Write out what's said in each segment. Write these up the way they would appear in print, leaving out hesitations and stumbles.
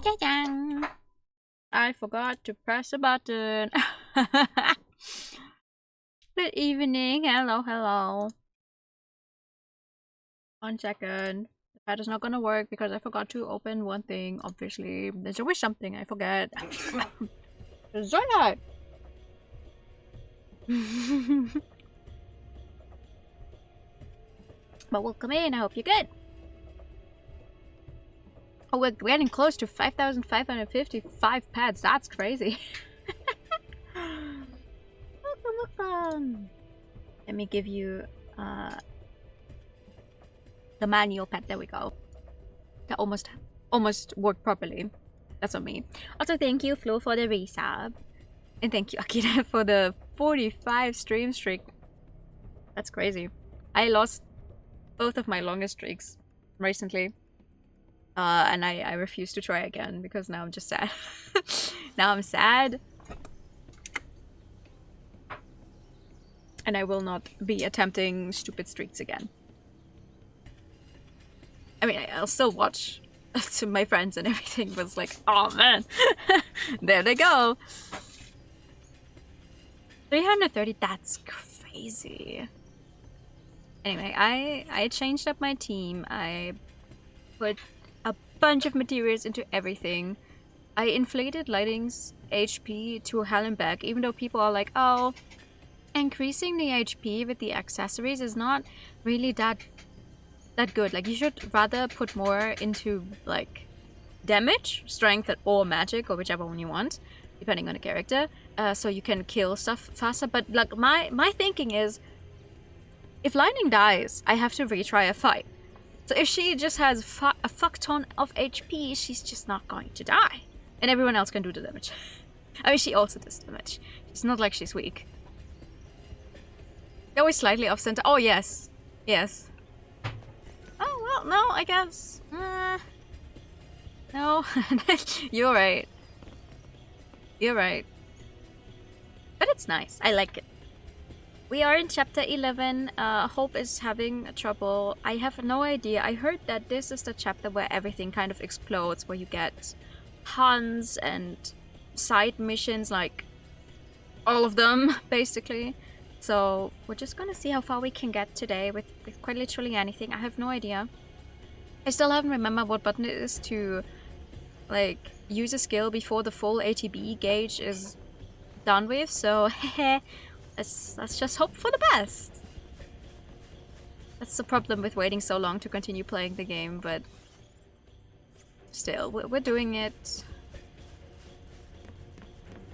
Cha-chang! I forgot to press a button. Good evening. Hello, hello. 1 second. The pad is not gonna work because I forgot to open one thing, obviously. There's always something I forget. Zoya! But welcome in, I hope you're good. Oh, we're getting close to 5,555 pads. That's crazy. Welcome. Let me give you the manual pad. There we go. That almost worked properly. That's on me. Also, thank you, Flo, for the resub. And thank you, Akira, for the 45 stream streak. That's crazy. I lost both of my longest streaks recently. And I refuse to try again because now I'm just sad. Now I'm sad. And I will not be attempting stupid streaks again. I mean, I'll still watch to my friends and everything, but it's like, oh man, there they go. 330, that's crazy. Anyway, I changed up my team. I put a bunch of materials into everything. I inflated Lighting's HP to hell and back, even though people are like, oh, increasing the HP with the accessories is not really that good. Like, you should rather put more into like damage, strength, or magic, or whichever one you want, depending on the character, so you can kill stuff faster. But like my thinking is, if Lightning dies, I have to retry a fight. So if she just has a fuck ton of HP, she's just not going to die, and everyone else can do the damage. I mean, she also does damage. It's not like she's weak. They're always slightly off center. Oh yes, yes. Oh, well, no, I guess. No. You're right. You're right. But it's nice. I like it. We are in chapter 11. Hope is having trouble. I have no idea. I heard that this is the chapter where everything kind of explodes, where you get hunts and side missions, like all of them, basically. So we're just gonna see how far we can get today with quite literally anything. I have no idea. I still haven't remembered what button it is to like use a skill before the full ATB gauge is done with, so let's just hope for the best. That's the problem with waiting so long to continue playing the game, but still, we're doing it.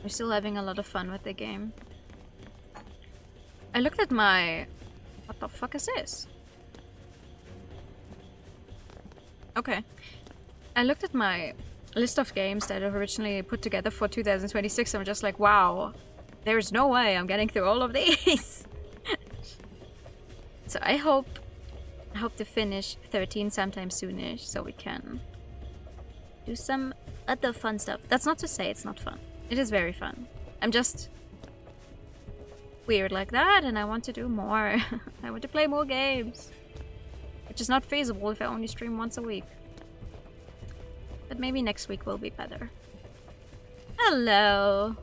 We're still having a lot of fun with the game. I looked at my... What the fuck is this? Okay. I looked at my list of games that I've originally put together for 2026 and I'm just like, wow, there's no way I'm getting through all of these. So I hope to finish 13 sometime soonish so we can do some other fun stuff. That's not to say it's not fun. It is very fun. I'm just weird like that, and I want to do more. I want to play more games, which is not feasible if I only stream once a week. But maybe next week will be better. Hello.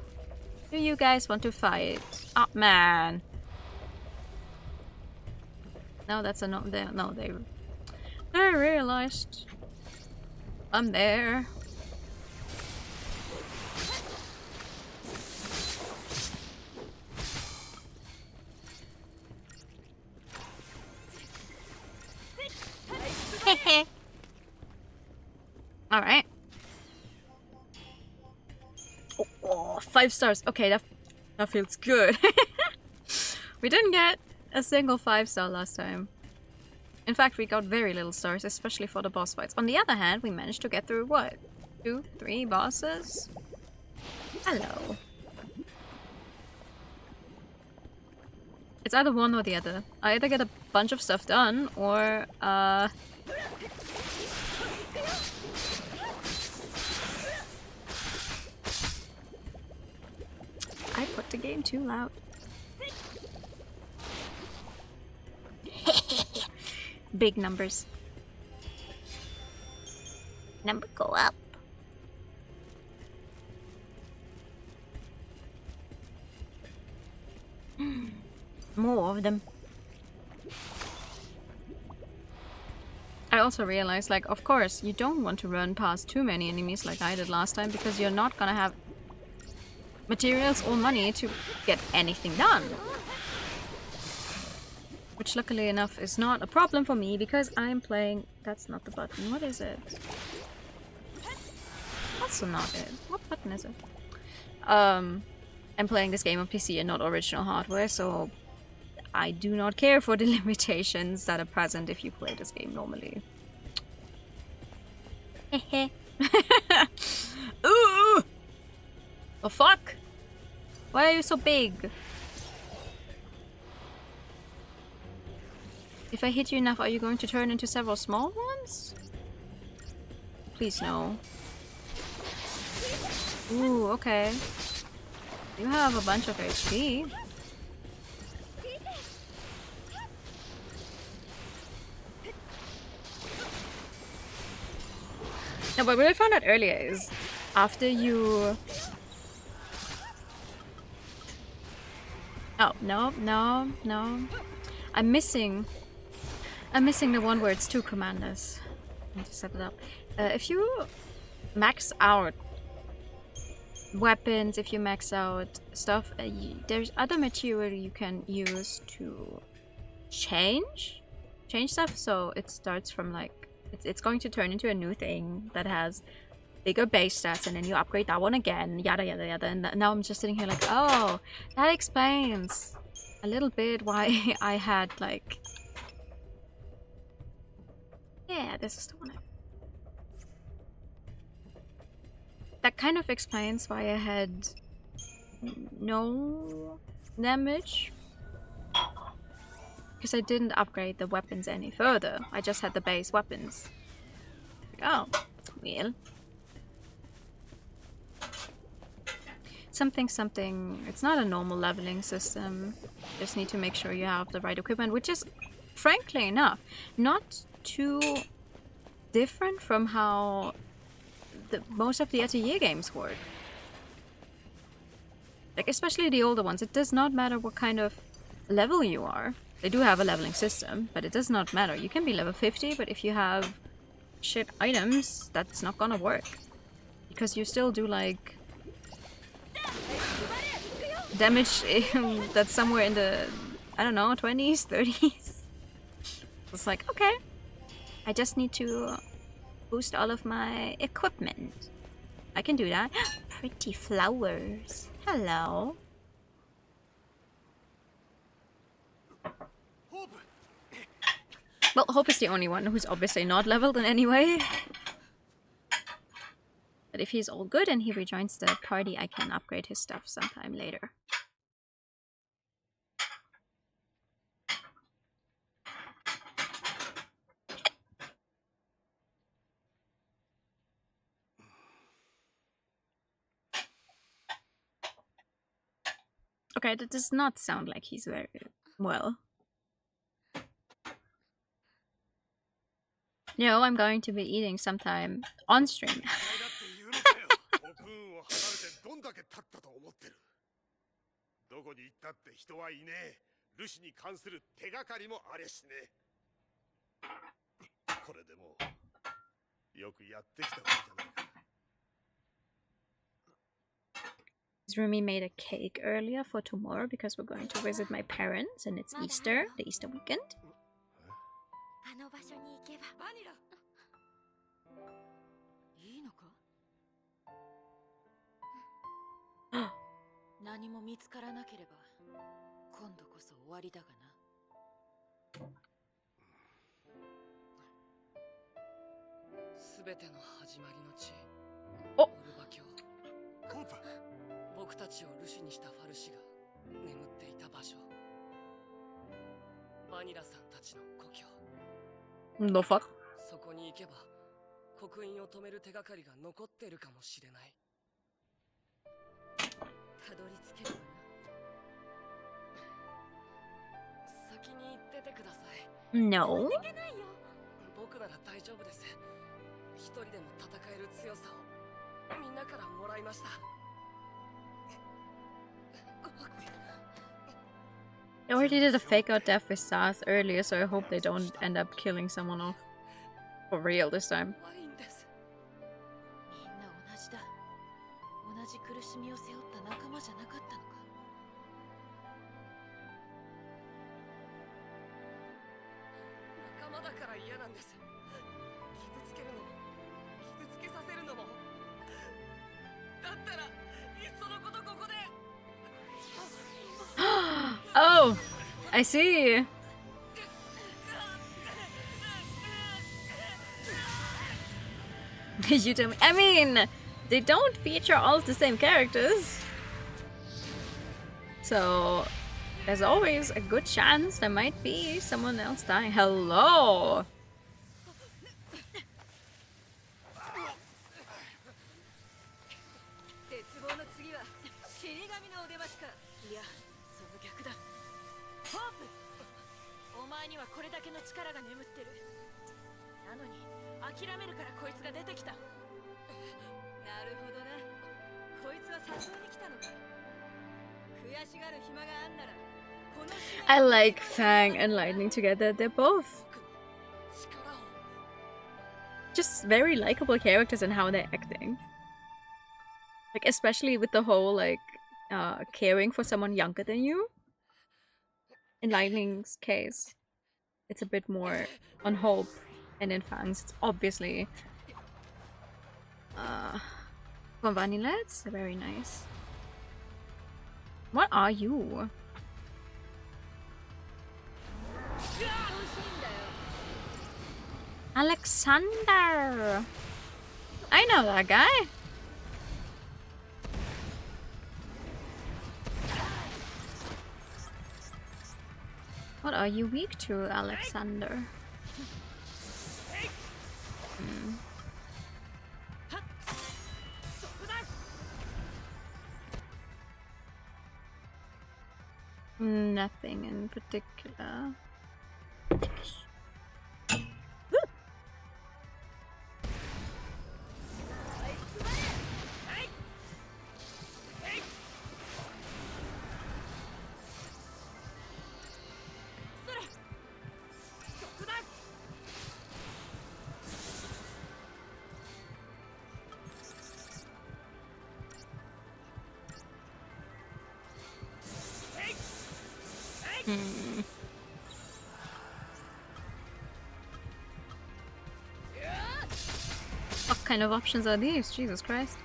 Do you guys want to fight? Oh man. No, that's a no. No, I realized I'm there. Alright. Oh, 5 stars. Okay, that feels good. We didn't get a single 5-star last time. In fact, we got very little stars, especially for the boss fights. On the other hand, we managed to get through, what? 2, 3 bosses? Hello. It's either one or the other. I either get a bunch of stuff done, or, I put the game too loud. Big numbers. Number go up. more of them. I also realized, like, of course, you don't want to run past too many enemies like I did last time, because you're not gonna have materials or money to get anything done. Which, luckily enough, is not a problem for me, because I'm playing... That's not the button. What is it? Also not it. What button is it? I'm playing this game on PC and not original hardware, so I do not care for the limitations that are present if you play this game normally. Hehe. Ooh! Oh fuck! Why are you so big? If I hit you enough, are you going to turn into several small ones? Please no. Ooh, okay. You have a bunch of HP. No, but what I found out earlier is after you... Oh, no. I'm missing the one where it's two commanders. I need to set it up. If you max out weapons, if you max out stuff, there's other material you can use to change stuff. So it starts from like... It's going to turn into a new thing that has bigger base stats, and then you upgrade that one again, yada yada yada. And now I'm just sitting here like, oh, that explains a little bit why I had like... Yeah, this is the one. That kind of explains why I had no damage. Because I didn't upgrade the weapons any further. I just had the base weapons. Oh, well. Something. It's not a normal leveling system. Just need to make sure you have the right equipment, which is, frankly enough, not too different from how most of the Atelier games work. Like, especially the older ones. It does not matter what kind of level you are. They do have a leveling system, but it does not matter. You can be level 50, but if you have shit items, that's not gonna work. Because you still do, like, damage that's somewhere in the, I don't know, 20s, 30s. It's like, okay, I just need to boost all of my equipment. I can do that. Pretty flowers. Hello. Well, Hope is the only one who's obviously not leveled in any way. But if he's all good and he rejoins the party, I can upgrade his stuff sometime later. Okay, that does not sound like he's very well. No, I'm going to be eating sometime on stream. Rumi made a cake earlier for tomorrow because we're going to visit my parents and it's Easter, the Easter weekend. Oh! 僕たちをルシにしたファルシが眠っていた場所。バニラさんたちの故郷。The fuck? そこに行けば刻印を止める手がかりが残っているかもしれない。たどり着けるかな。先に行っててください。No. 僕なら大丈夫です。一人でも戦える強さをみんなからもらいました。They already did a fake out death with Sars earlier, so I hope they don't end up killing someone off for real this time. みんな同じだ。同じ苦しみを背負った仲間じゃなかったのか。仲間だから嫌なんです。傷つけるのも傷つけさせるのも。だったらいっそのことここで。Oh, I see. You tell me. I mean, they don't feature all the same characters, so there's always a good chance there might be someone else dying. Hello. 絶望の次は死神のお出ましか。いや、その逆だ。ホープ、お前にはこれだけの力が眠ってる。なのに諦めるからこいつが出てきた。なるほどな。こいつは誘いに来たのか。悔しがる暇があんならこの試合 I like Fang and Lightning together. They're both just very likable characters in how they're acting. Like, especially with the whole, like, caring for someone younger than you. In Lightning's case, it's a bit more on hope, and in Fang's, it's obviously for vanilla, it's very nice. What are you? Alexander! I know that guy! What are you weak to, Alexander? Nothing in particular. What kind of options are these? Jesus Christ.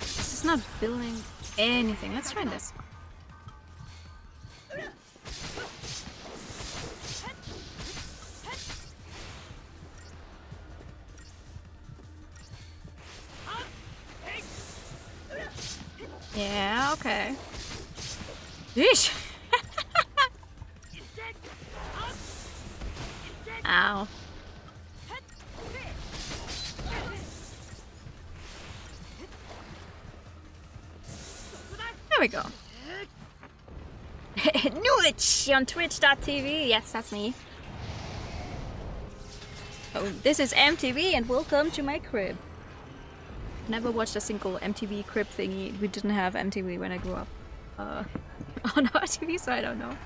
This is not building anything. Let's try this. Yeah, okay. Yeesh! Ow. There we go. Newitch on twitch.tv. Yes, that's me. Oh, this is MTV and welcome to my crib. Never watched a single MTV crib thingy. We didn't have MTV when I grew up on our TV, so I don't know.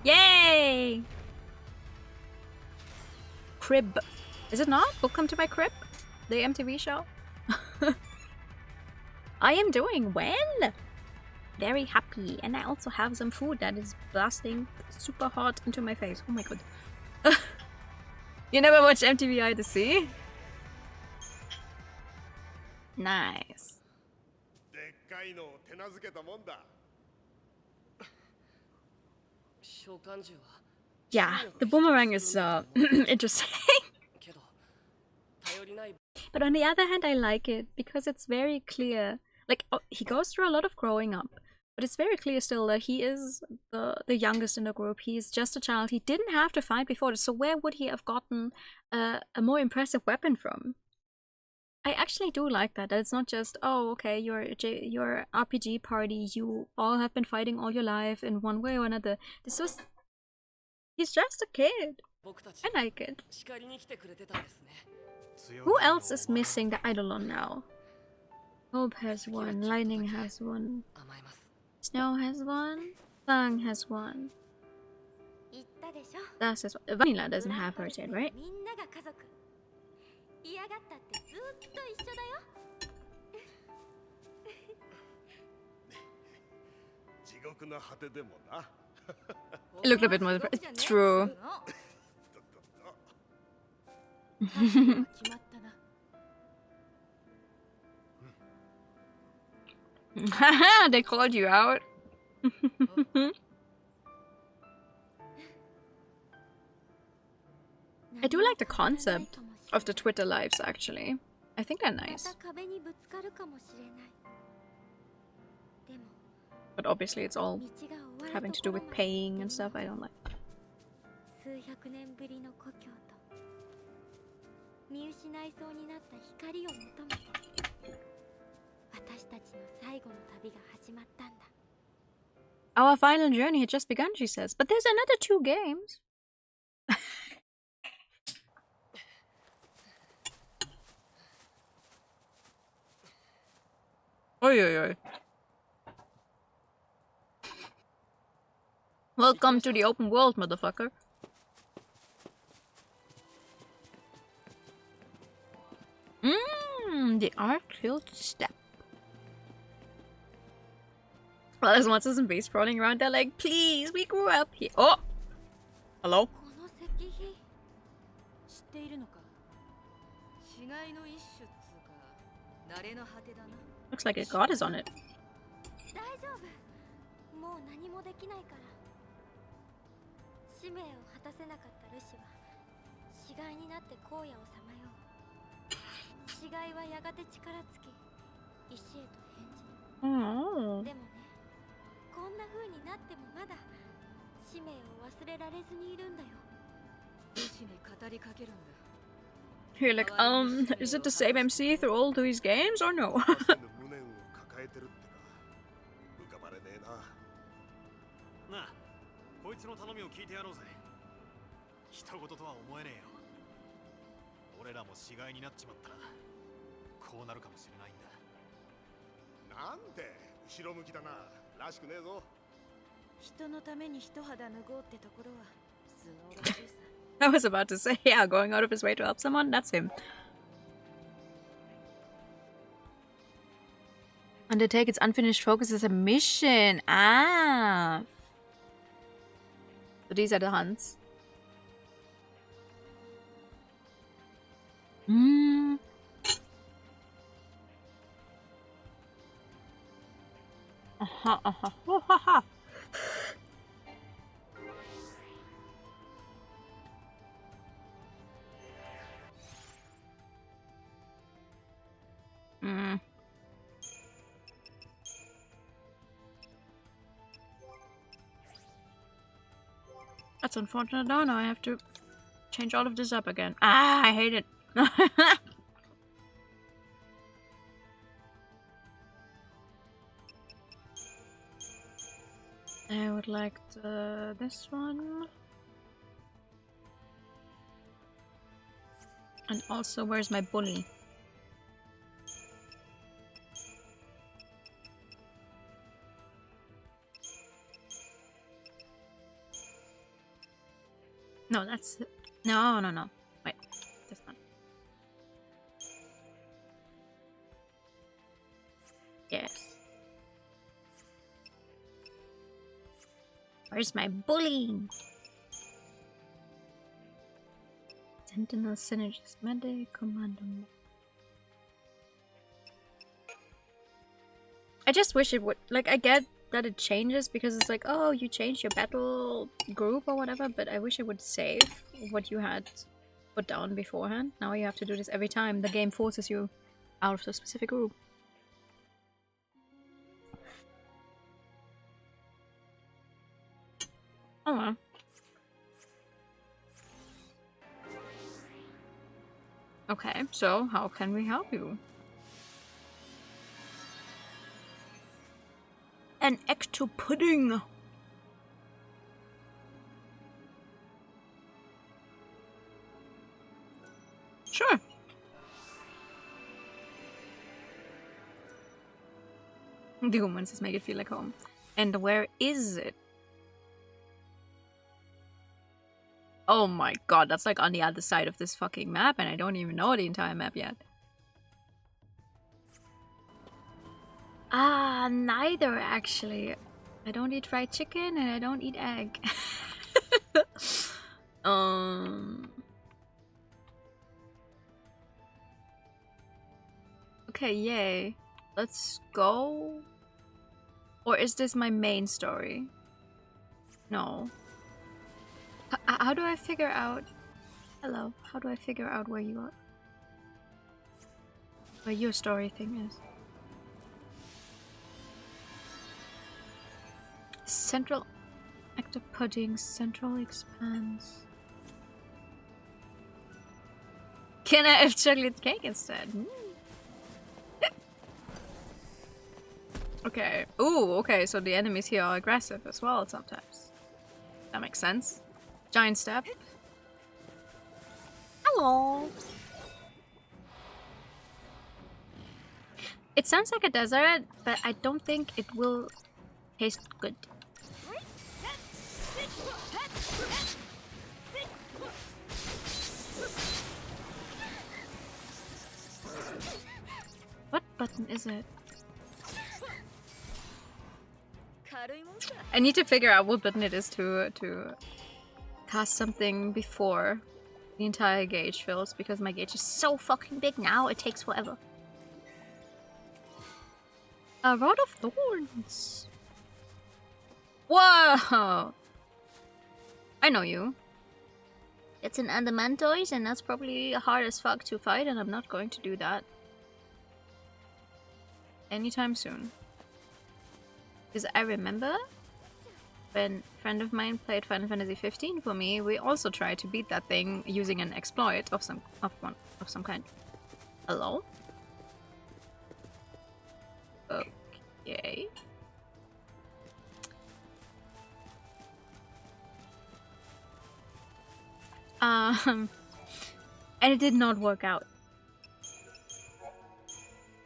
Yay! Crib. Is it not? Welcome to my crib? The MTV show? I am doing well! Very happy. And I also have some food that is blasting super hot into my face. Oh my god. You never watched MTV either, see? Nice. Yeah, the boomerang is interesting. But on the other hand, I like it because it's very clear. Like, he goes through a lot of growing up, but it's very clear still that he is the youngest in the group. He's just a child. He didn't have to fight before this, so where would he have gotten a more impressive weapon from? I actually do like that. That it's not just, oh, okay, your RPG party, you all have been fighting all your life in one way or another. This was, he's just a kid. I like it. Who else is missing the Eidolon now? Hope has one, Lightning has one, Snow has one, Thang has one. Das is Vanilla doesn't have hers yet, right? 嫌がったってずっと一緒だよ。地獄の果てでもな。It looked a bit more true. They called you out. I do like the concept of the Twitter lives, actually. I think they're nice. But obviously it's all having to do with paying and stuff I don't like. Our final journey had just begun, she says. But there's another 2 games. Oi, oi, oi. Welcome to the open world, motherfucker. The Arc-filled Steppe. Well, there's monsters and beasts crawling around there like, please, we grew up here. Oh! Hello? Looks like a god is on it. Oh. You're like, is it the same MC through all these games or no? I was about to say, yeah, going out of his way to help someone, that's him. Undertake its unfinished focus as a mission. Ah. So these are the hunts. That's unfortunate. No, I have to change all of this up again. Ah, I hate it. I would like this one. And also, where's my bully? No, that's... No. Wait, this one. Yes. Where's my bully? Sentinel Synergist Medic Commando. I just wish it would... Like, I get that it changes because it's like, oh, you changed your battle group or whatever, but I wish it would save what you had put down beforehand. Now you have to do this every time the game forces you out of the specific group. Oh well. Okay, so how can we help you? An ecto pudding. Sure. The humans just make it feel like home. And where is it? Oh my god, that's like on the other side of this fucking map, and I don't even know the entire map yet. Ah, neither actually. I don't eat fried chicken and I don't eat egg. Okay, yay. Let's go. Or is this my main story? No. How do I figure out... Hello. How do I figure out where you are? Where your story thing is? Central active pudding, central expanse. Can I have chocolate cake instead? Okay. Ooh, okay, so the enemies here are aggressive as well sometimes. That makes sense. Giant step. Hello. It sounds like a desert, but I don't think it will taste good. What button is it? I need to figure out what button it is to cast something before the entire gauge fills, because my gauge is so fucking big now, it takes forever. A Rod of Thorns! Whoa! I know you. It's an Adamantoise, and that's probably hard as fuck to fight, and I'm not going to do that anytime soon. Because I remember when a friend of mine played Final Fantasy XV for me, we also tried to beat that thing using an exploit of some kind. Hello? Okay. And it did not work out.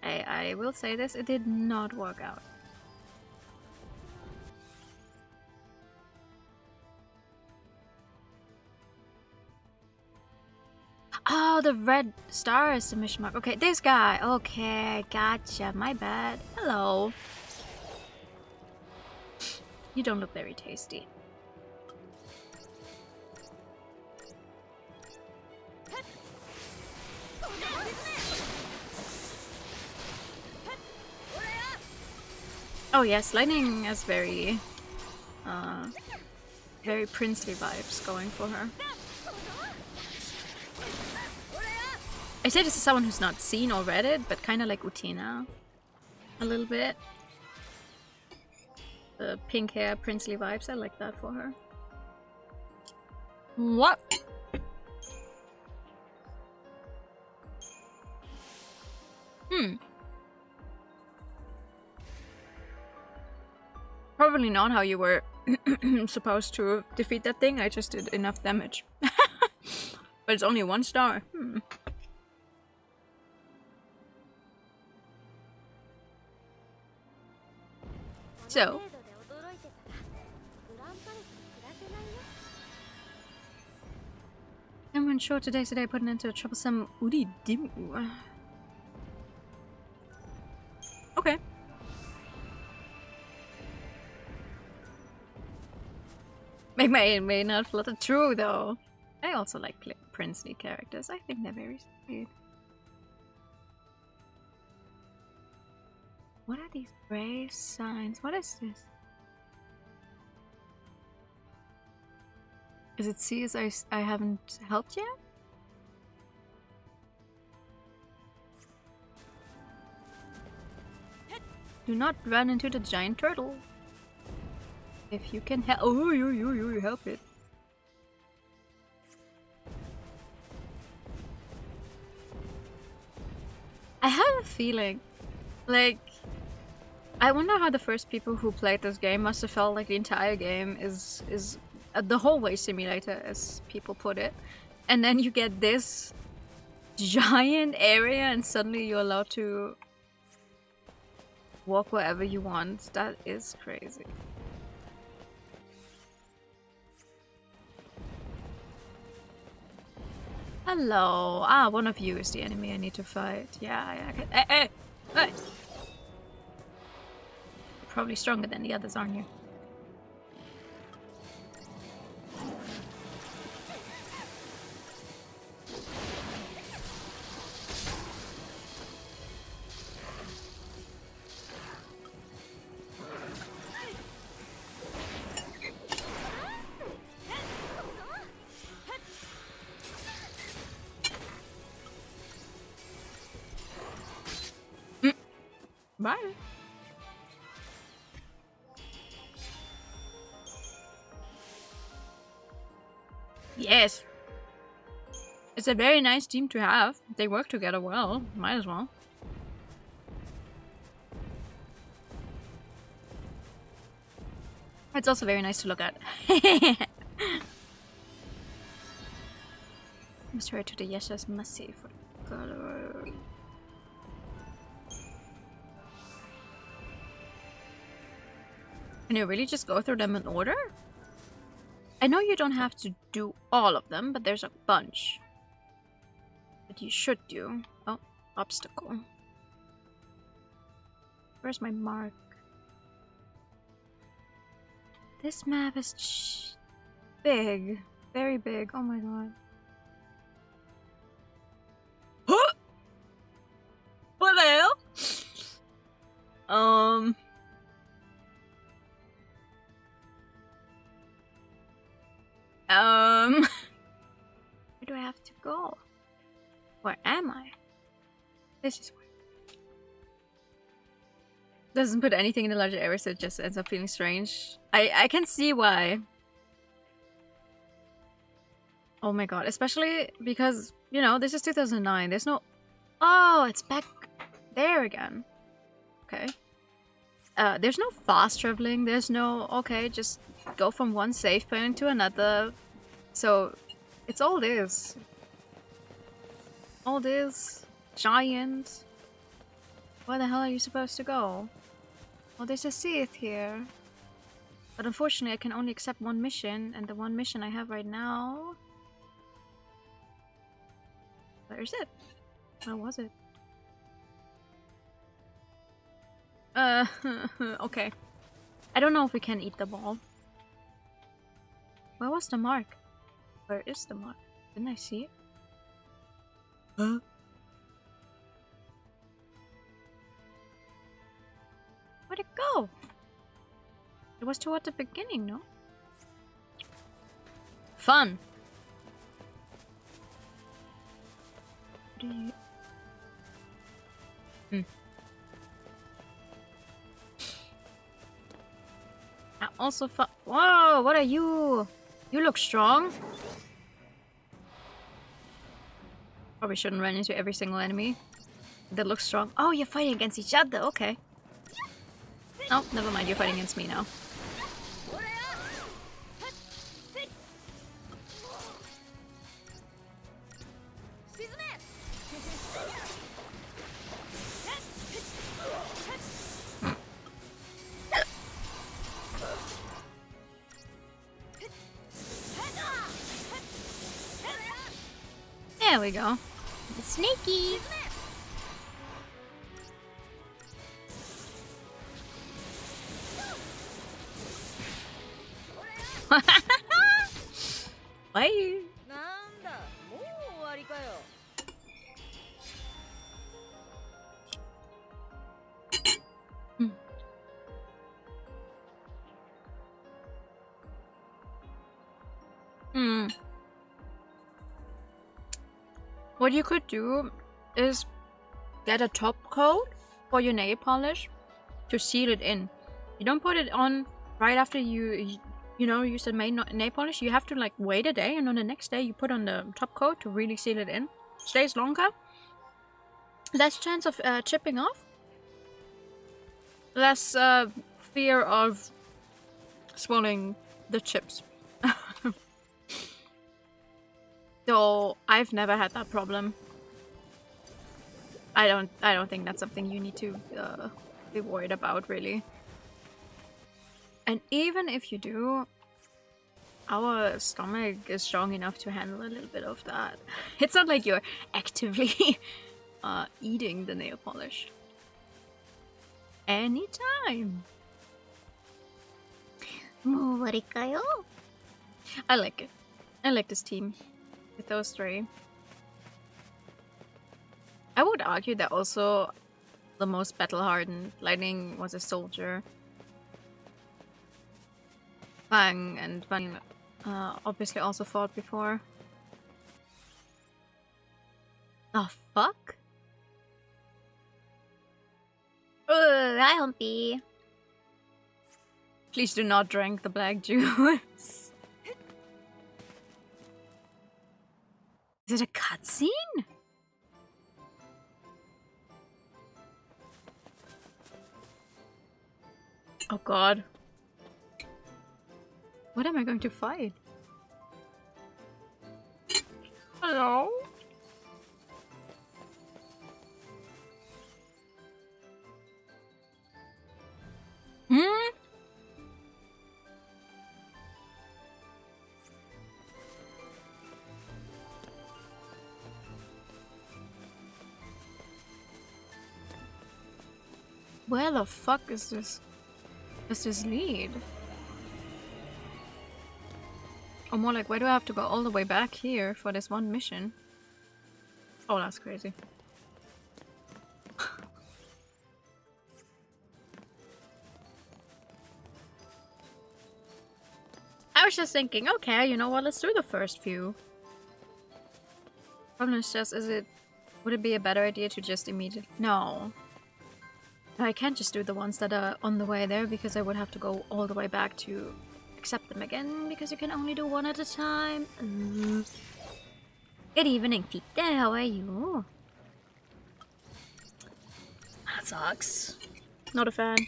I will say this, it did not work out. Oh, the red star is the mission mark. Okay, this guy. Okay, gotcha. My bad. Hello. You don't look very tasty. Oh yes, lightning has very princely vibes going for her. I say this is someone who's not seen or read it, but kind of like Utina. A little bit. The pink hair, princely vibes, I like that for her. What? Probably not how you were supposed to defeat that thing, I just did enough damage. But it's only 1 star. So, I'm unsure today's the day putting into a troublesome Uri Dimu. Okay. May not flutter true though. I also like princely characters. I think they're very sweet. What are these brave signs? What is this? Is it see as I haven't helped yet? Do not run into the giant turtle. If you can help. Oh, you help it. I have a feeling, like, I wonder how the first people who played this game must have felt like the entire game is the hallway simulator, as people put it, and then you get this giant area and suddenly you're allowed to walk wherever you want. That is crazy. Hello. Ah, one of you is the enemy I need to fight. Yeah, okay. Hey! Probably stronger than the others, aren't you? Bye. Yes. It's a very nice team to have. They work together well. Might as well. It's also very nice to look at. I'm sorry to the Yesha's massive. Can you really just go through them in order? I know you don't have to do all of them, but there's a bunch that you should do. Oh, obstacle. Where's my mark? This map is big. Very big. Oh my god. Huh? What the hell? Where do I have to go? Where am I? This is where. Doesn't put anything in the larger area, so it just ends up feeling strange. I can see why. Oh my god, especially because, you know, this is 2009. There's no... Oh, it's back there again. Okay. There's no fast traveling. There's no... Okay, just go from one save point to another. So, it's all this. All this. Giant. Where the hell are you supposed to go? Well, there's a Sith here. But unfortunately, I can only accept one mission, and the one mission I have right now... Where is it? Where was it? Okay. I don't know if we can eat the ball. Where was the mark? Where is the mark? Didn't I see it? Huh? Where'd it go? It was toward the beginning, no? Fun! I also Whoa, what are you? You look strong. Probably shouldn't run into every single enemy that looks strong. Oh, you're fighting against each other, okay. Oh, never mind, you're fighting against me now. There we go. It's sneaky. Bye. What you could do is get a top coat for your nail polish to seal it in. You don't put it on right after you use the main nail polish. You have to like wait a day, and on the next day you put on the top coat to really seal it in. Stays longer. Less chance of chipping off. Less fear of swallowing the chips. Though I've never had that problem. I don't think that's something you need to be worried about, really. And even if you do, our stomach is strong enough to handle a little bit of that. It's not like you're actively eating the nail polish. Anytime. I like it. I like this team with those three. I would argue that also the most battle-hardened. Lightning was a soldier. Fang and Fang obviously also fought before. The fuck? Hi, Humpy. Please do not drink the black juice. Is it a cutscene? Oh god. What am I going to fight? Hello? Hmm? Where the fuck is this? Is this lead? Or more like, where do I have to go all the way back here for this one mission? Oh, that's crazy. I was just thinking, okay, you know what, let's do the first few. Problem is just, would it be a better idea to just immediately... No. I can't just do the ones that are on the way there because I would have to go all the way back to accept them again because you can only do one at a time. Good evening, Peter. How are you? That sucks. Not a fan.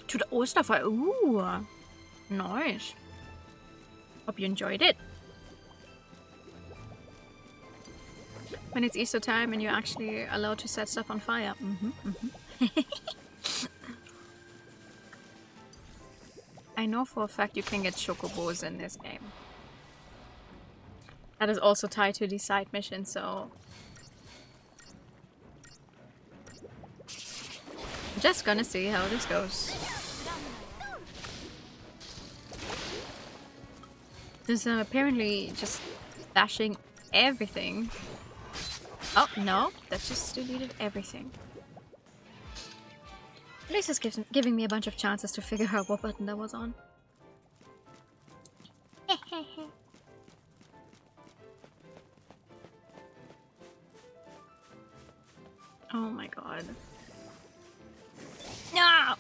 To the Osterfeuer. Ooh. Nice. Hope you enjoyed it. When it's Easter time and you're actually allowed to set stuff on fire. I know for a fact you can get chocobos in this game. That is also tied to the side mission, so... I'm just gonna see how this goes. There's apparently just bashing everything. Oh, no. That just deleted everything. At least it's giving me a bunch of chances to figure out what button that was on. Oh my god. No!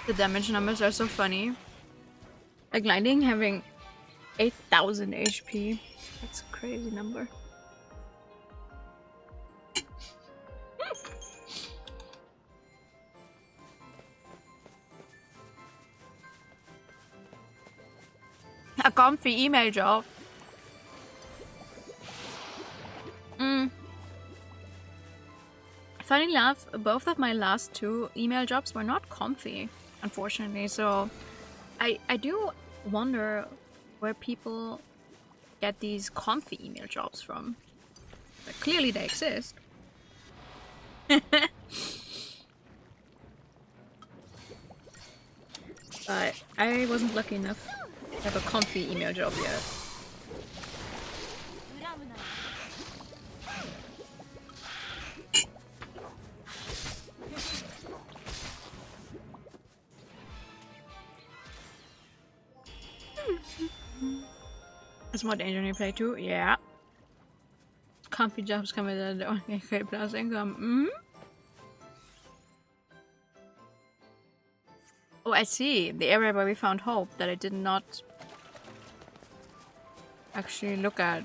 The damage numbers are so funny. Like Lightning having 8,000 HP. That's a crazy number. A comfy email job. Funny enough, both of my last two email jobs were not comfy, unfortunately, so I do wonder where people get these comfy email jobs from. But clearly they exist. But I wasn't lucky enough to have a comfy email job yet. It's more danger when you play too. Yeah. Comfy jobs come with a okay plus income. Oh, I see. The area where we found hope that I did not actually look at.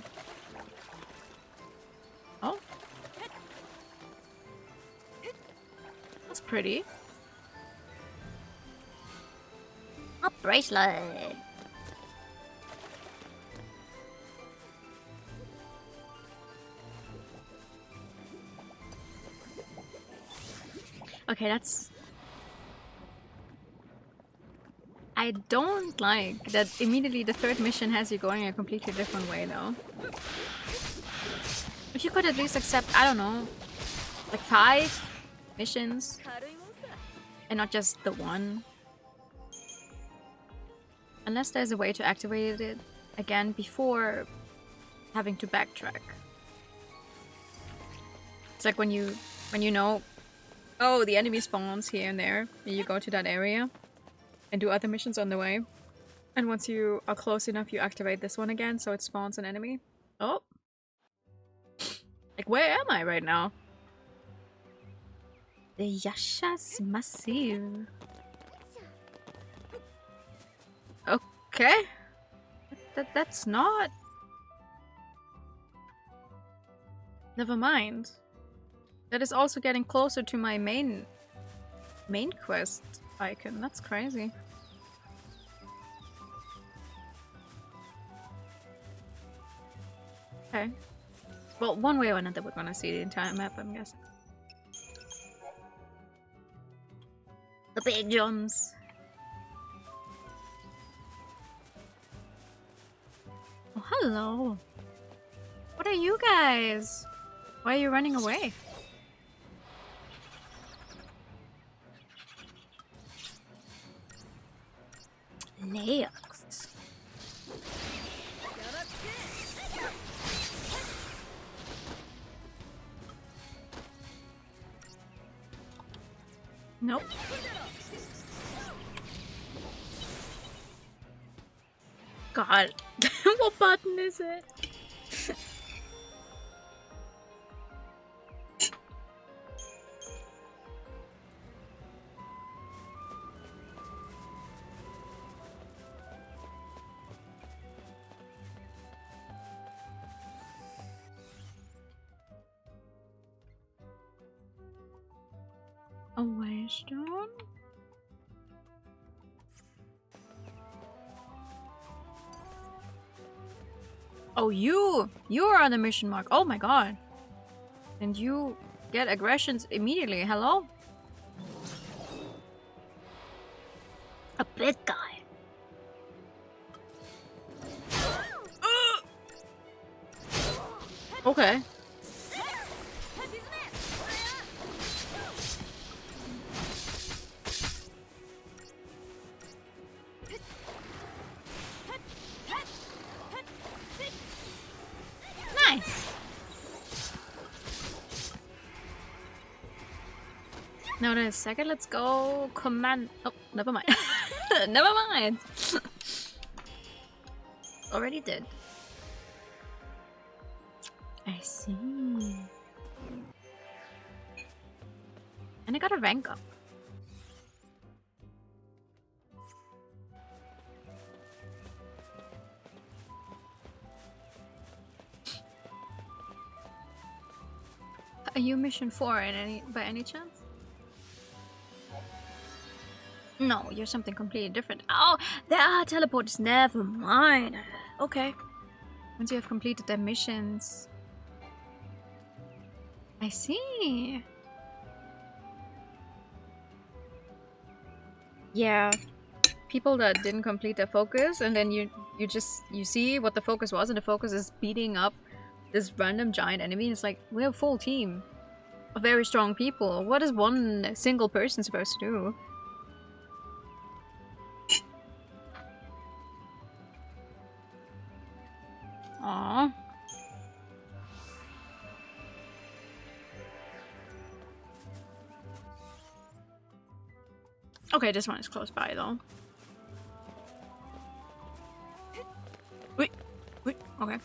Oh. That's pretty. A bracelet. Okay, that's... I don't like that immediately the third mission has you going a completely different way though. If you could at least accept, I don't know, like 5 missions and not just the one. Unless there's a way to activate it again before having to backtrack. It's like when you know, oh, the enemy spawns here and there, and you go to that area and do other missions on the way. And once you are close enough, you activate this one again, so it spawns an enemy. Oh. Like, where am I right now? The Yasha's Massive. Okay. That's not... Never mind. That is also getting closer to my main quest icon. That's crazy. Okay. Well, one way or another we're gonna see the entire map, I'm guessing. The big jumps. Oh, hello. What are you guys? Why are you running away? Next. Nope. God. What button is it? A waystone? Oh, you are on the mission mark. Oh my god. And you get aggressions immediately. Hello? A big guy. Okay. Nice. Now in a second, let's go command. Oh, never mind. Never mind. Already did. I see. And I got a rank up. Are you mission 4 in by any chance? No, you're something completely different. Oh, there are teleporters. Never mind. Okay. Once you have completed the missions. I see. Yeah. People that didn't complete their focus, and then you see what the focus was, and the focus is beating up this random giant enemy. It's like, we're a full team of very strong people. What is one single person supposed to do? Aww. Okay, this one is close by though. Okay.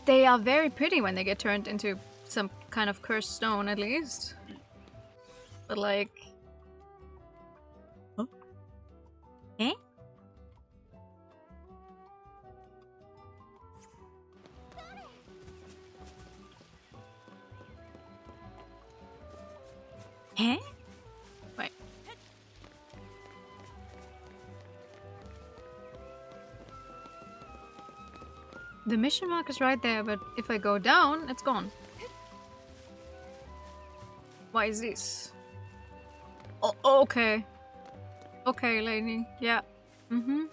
They are very pretty when they get turned into some kind of cursed stone, at least. But like... Huh? Eh? Eh? Wait. The mission mark is right there, but if I go down, it's gone. Why is this? Oh, okay. Okay, lady. Yeah. Mm-hmm.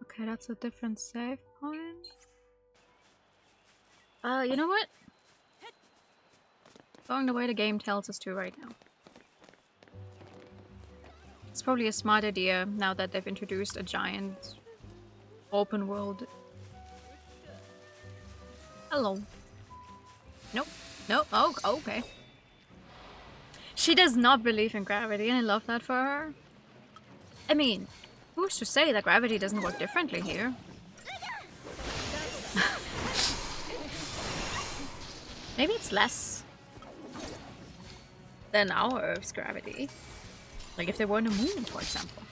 Okay, that's a different save point. You know what? Going the way the game tells us to right now. It's probably a smart idea now that they've introduced a giant open world. Hello. Nope. Nope. Oh, okay. She does not believe in gravity, and I love that for her. I mean, who's to say that gravity doesn't work differently here? Maybe it's less than our Earth's gravity. Like if there weren't a moon, for example.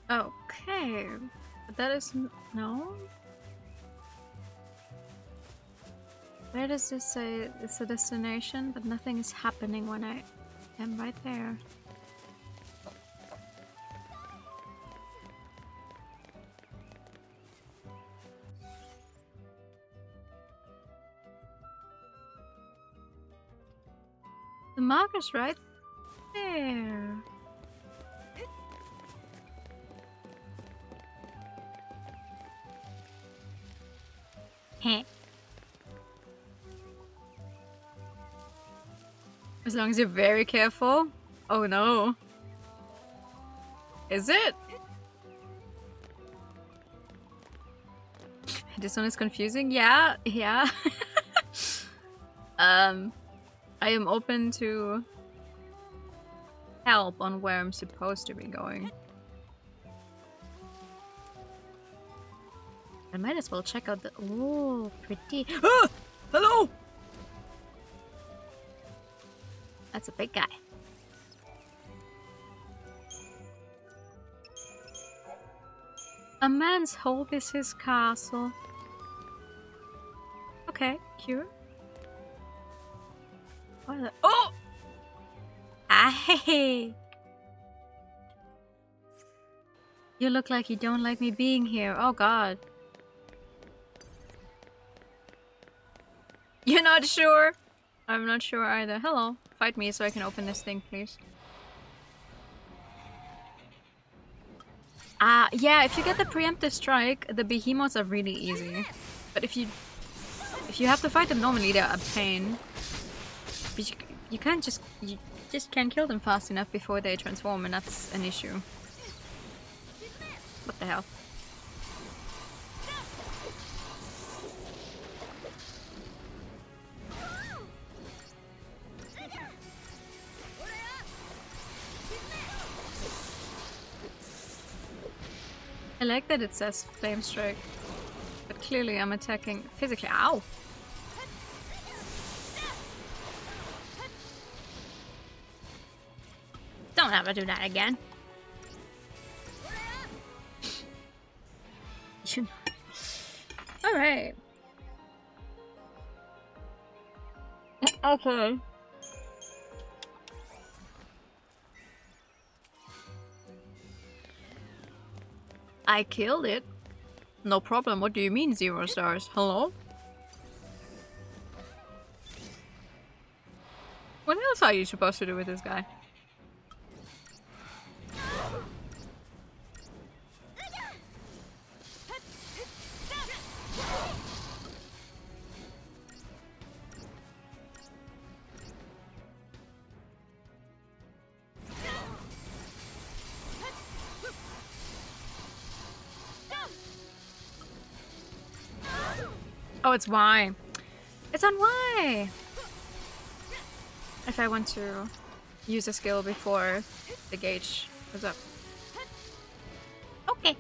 Okay, but that is no. Where does this say it's a destination, but nothing is happening when I am right there? The mark is right there. Heh. As long as you're very careful. Oh no. Is it? This one is confusing. Yeah, yeah. I am open to help on where I'm supposed to be going. I might as well check out the... Oh, pretty... Ah! Hello! That's a big guy. A man's home is his castle. Okay, cute. What are the... Oh! Hey! You look like you don't like me being here. Oh god. You're not sure? I'm not sure either. Hello. Fight me so I can open this thing, please. Yeah, if you get the preemptive strike, the behemoths are really easy. But if you have to fight them normally, they're a pain. But you can't just... You just can't kill them fast enough before they transform, and that's an issue. What the hell? I like that it says Flame Strike, but clearly I'm attacking physically. Ow! Don't ever do that again. Alright. Okay. I killed it. No problem. What do you mean 0 stars? Hello? What else are you supposed to do with this guy? Oh, it's Y. It's on Y! If I want to use a skill before the gauge goes up. Okay.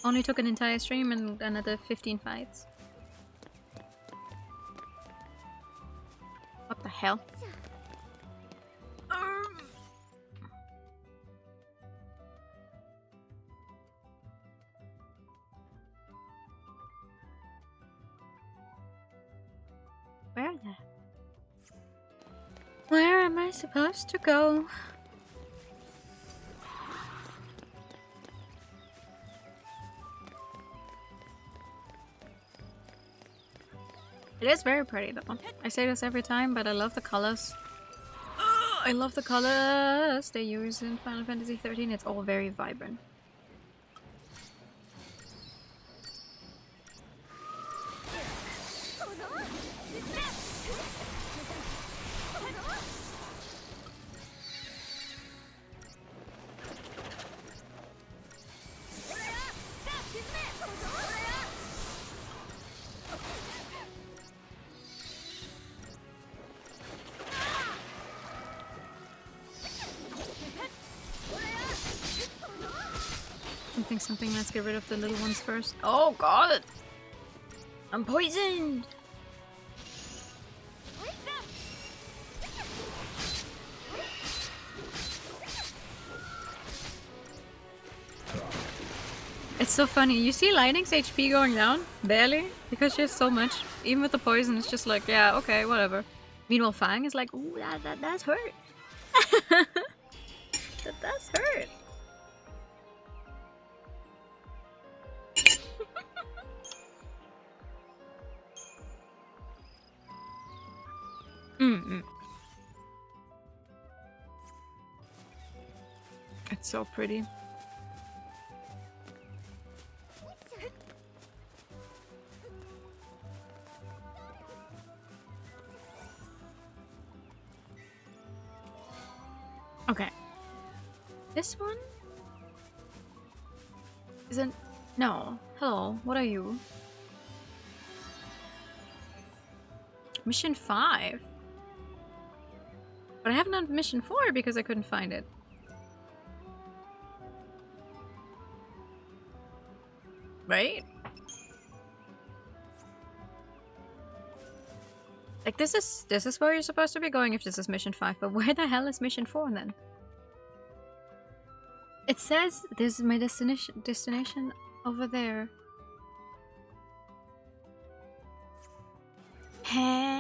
Only took an entire stream and another 15 fights. What the hell? Where am I supposed to go? It is very pretty though. I say this every time, but I love the colors. I love the colors they use in Final Fantasy XIII. It's all very vibrant. Something, let's get rid of the little ones first. Oh god! I'm poisoned! It's so funny, you see Lightning's HP going down? Barely? Because she has so much. Even with the poison, it's just like, yeah, okay, whatever. Meanwhile, Fang is like, ooh, that's hurt. That does hurt. It's so pretty. Okay. This one isn't. No. Hello. What are you? Mission 5. But I haven't done mission 4 because I couldn't find it. Right? Like this is where you're supposed to be going if this is mission 5, but where the hell is mission 4 then? It says this is my destination over there. Huh?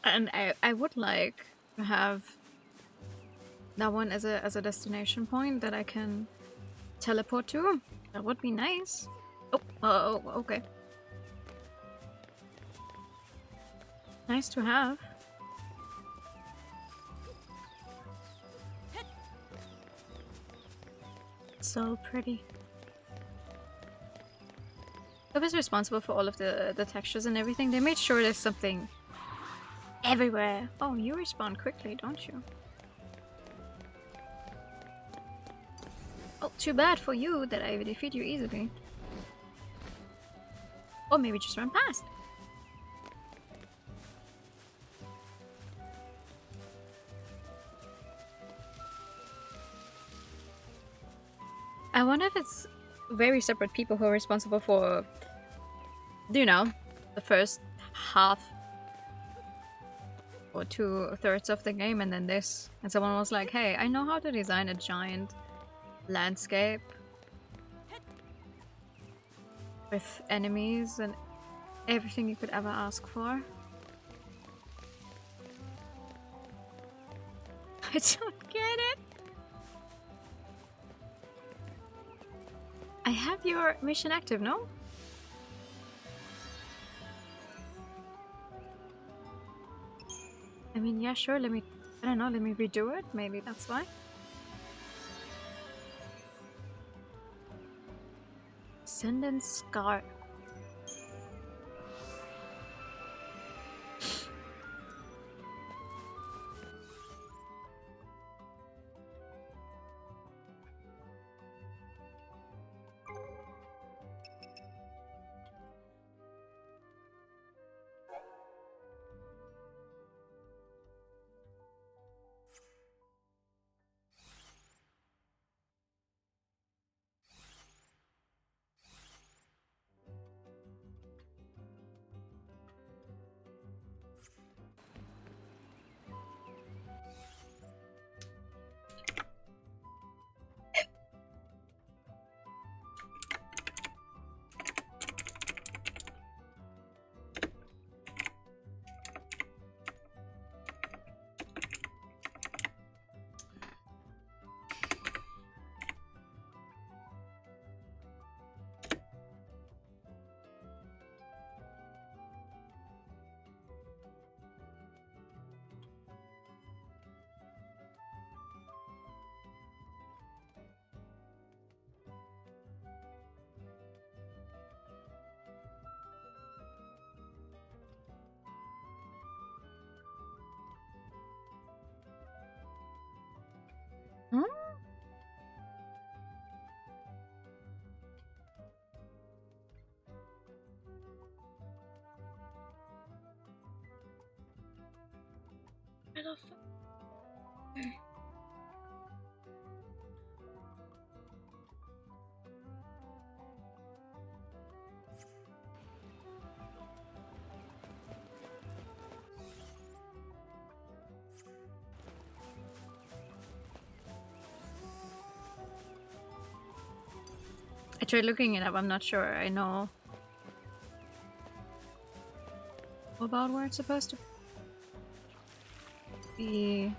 And I would like to have that one as a destination point that I can teleport to. That would be nice. Oh, okay. Nice to have. So pretty. Whoever's responsible for all of the textures and everything, they made sure there's something everywhere. Oh, you respawn quickly, don't you? Oh, too bad for you that I defeat you easily. Or maybe just run past. I wonder if it's very separate people who are responsible for, you know, the first half or 2/3 of the game, and then this. And someone was like, hey, I know how to design a giant landscape with enemies and everything you could ever ask for. I don't get it. I have your mission active, no? I mean, yeah, sure, I don't know, let me redo it, maybe that's why. Descendant Scar. Hmm? I love it. I tried looking it up, I'm not sure I know about where it's supposed to be.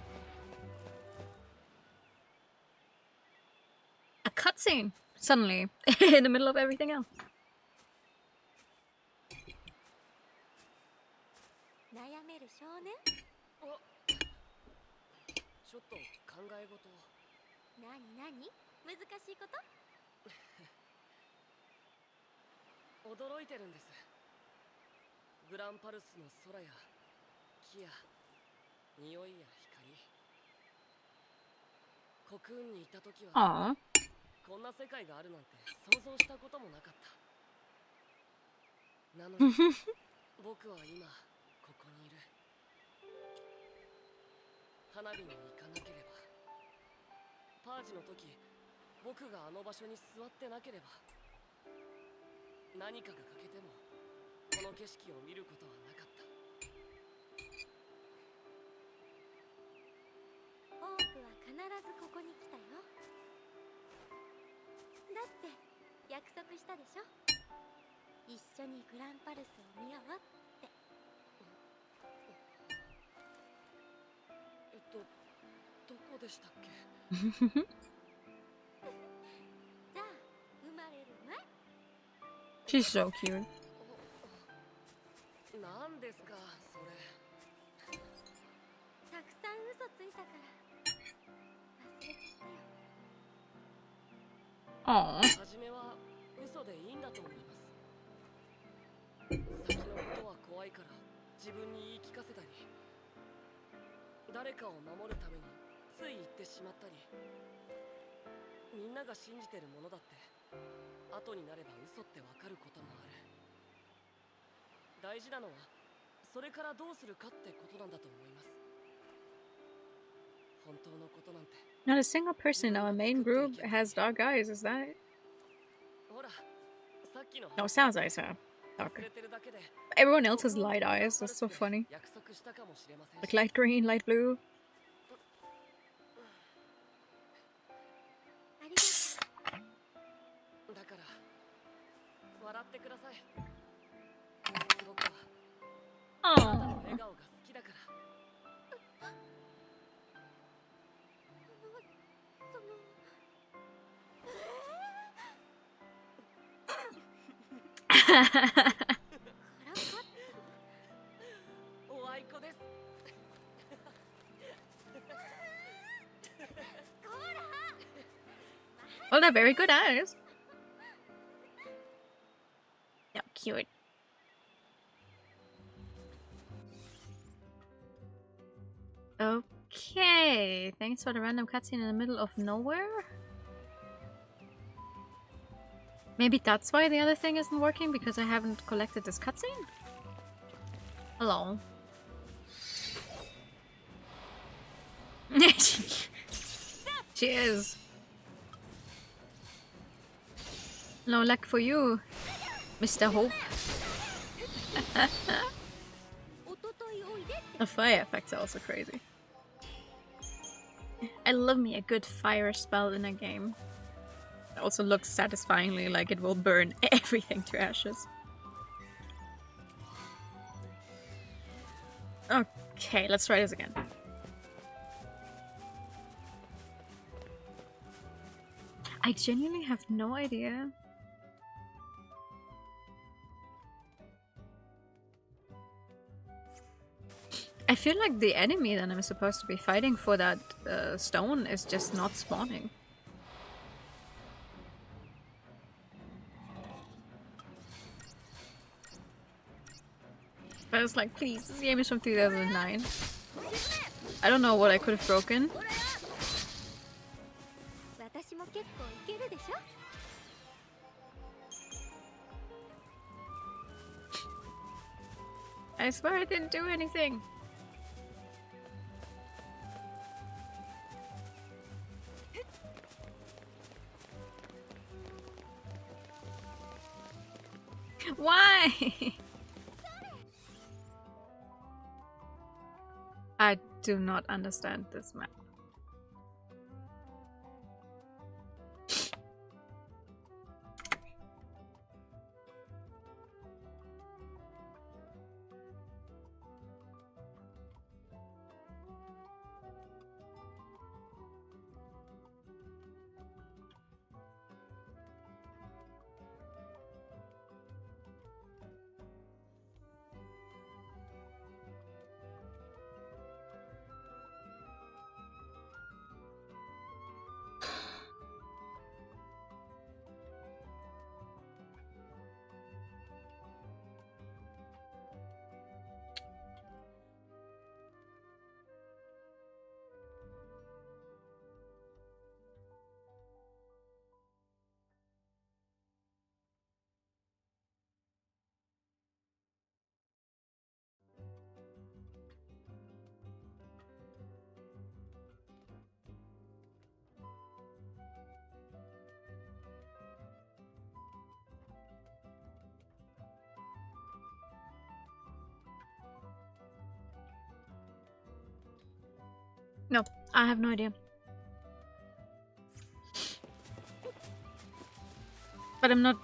A cutscene suddenly in the middle of everything else. 悩める少年。あ、ちょっと考え事を。なになに？難しいこと？驚いてるんです。グランパルスの空や木や匂いや光。コクーンにいた時は Aw. こんな世界があるなんて想像したこともなかった。なのに僕は今ここにいる。花火に行かなければ、パージの時僕があの場所に座ってなければ、何かが欠けてもこの景色を見ることはなかった。オープは必ずここに来たよ。だって約束したでしょ。一緒にグランパルスを見ようって。どこでしたっけ？じゃあ生まれる前。 She's so cute. 何ですかそれ。たくさん嘘ついたから忘れちゃったよ。 Aw. 初めは嘘でいいんだと思います。先のことは怖いから自分に言い聞かせたり、誰かを守るためについ言ってしまったり、みんなが信じてるものだって後になれば嘘ってわかることもある。大事なのはそれからどうするかってことなんだと思います。本当のことなんて。 Not a single person in our main group has dark eyes, is that? ほら、さっきの No, it sounds like so. Darker. 忘れてるだけで Everyone else has light eyes, that's so funny. 約束したかもしれません。 Like light green, light blue. ありがとう。だから笑ってください。僕はあなたの Aww. 笑顔が好きだから。おあいこです。 Well, they're very good eyes. cute. Okay, thanks for the random cutscene in the middle of nowhere. Maybe that's why the other thing isn't working, because I haven't collected this cutscene? Hello. She is. No luck for you, Mr. Hope. The fire effects are also crazy. I love me a good fire spell in a game. It also looks satisfyingly like it will burn everything to ashes. Okay, let's try this again. I genuinely have no idea. I feel like the enemy that I'm supposed to be fighting for that stone is just not spawning. But I was like, please, this game is from 2009. I don't know what I could have broken. I swear I didn't do anything. Why? I do not understand this map. No, I have no idea. But I'm not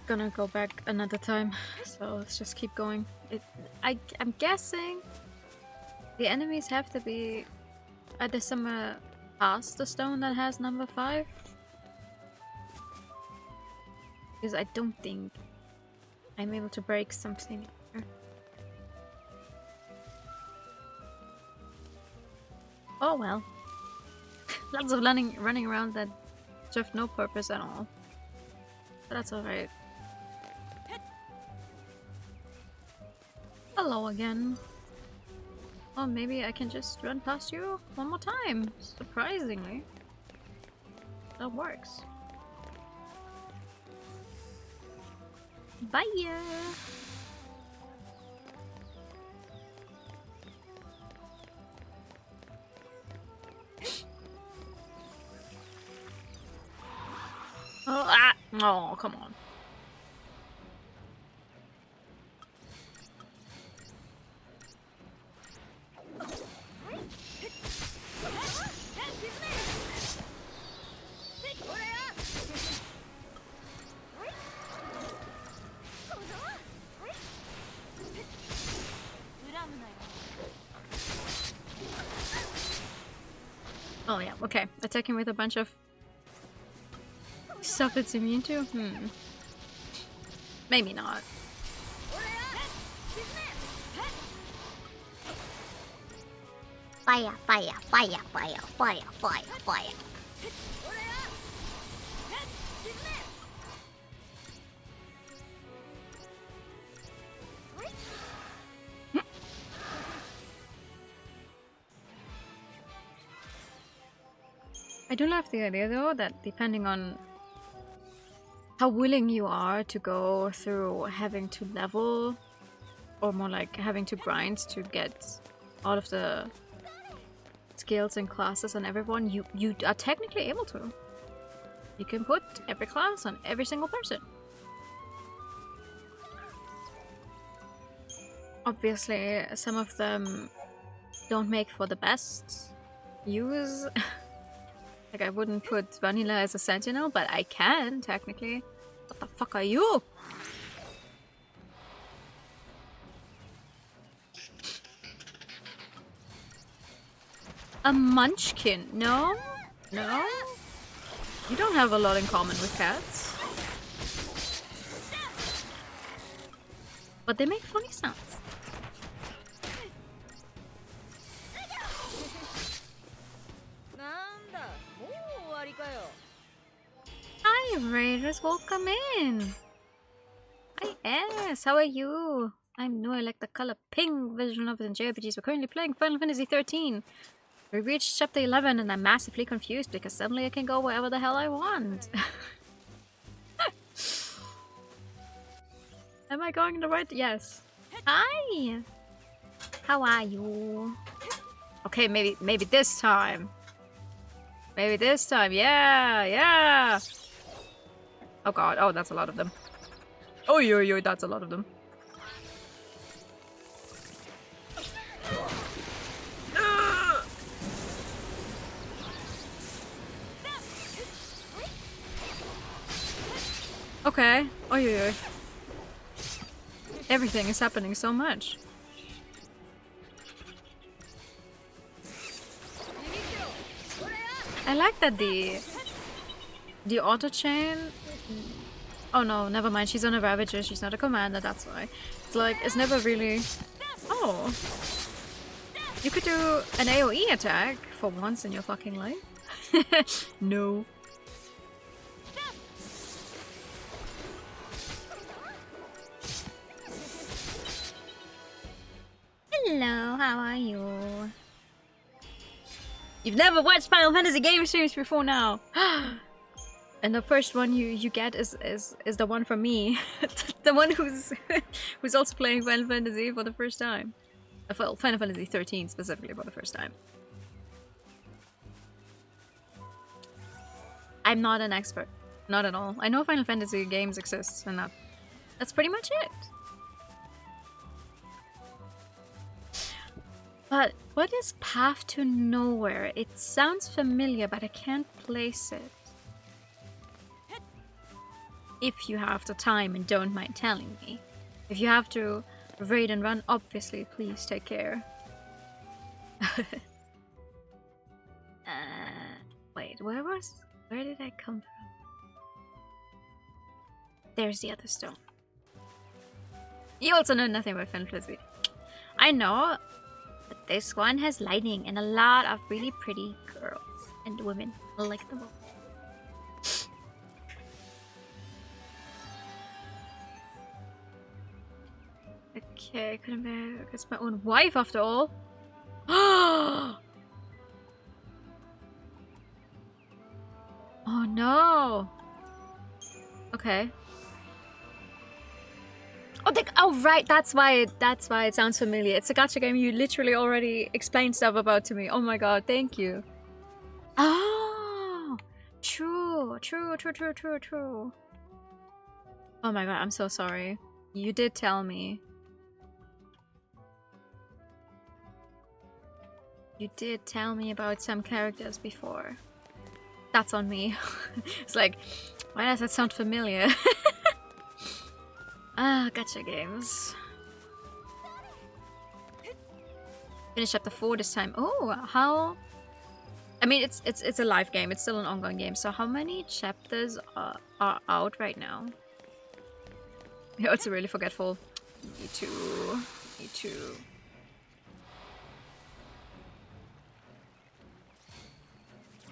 gonna go back another time, so let's just keep going. I'm guessing the enemies have to be either somewhere past the stone that has number 5. Because I don't think I'm able to break something here. Oh well. Lots of running around that serve no purpose at all. But that's alright. Hello again. Oh, maybe I can just run past you one more time. Surprisingly. That works. Bye! Oh, ah! Oh, come on. Oh yeah, okay. Attacking with a bunch of stuff it's immune to? Maybe not. Fire, fire, fire, fire, fire, fire, fire. I do love the idea though that depending on how willing you are to go through having to level, or more like having to grind to get all of the skills and classes on everyone, you are technically able to. You can put every class on every single person. Obviously, some of them don't make for the best use. Like, I wouldn't put Vanilla as a sentinel, but I can, technically. What the fuck are you? A munchkin? No? No? You don't have a lot in common with cats. But they make funny sounds. Hi, Raiders, welcome in. Hi, S, how are you? I'm new, I like the color pink version of the JRPGs. We're currently playing Final Fantasy XIII. We reached chapter 11 and I'm massively confused because suddenly I can go wherever the hell I want. Am I going the right? Yes. Hi! How are you? Okay, maybe this time. Maybe this time, yeah, yeah! Oh god, oh, that's a lot of them. Oh, yo, that's a lot of them. Okay. Oh, yo. Everything is happening so much. I like that the auto chain. Oh no, never mind. She's on a Ravager. She's not a commander. That's why. It's like it's never really. Oh, you could do an AOE attack for once in your fucking life. No. Hello, how are you? You've never watched Final Fantasy game streams before now. And the first one you get is the one from me. The one who's also playing Final Fantasy for the first time. Well, Final Fantasy XIII specifically for the first time. I'm not an expert. Not at all. I know Final Fantasy games exist and that's pretty much it. But what is Path to Nowhere? It sounds familiar, but I can't place it. If you have the time and don't mind telling me. If you have to raid and run, obviously, please take care. Wait, where did I come from? There's the other stone. You also know nothing about Final Fantasy. I know. But this one has lightning and a lot of really pretty girls and women. I like them all. Okay, I couldn't bear against my own wife after all. Oh no. Okay. Oh right, that's why it sounds familiar. It's a gacha game you literally already explained stuff about to me. Oh my god, thank you. Oh, true. Oh my god, I'm so sorry. You did tell me. You did tell me about some characters before. That's on me. It's like, why does that sound familiar? Ah, gacha games. Finish chapter 4 this time. Oh, how? I mean, it's a live game. It's still an ongoing game. So how many chapters are out right now? Yeah, it's really forgetful. Me too.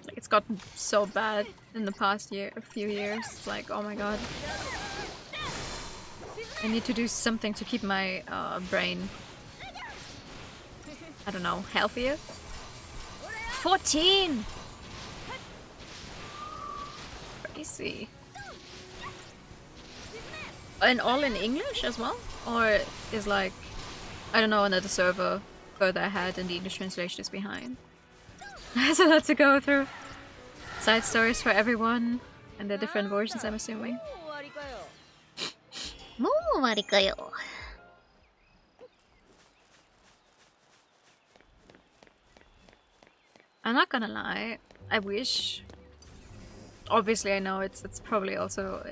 Like, it's gotten so bad in the past few years. It's like, oh my god. I need to do something to keep my brain, I don't know, healthier. 14! spicy. And all in English as well? Or is like, I don't know, another server further ahead and the English translation is behind? There's a lot to go through. Side stories for everyone and the different versions, I'm assuming. もう終わりかよ。I'm not gonna lie, I wish. Obviously, I know it's probably also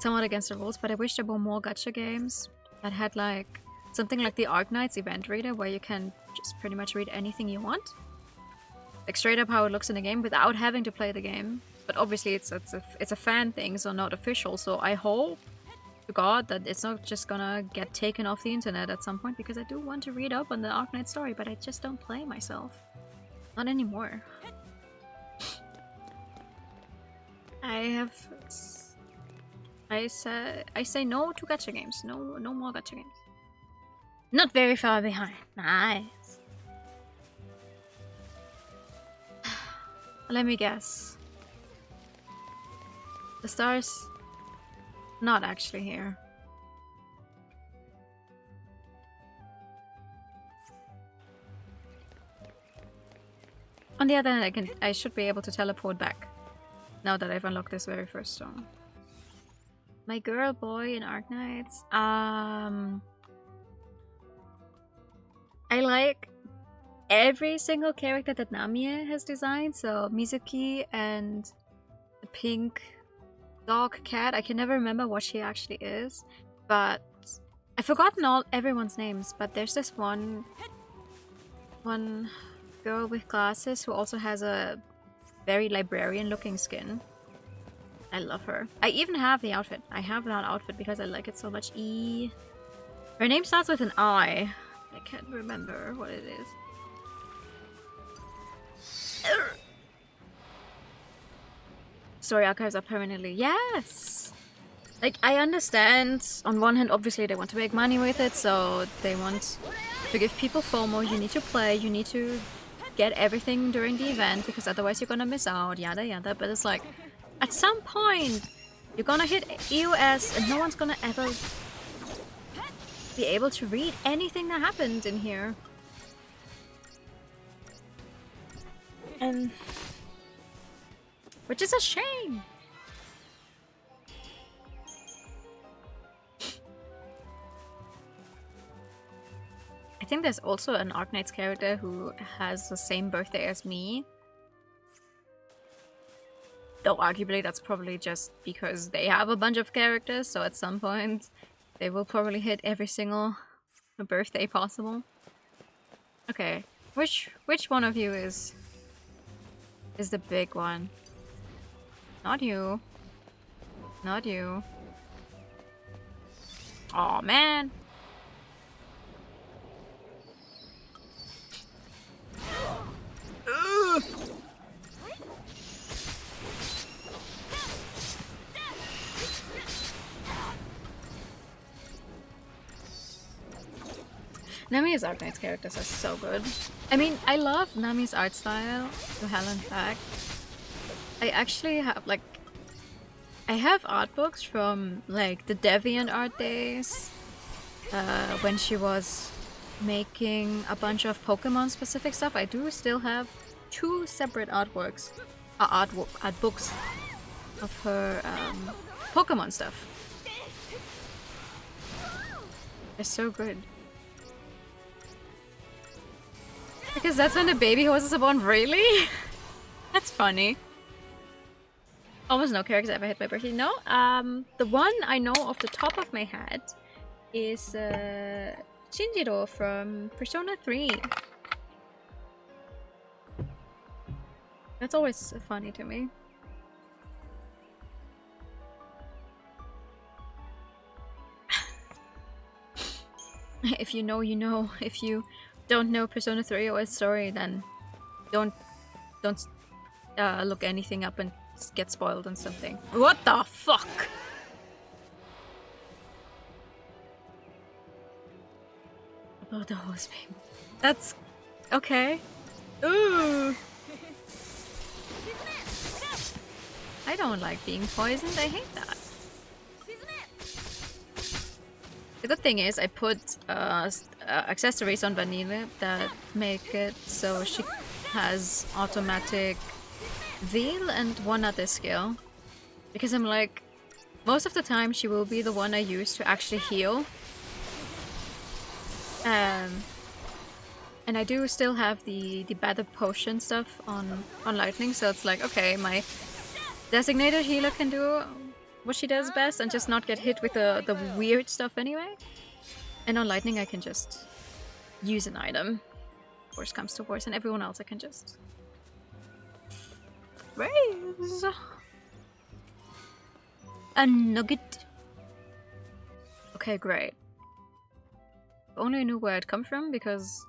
somewhat against the rules, but I wish there were more gacha games that had like something like the Arknights event reader, where you can just pretty much read anything you want, like straight up how it looks in the game without having to play the game. But obviously, it's a fan thing, so not official. So I hope to God that it's not just gonna get taken off the internet at some point, because I do want to read up on the Arknight story, but I just don't play myself. Not anymore. I say no to gacha games. No more gacha games. Not very far behind. Nice. Let me guess. The stars not actually here. On the other hand, I should be able to teleport back now that I've unlocked this very first song. My girl boy in Arknights. I like every single character that Namie has designed. So Mizuki and the pink dog cat. I can never remember what she actually is, but I've forgotten everyone's names. But there's this one girl with glasses who also has a very librarian-looking skin. I love her. I even have the outfit. I have that outfit because I like it so much. Her name starts with an I. I can't remember what it is. Story archives are permanently. Yes! Like, I understand. On one hand, obviously, they want to make money with it, so they want to give people FOMO. You need to play, you need to get everything during the event, because otherwise you're gonna miss out, yada yada. But it's like, at some point, you're gonna hit EOS and no one's gonna ever be able to read anything that happened in here. And which is a shame. I think there's also an Arknights character who has the same birthday as me. Though arguably that's probably just because they have a bunch of characters, so at some point they will probably hit every single birthday possible. Okay, which one of you is the big one? Not you. Not you. Aw, man. Ugh. Nami's Arknights characters are so good. I mean, I love Nami's art style, to hell and back. I actually have, like, I have art books from, like, the Deviant art days, when she was making a bunch of Pokemon-specific stuff. I do still have 2 separate artworks, art books of her Pokemon stuff. They're so good. Because that's when the baby horses are born, really? That's funny. Almost no characters ever hit my birthday. No, the one I know off the top of my head is Shinjiro from Persona 3. That's always funny to me. If you know, you know. If you don't know Persona 3 or its story, then don't look anything up and get spoiled on something. What the fuck? About the horse babe. That's okay. Ooh. I don't like being poisoned. I hate that. The good thing is I put accessories on Vanille that make it so she has automatic Veil and one other skill. Because I'm like, most of the time she will be the one I use to actually heal. And I do still have the better potion stuff on Lightning, so it's like, okay, my designated healer can do what she does best and just not get hit with the weird stuff anyway. And on Lightning I can just use an item. Worst comes to worst, and everyone else I can just raise a nugget. Okay, great. If only I knew where I'd come from, because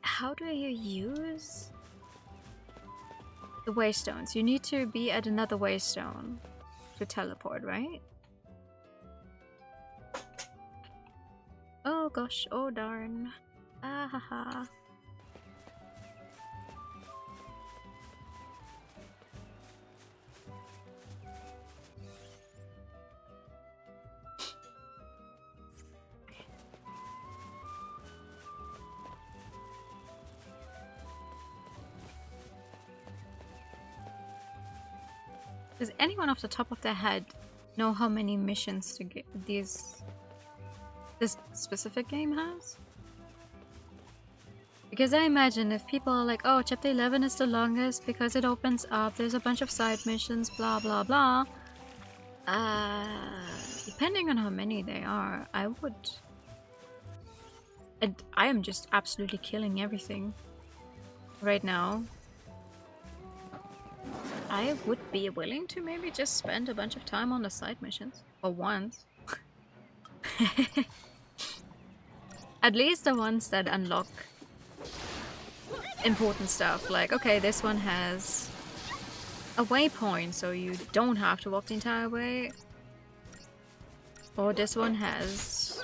how do you use the waystones? You need to be at another waystone to teleport, right? Oh gosh, oh darn. Ah ha ha. Does anyone off the top of their head know how many missions to get this specific game has? Because I imagine if people are like, oh, chapter 11 is the longest because it opens up, there's a bunch of side missions, blah blah blah. Depending on how many they are, I would. And I am just absolutely killing everything right now. I would be willing to maybe just spend a bunch of time on the side missions. For once. At least the ones that unlock important stuff. Like, okay, this one has a waypoint, so you don't have to walk the entire way. Or this one has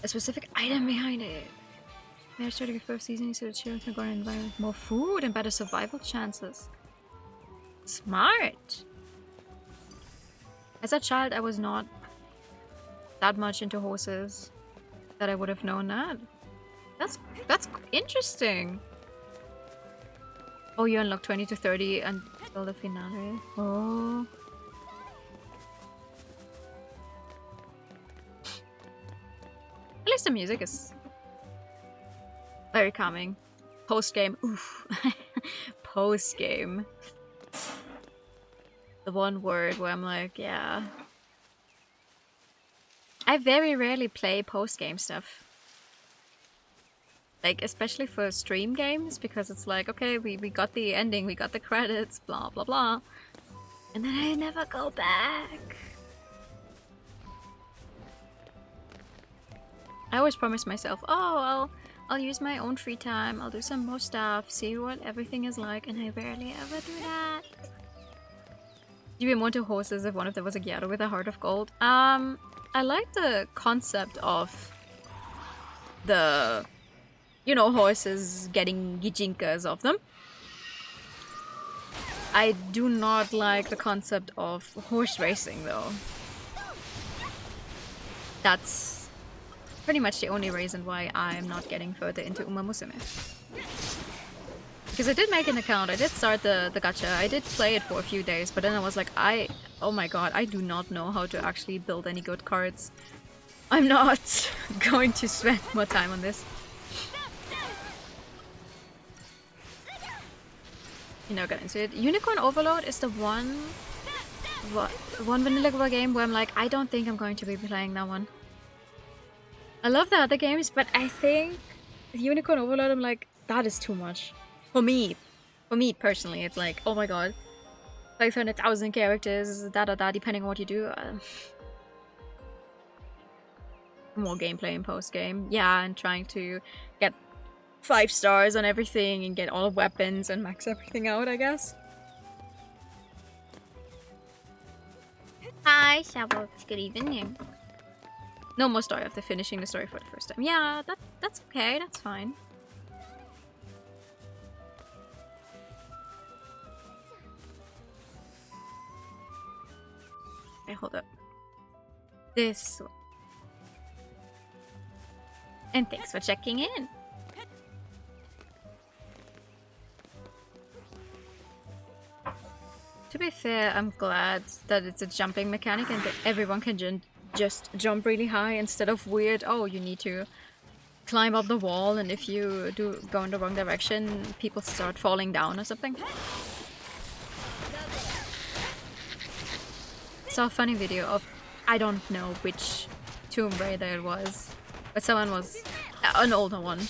a specific item behind it. They're starting a first season so the children can go and environment, more food and better survival chances. Smart! As a child, I was not that much into horses that I would have known that. That's interesting. Oh, you unlock 20 to 30 until the finale. Oh. At least the music is very calming. Post-game. Oof. Post-game. The one word where I'm like, yeah. I very rarely play post-game stuff. Like, especially for stream games, because it's like, okay, we got the ending, we got the credits, blah blah blah. And then I never go back. I always promise myself, oh, I'll use my own free time, I'll do some more stuff, see what everything is like, and I rarely ever do that. You'd be more to horses if one of them was a Gyaro with a heart of gold. I like the concept of the, you know, horses getting gijinkas of them. I do not like the concept of horse racing though. That's pretty much the only reason why I'm not getting further into Uma Musume. Because I did make an account, I did start the gacha, I did play it for a few days, but then I was like, oh my god, I do not know how to actually build any good cards. I'm not going to spend more time on this. You know, get into it. Unicorn Overload is the one vanilla game where I'm like, I don't think I'm going to be playing that one. I love the other games, but I think Unicorn Overload, I'm like, that is too much. For me personally, it's like, oh my god, 500,000 characters, depending on what you do. More gameplay in post-game. Yeah, and trying to get 5 stars on everything and get all weapons and max everything out, I guess. Hi, Shabox. Good evening. No more story after finishing the story for the first time. Yeah, that's okay. That's fine. Okay, hold up. This one. And thanks for checking in. To be fair, I'm glad that it's a jumping mechanic and that everyone can just jump really high instead of weird, oh, you need to climb up the wall and if you go in the wrong direction, people start falling down or something. Saw a funny video of, I don't know which Tomb Raider it was, but someone was, an older one,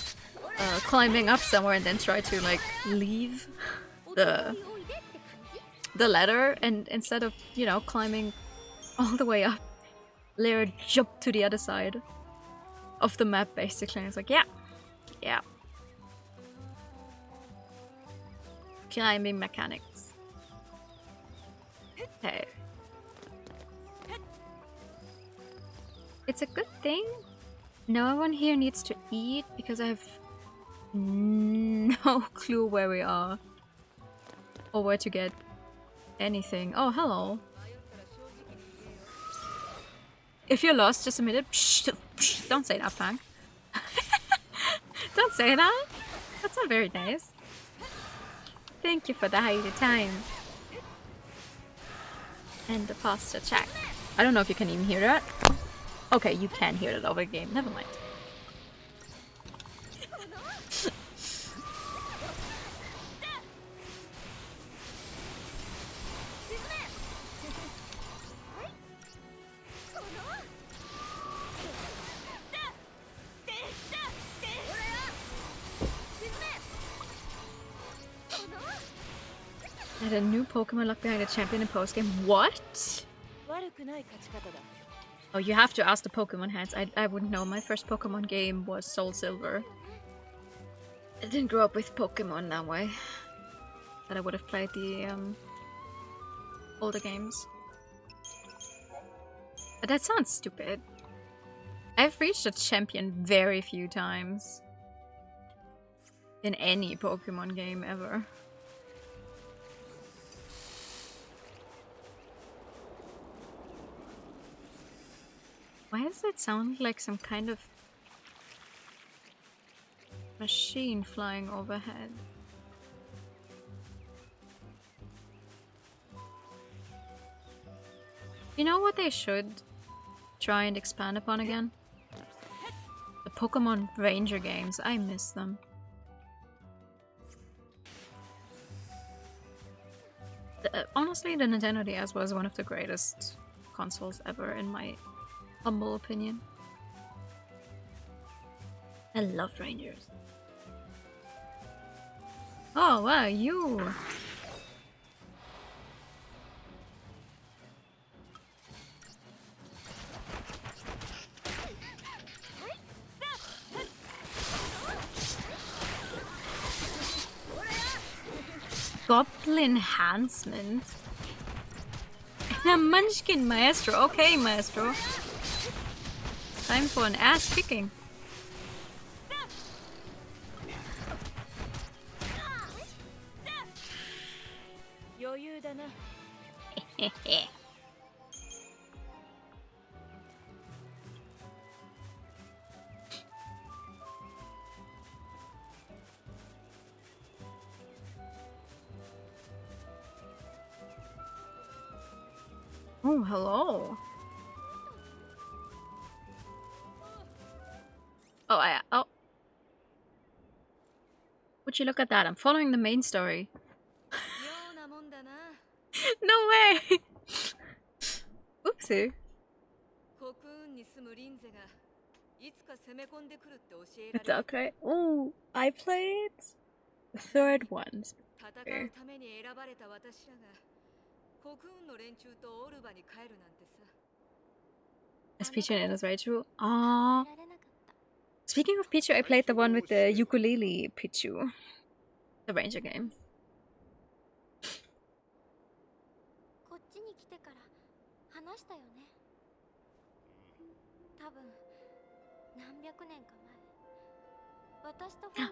climbing up somewhere and then tried to like leave the ladder, and instead of, you know, climbing all the way up, Lyra jumped to the other side of the map basically. And it's like, yeah. Climbing mechanics. Okay. It's a good thing no one here needs to eat because I have no clue where we are or where to get anything. Oh, hello. If you're lost, just admit it. Psh, don't say that, Fang. Don't say that. That's not very nice. Thank you for the high time. And the pasta check. I don't know if you can even hear that. Okay, you can hear it over the game. Never mind. Had a new Pokemon locked behind a champion in post game. What? Oh, you have to ask the Pokemon heads. I wouldn't know. My first Pokemon game was Soul Silver. I didn't grow up with Pokemon that way. But I would have played the older games. But that sounds stupid. I've reached a champion very few times. In any Pokemon game ever. Why does it sound like some kind of machine flying overhead? You know what they should try and expand upon again? The Pokemon Ranger games. I miss them. Honestly, the Nintendo DS was one of the greatest consoles ever in my humble opinion. I loved Rangers. Oh wow, you! Goblin enhancement? And a munchkin, Maestro. Okay, Maestro. Time for an ass kicking. Oh, hello. Oh. Would you look at that? I'm following the main story. No way! Oopsie. It's okay. Oh, I played the third one. Okay. Is Pichu in as Raichu? Ah. Speaking of Pichu, I played the one with the ukulele Pichu. The Ranger game.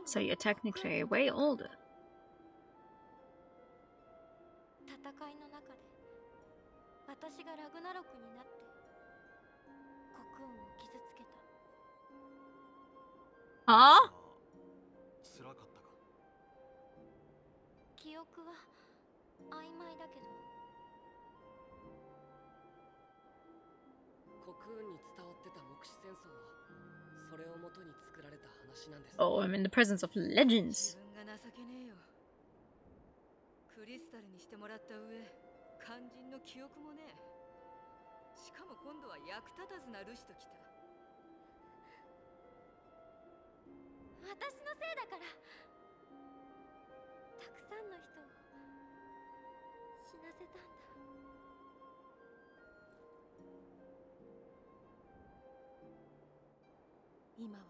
So you're technically way older. 戦いの中で私がラグナロクになって国運を傷つけた。 Huh? 辛かったか。記憶は曖昧だけど、国運に伝わってた目視戦争はそれを元に作られた話なんです。 Oh, I'm in the presence of legends. 自分が情けねえよ。クリスタルにしてもらった上、肝心の記憶もねえ。しかも今度は役立たずなルシと来た。私のせいだから、たくさんの人を死なせたんだ。今は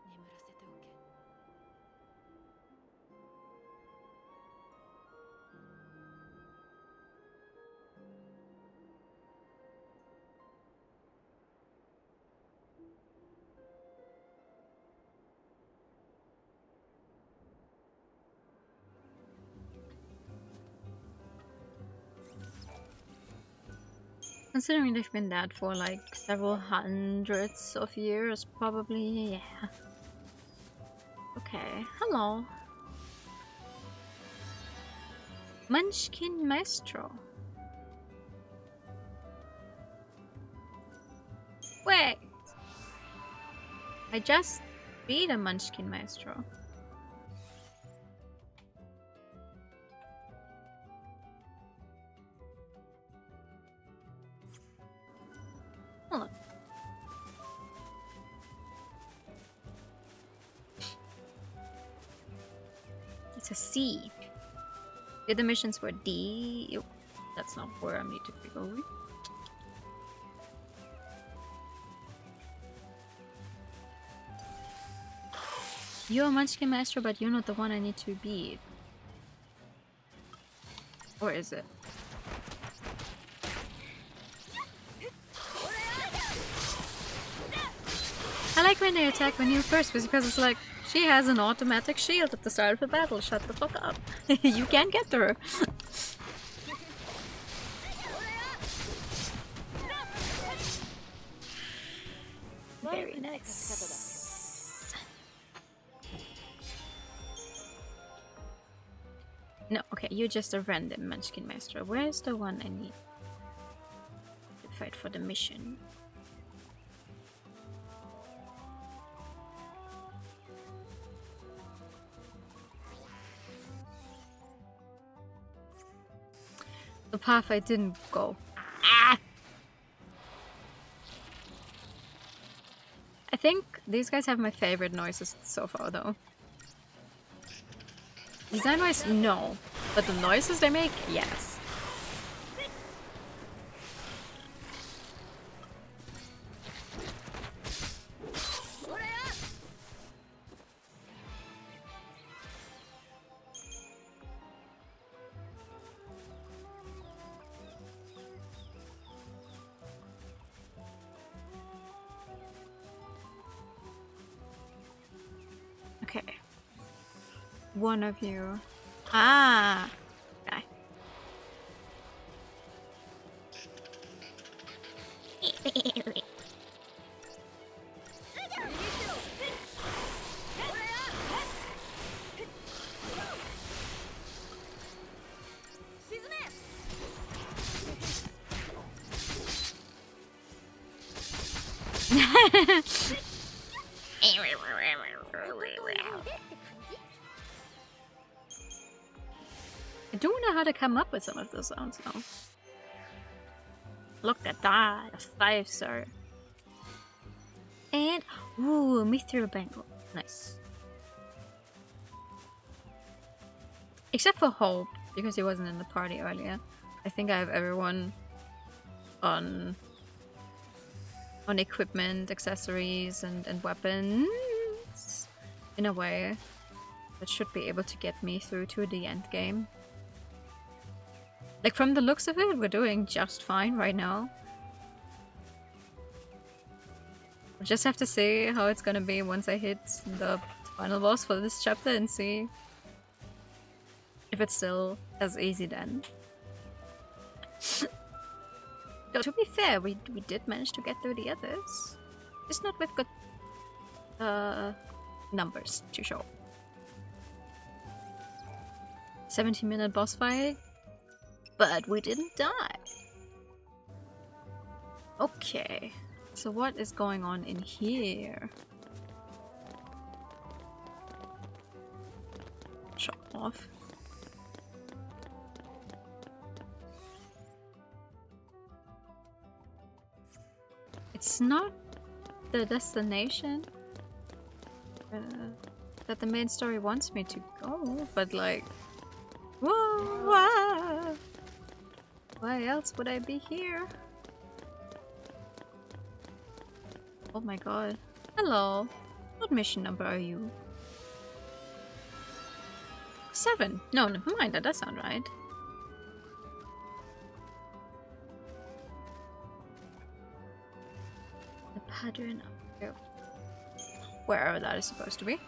眠らせておけ。Considering they've been dead for like several hundreds of years, probably, yeah. Okay, hello. Munchkin Maestro. Wait! I just beat a Munchkin Maestro. Hold on. It's a C. The other missions were D. Oh, that's not where I need to be going. You're a Munchkin Maestro, but you're not the one I need to beat. Or is it? I like when they attack when you're first, because it's like, she has an automatic shield at the start of the battle. Shut the fuck up. You can't get to her. Very nice. No, okay, you're just a random Munchkin Master. Where's the one I need to fight for the mission? The path I didn't go. Ah! I think these guys have my favorite noises so far, though. Design-wise, no. But the noises they make, yes. Okay. One of you. Ah! Okay. I don't know how to come up with some of those sounds now. Look at that, a 5-star. And, ooh, Mithril Bangle. Nice. Except for Hope, because he wasn't in the party earlier. I think I have everyone on equipment, accessories, and weapons in a way that should be able to get me through to the end game. Like, from the looks of it, we're doing just fine right now. We'll just have to see how it's gonna be once I hit the final boss for this chapter and see if it's still as easy then. Though, to be fair, we did manage to get through the others. Just not with good numbers to show. 17-minute boss fight, but we didn't die. Okay, so what is going on in here? Shut off. It's not the destination that the main story wants me to go, but like, whoa, why else would I be here? Oh my god. Hello. What mission number are you? 7. No, never mind. That does sound right. The pattern up here. Wherever that is supposed to be.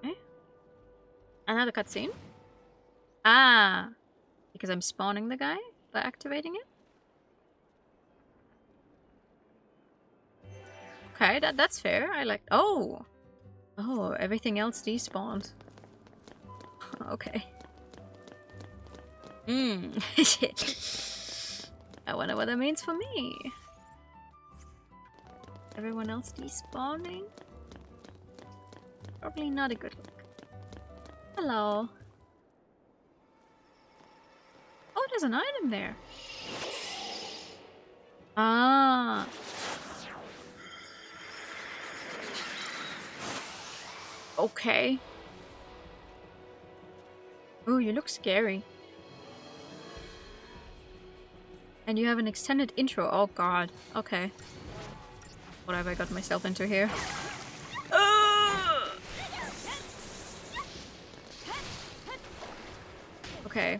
Okay. Another cutscene? Ah! Because I'm spawning the guy by activating it? Okay, that's fair. I like... Oh! Oh, everything else despawned. Okay. I wonder what that means for me. Everyone else despawning? Probably not a good look. Hello. Oh, there's an item there. Ah. Okay. Ooh, you look scary. And you have an extended intro. Oh god. Okay. What have I got myself into here? Okay.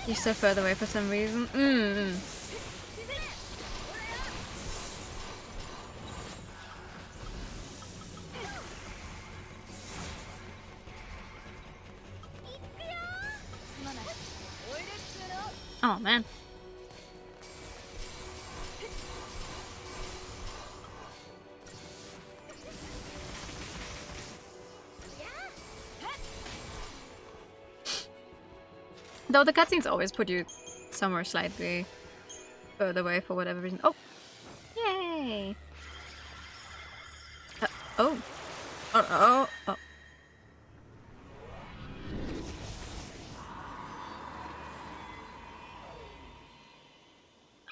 You're so further away for some reason. Oh man. Though the cutscenes always put you somewhere slightly further away for whatever reason. Oh! Yay! Oh! Oh!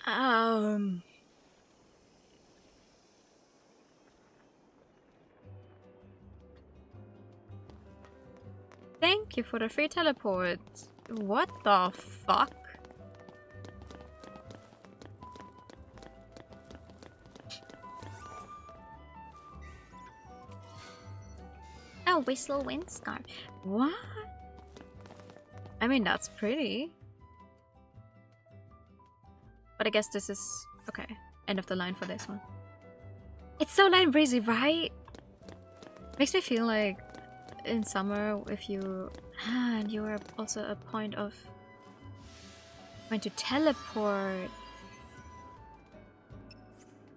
Oh! Thank you for the free teleport. What the fuck? Oh, whistle wind scarf. What? I mean, that's pretty. But I guess this is... Okay, end of the line for this one. It's so light and breezy, right? Makes me feel like in summer, if you... and you are also a point of... going to teleport.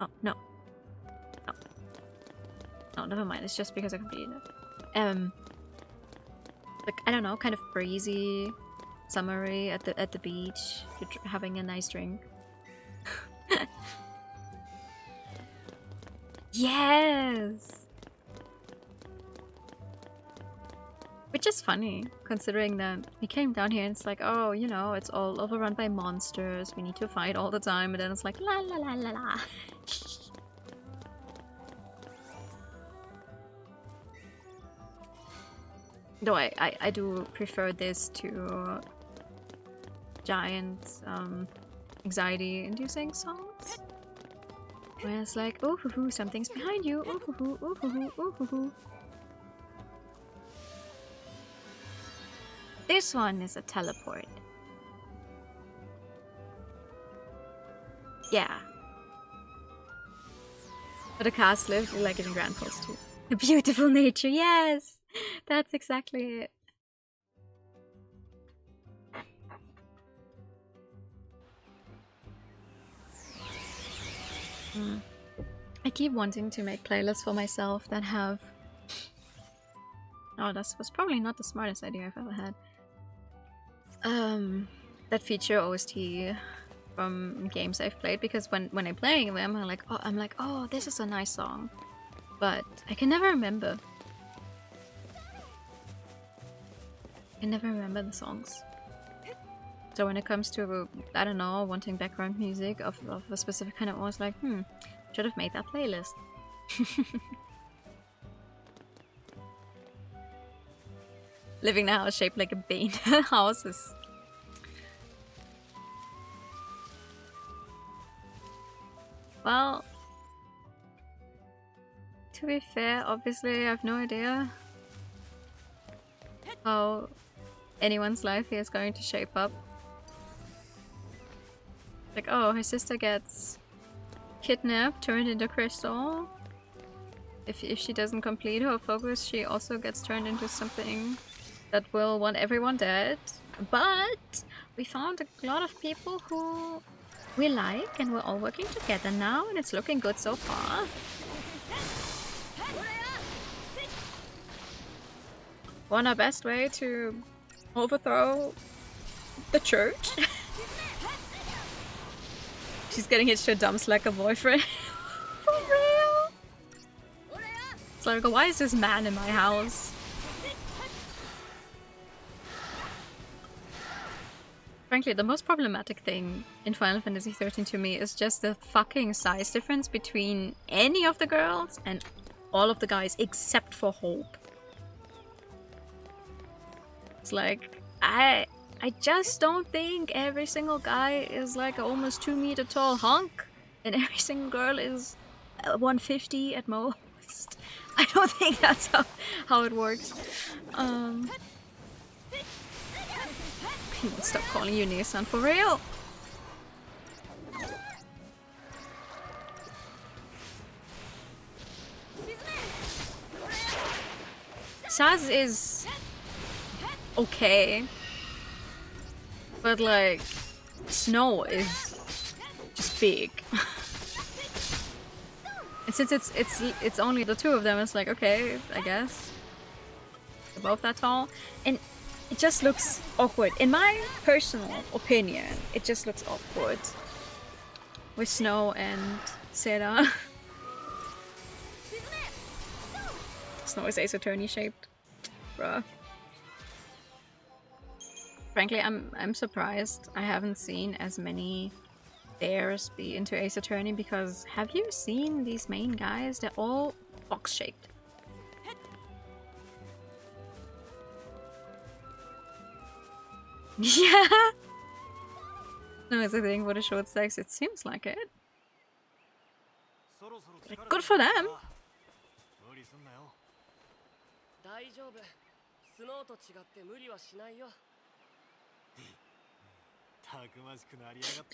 Oh, no. No. No, never mind. It's just because I completed it. Like, I don't know, kind of breezy, summery at the beach, you're having a nice drink. Yes! Which is funny, considering that we came down here and it's like, oh, you know, it's all overrun by monsters, we need to fight all the time, and then it's like, la la la la la. Though I do prefer this to giant anxiety inducing songs. Where it's like, ooh hoo hoo, something's behind you, ooh hoo hoo, ooh hoo hoo, ooh hoo hoo. This one is a teleport. Yeah. But the cast lived like in Grand Pulse too. A beautiful nature, yes! That's exactly it. I keep wanting to make playlists for myself that have... Oh, that was probably not the smartest idea I've ever had. That feature OST from games I've played, because when I'm playing them, I'm like, oh, this is a nice song, but I can never remember. I can never remember the songs. So when it comes to, I don't know, wanting background music of a specific kind, I was like, should have made that playlist. Living in a house shaped like a bean. Houses. Well, to be fair, obviously I have no idea how anyone's life is going to shape up. Like, oh, her sister gets kidnapped, turned into crystal. If she doesn't complete her focus, she also gets turned into something that will want everyone dead. But we found a lot of people who we like, and we're all working together now, and it's looking good so far. One our best way to overthrow the church. She's getting hitched to a dumb slacker boyfriend. For real? It's like, why is this man in my house? Frankly, the most problematic thing in Final Fantasy XIII to me is just the fucking size difference between any of the girls and all of the guys except for Hope. It's like, I just don't think every single guy is like an almost 2 meter tall hunk, and every single girl is 150 at most. I don't think that's how it works. He won't stop calling you Nissan for real. Saz is okay, but like Snow is just big. And since it's only the two of them, it's like, okay, I guess they're both that tall, and it just looks awkward. In my personal opinion, it just looks awkward with Snow and Sarah. Snow is Ace Attorney shaped, bruh. Frankly, I'm surprised I haven't seen as many bears be into Ace Attorney, because have you seen these main guys? They're all box shaped. Yeah. No, it's a thing with the short stacks. It seems like it. Like, good for them. 大丈夫。スノーと違って無理はしないよ。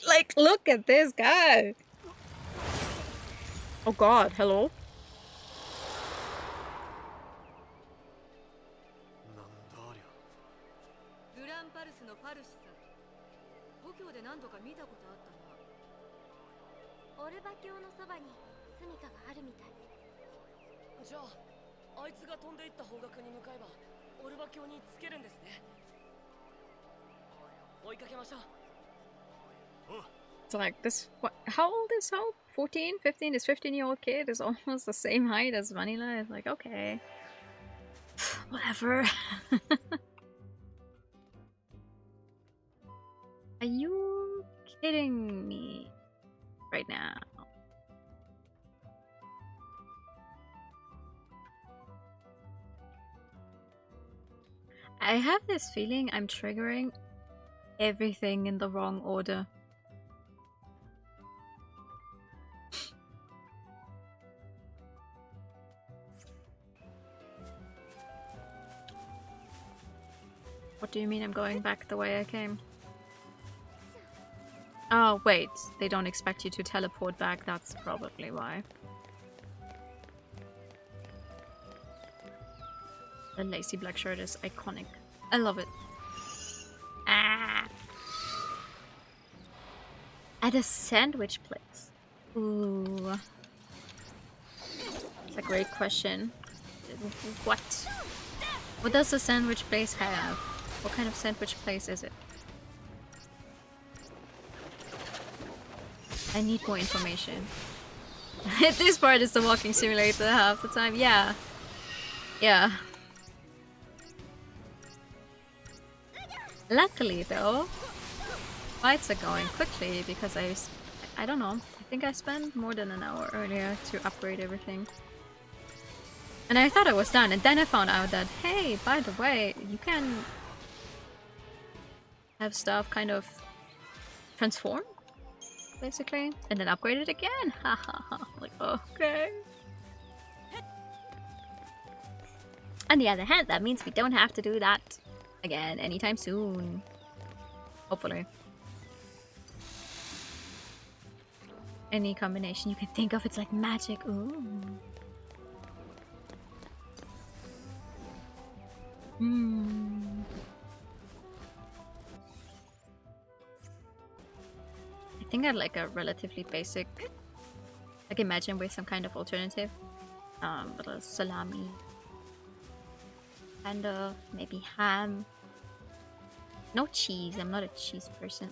Like, look at this guy. Oh god, hello. グランパルスのファルシさ。故郷で何度か見たことあったな。オルバ卿のそばに住処があるみたい。じゃあ、あいつが飛んでいった方角に向かえば、オルバ卿につけるんですね。追いかけましょう。 It's like this. What? How old is Hope? 14, 15? This 15-year-old kid is almost the same height as Vanilla. It's like, okay, whatever. Are you kidding me right now? I have this feeling I'm triggering everything in the wrong order. What do you mean I'm going back the way I came? Oh, wait. They don't expect you to teleport back. That's probably why. The lacy black shirt is iconic. I love it. Ah! At a sandwich place. Ooh. It's a great question. What? What does a sandwich place have? What kind of sandwich place is it? I need more information. This part is the walking simulator half the time. Yeah. Yeah. Luckily though, fights are going quickly because I don't know. I think I spent more than an hour earlier to upgrade everything. And I thought I was done, and then I found out that, hey, by the way, you can have stuff kind of transform, basically, and then upgrade it again. Ha ha ha. Like, okay. On the other hand, that means we don't have to do that again anytime soon. Hopefully. Any combination you can think of, it's like magic. Ooh. I think I'd like a relatively basic, like imagine with some kind of alternative. Little salami. Kind of, maybe ham. No cheese, I'm not a cheese person.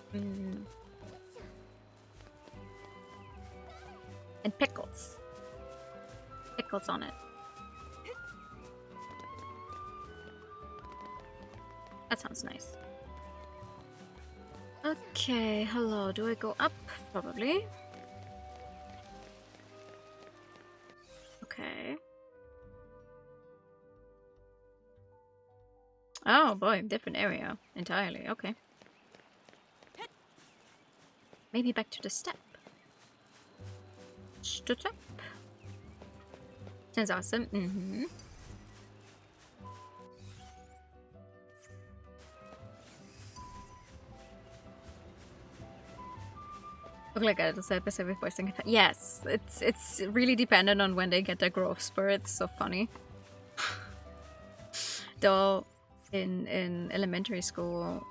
And pickles. Pickles on it. That sounds nice. Okay, hello. Do I go up? Probably. Okay. Oh boy, different area entirely. Okay. Maybe back to the step. Stood up. Sounds awesome. Look like I said Pacific voicing. Yes, it's really dependent on when they get their growth spurt. It's so funny. Though in elementary school,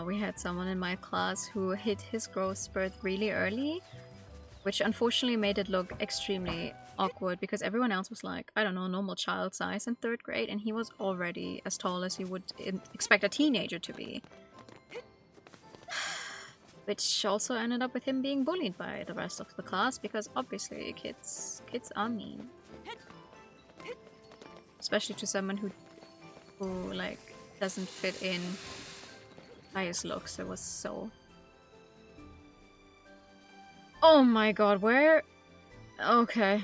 we had someone in my class who hit his growth spurt really early, which unfortunately made it look extremely awkward because everyone else was like, I don't know, normal child size in 3rd grade, and he was already as tall as you would expect a teenager to be. Which also ended up with him being bullied by the rest of the class because obviously kids are mean. Especially to someone who like doesn't fit in by his looks. It was so... Oh my god, where? Okay.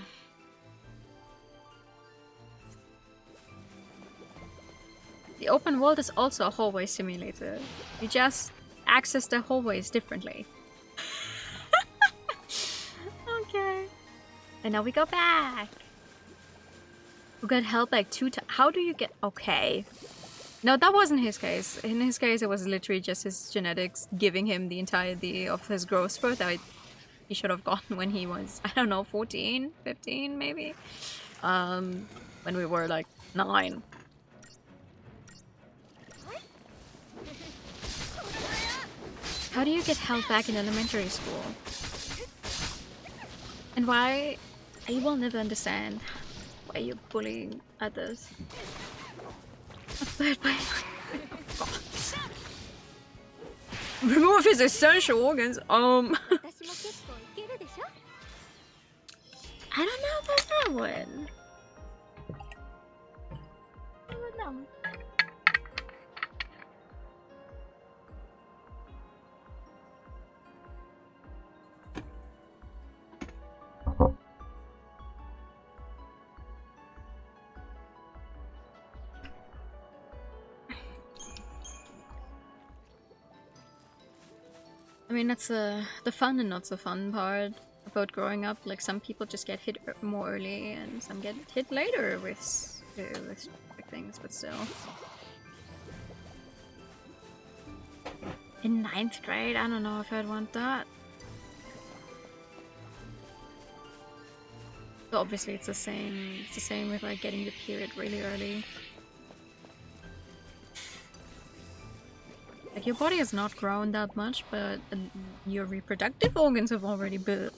The open world is also a hallway simulator. You just access the hallways differently. Okay. And now we go back. We got help like 2 times. How do you get... Okay. No, that wasn't his case. In his case, it was literally just his genetics giving him the entirety of his growth spurt that he should have gotten when he was, I don't know, 14, 15 maybe? When we were like 9. How do you get held back in elementary school? And why? I will never understand why you're bullying others. But God. Remove his essential organs. I don't know about that one. I don't know. I mean, that's the fun and not so fun part about growing up. Like, some people just get hit more early, and some get hit later with specific things, but still. In 9th grade? I don't know if I'd want that. So obviously it's the same. It's the same with like getting the period really early. Like, your body has not grown that much, but your reproductive organs have already been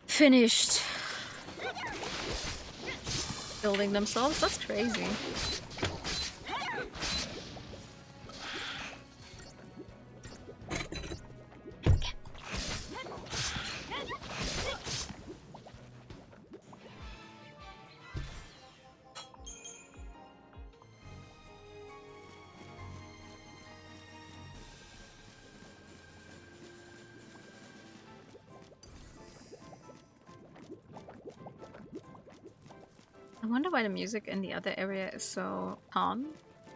finished building themselves. That's crazy. I wonder why the music in the other area is so calm.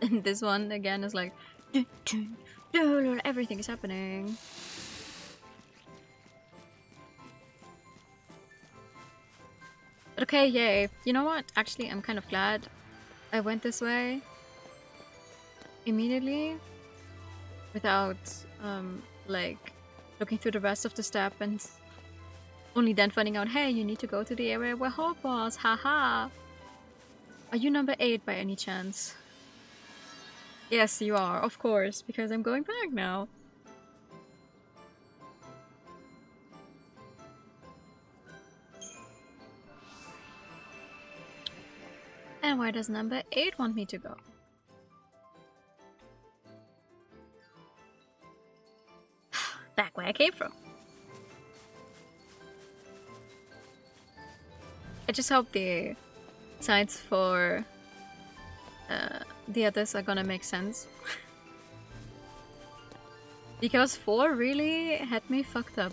And this one again is like dun, dun, dun, everything is happening. But okay, yay. You know what? Actually, I'm kind of glad I went this way immediately without like looking through the rest of the step and only then finding out, hey, you need to go to the area where Hope was, haha. Are you number 8 by any chance? Yes, you are, of course, because I'm going back now. And where does number 8 want me to go? Back where I came from. I just hope the signs for the others are gonna make sense. Because 4 really had me fucked up.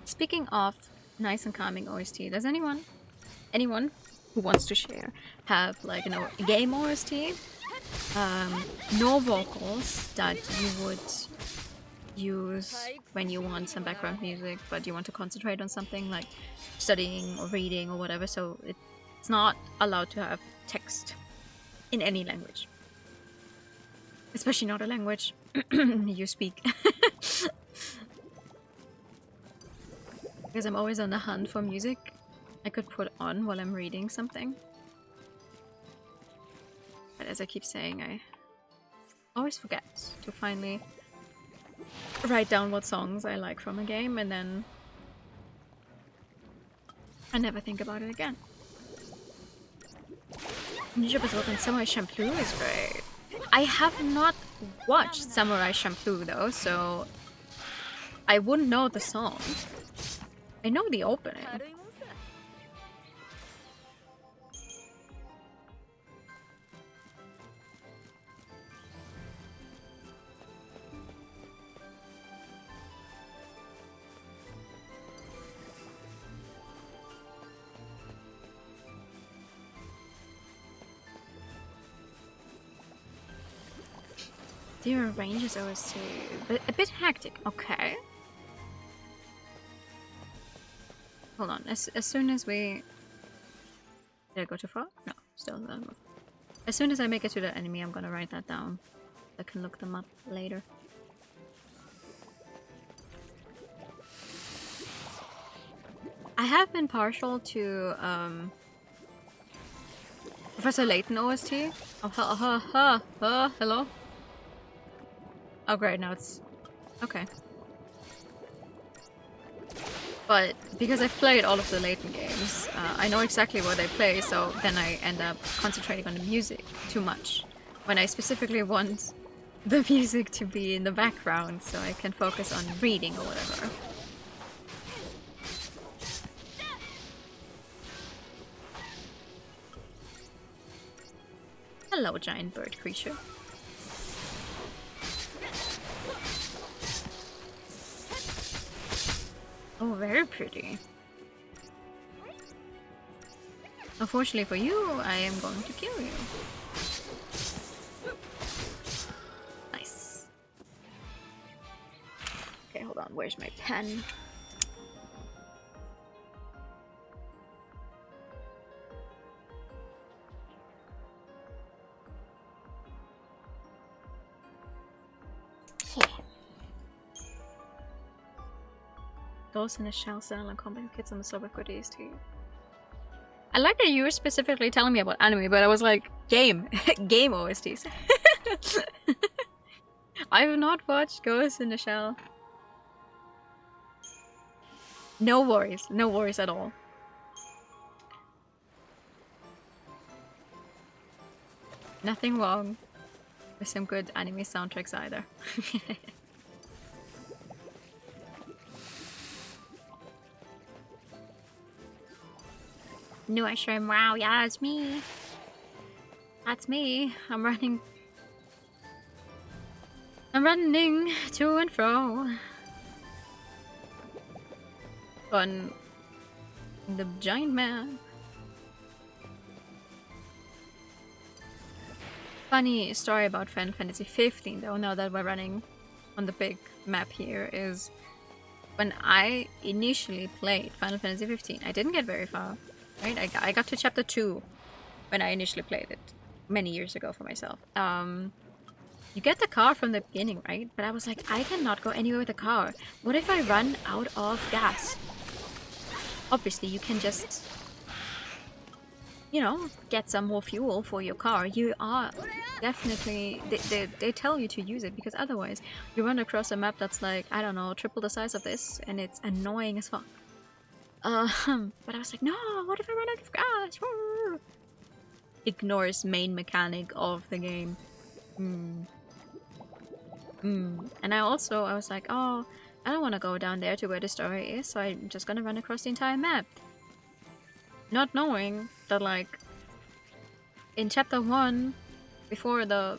Speaking of nice and calming OST, does anyone who wants to share have like a game OST? No vocals that you would use when you want some background music, but you want to concentrate on something like studying or reading or whatever, so it's not allowed to have text in any language. Especially not a language you speak. Because I'm always on the hunt for music I could put on while I'm reading something. But as I keep saying, I always forget to finally write down what songs I like from a game, and then I never think about it again. Ninja Berserk and Samurai Champloo is great. I have not watched Samurai Champloo though, so I wouldn't know the song. I know the opening. Their range is always a bit hectic. Okay. Hold on. As soon as we... Did I go too far? No, still not. As soon as I make it to the enemy, I'm gonna write that down. I can look them up later. I have been partial to Professor Layton OST. Oh, hello? Oh great, now it's... Okay. But because I've played all of the Layton games, I know exactly what they play, so then I end up concentrating on the music too much. When I specifically want the music to be in the background, so I can focus on reading or whatever. Hello, giant bird creature. Oh, very pretty. Unfortunately for you, I am going to kill you. Nice. Okay, hold on. Where's my pen? Ghost in a Shell, Sentinel, and Combat Kids on the sub with DST. I like that you were specifically telling me about anime, but I was like, game. Game OSTs. I have not watched Ghost in the Shell. No worries. No worries at all. Nothing wrong with some good anime soundtracks either. New Shrimp, wow, yeah, it's me. That's me. I'm running to and fro. On the giant man. Funny story about Final Fantasy XV though, now that we're running on the big map here, is when I initially played Final Fantasy XV, I didn't get very far. Right, I got to chapter 2 when I initially played it many years ago for myself. You get the car from the beginning, right? But I was like, I cannot go anywhere with the car. What if I run out of gas? Obviously, you can just, you know, get some more fuel for your car. You are definitely, they tell you to use it, because otherwise you run across a map that's like, I don't know, triple the size of this, and it's annoying as fuck. But I was like, no, what if I run out of gas? Ignores main mechanic of the game. And I was like, oh, I don't want to go down there to where the story is, so I'm just gonna run across the entire map. Not knowing that, like, in chapter 1, before the...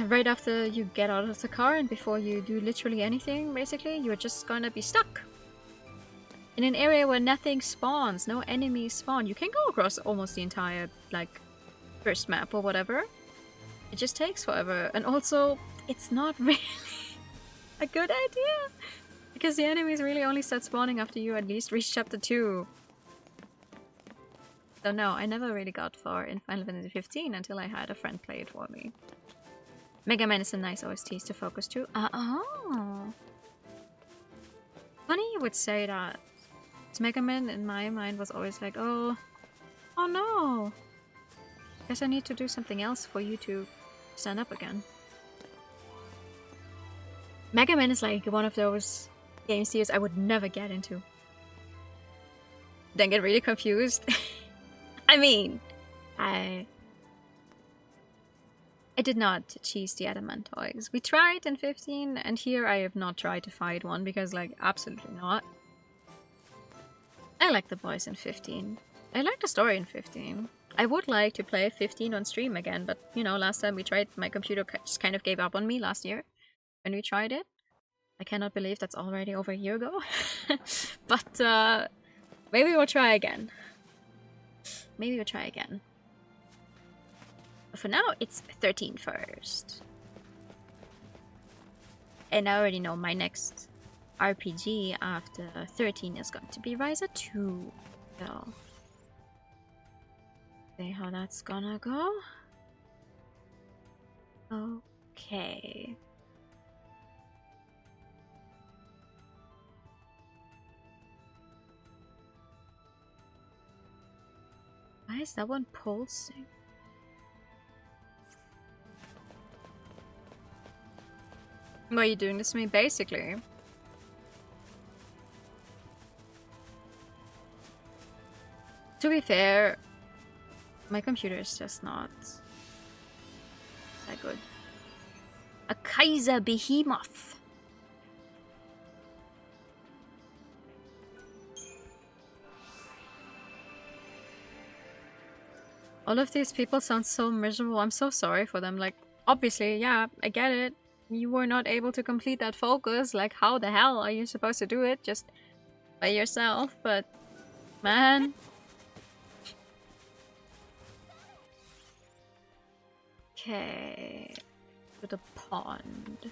right after you get out of the car and before you do literally anything, basically, you're just gonna be stuck in an area where nothing spawns, no enemies spawn. You can go across almost the entire, like, first map or whatever. It just takes forever. And also, it's not really a good idea, because the enemies really only start spawning after you at least reach chapter 2. So no, I never really got far in Final Fantasy XV until I had a friend play it for me. Mega Man is a nice OST to focus to. Oh. Funny you would say that. Mega Man in my mind was always like, oh no, guess I need to do something else for you to stand up again. Mega Man is like one of those game series I would never get into. Then get really confused. I mean, I did not cheese the adamant toys. We tried in 15, and here I have not tried to fight one, because, like, absolutely not. I like the boys in 15. I like the story in 15. I would like to play 15 on stream again, but, you know, last time we tried, my computer just kind of gave up on me last year when we tried it. I cannot believe that's already over a year ago. But, maybe we'll try again. Maybe we'll try again. But for now, it's 13 first. And I already know my next RPG after 13 is going to be Ryza 2. So, see how that's gonna go. Okay. Why is that one pulsing? Why are you doing this to me, basically? To be fair, my computer is just not that good. A Kaiser Behemoth. All of these people sound so miserable. I'm so sorry for them. Like, obviously, yeah, I get it. You were not able to complete that focus. Like, how the hell are you supposed to do it just by yourself? But, man, Okay. To the pond.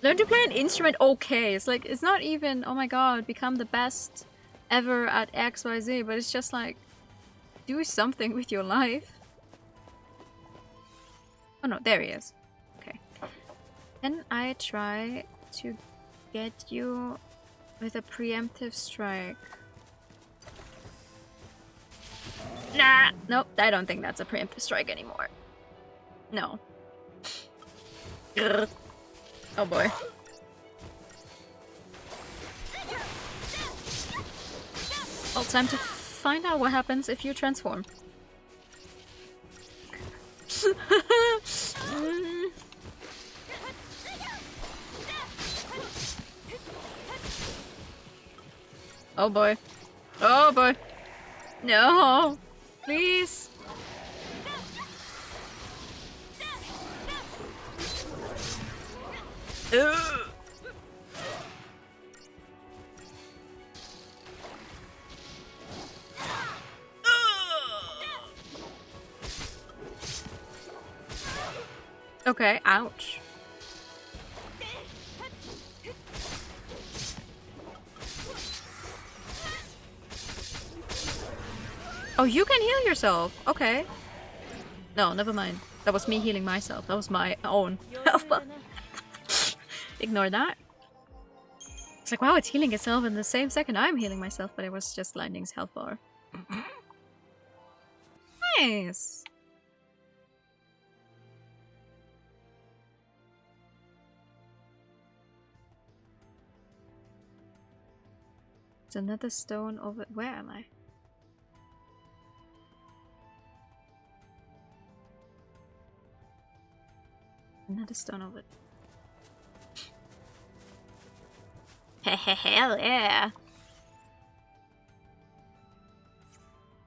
Learn to play an instrument. Okay, it's like, it's not even, oh my god, become the best ever at XYZ, but it's just like, do something with your life. Oh no, there he is. Okay. Can I try to get you with a preemptive strike? Nah! Nope, I don't think that's a preemptive strike anymore. No. Grr. Oh boy. Well, time to find out what happens if you transform. Oh boy. Oh boy. No. Please. Ugh. Okay, ouch. Oh, you can heal yourself. Okay. No, never mind. That was me healing myself. That was my own health buff. Ignore that. It's like, wow, it's healing itself in the same second I'm healing myself, but it was just Lightning's health bar. Nice. It's another stone over. Where am I? Another stone over. Hell yeah.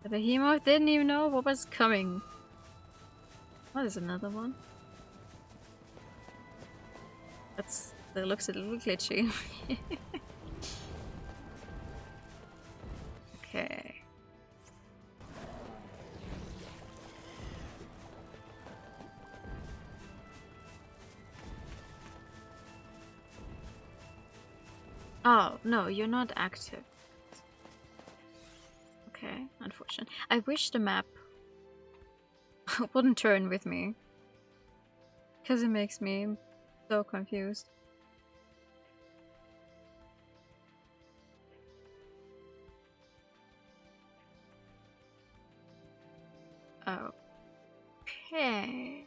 The behemoth didn't even know what was coming. What is another one? That looks a little glitchy. Okay. Oh, no, you're not active. Okay, unfortunate. I wish the map wouldn't turn with me. Because it makes me so confused. Okay.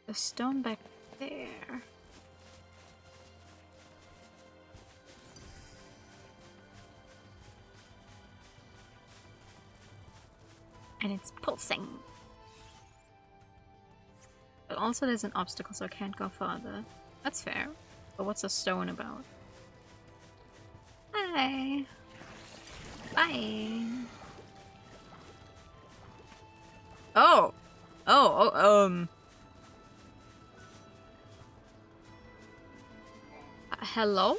The stone back there. And it's pulsing. But also there's an obstacle, so I can't go farther. That's fair. But what's a stone about? Hi. Bye. Oh. Hello?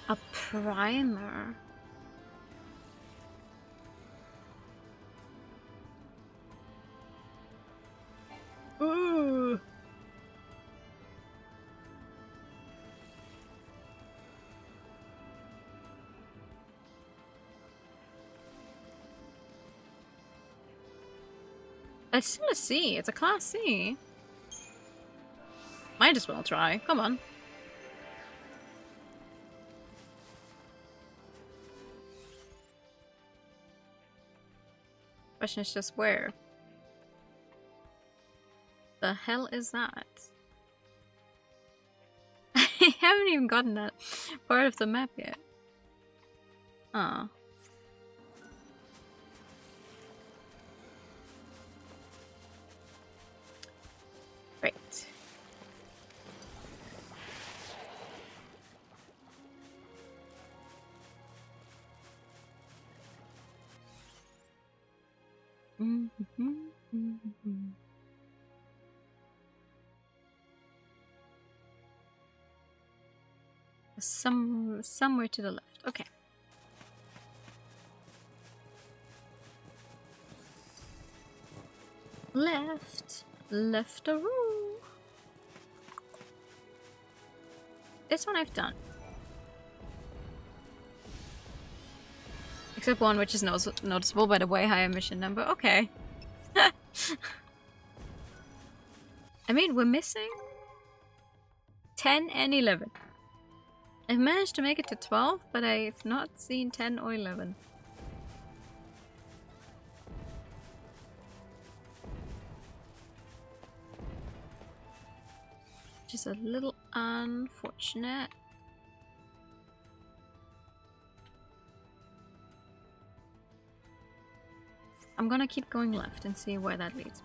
A primer. Ooh. It's still a C. It's a class C. Might as well try. Come on. Question is just where? The hell is that? I haven't even gotten that part of the map yet. Oh. Right. Somewhere to the left. Okay. Left. Left-a-roo. This one I've done. Except one which is noticeable by the way higher mission number. Okay. I mean, we're missing 10 and 11. I've managed to make it to 12, but I've not seen 10 or 11. Which is a little unfortunate. I'm gonna keep going left and see where that leads.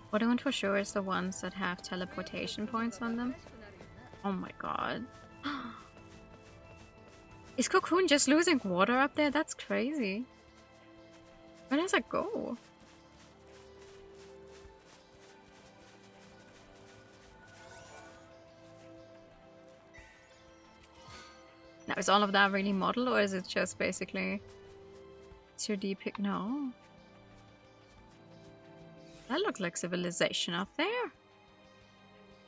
What I want for sure is the ones that have teleportation points on them. Oh my god. Is Cocoon just losing water up there? That's crazy. Where does it go? Now, is all of that really model, or is it just basically 2D pic? No. That looks like civilization up there.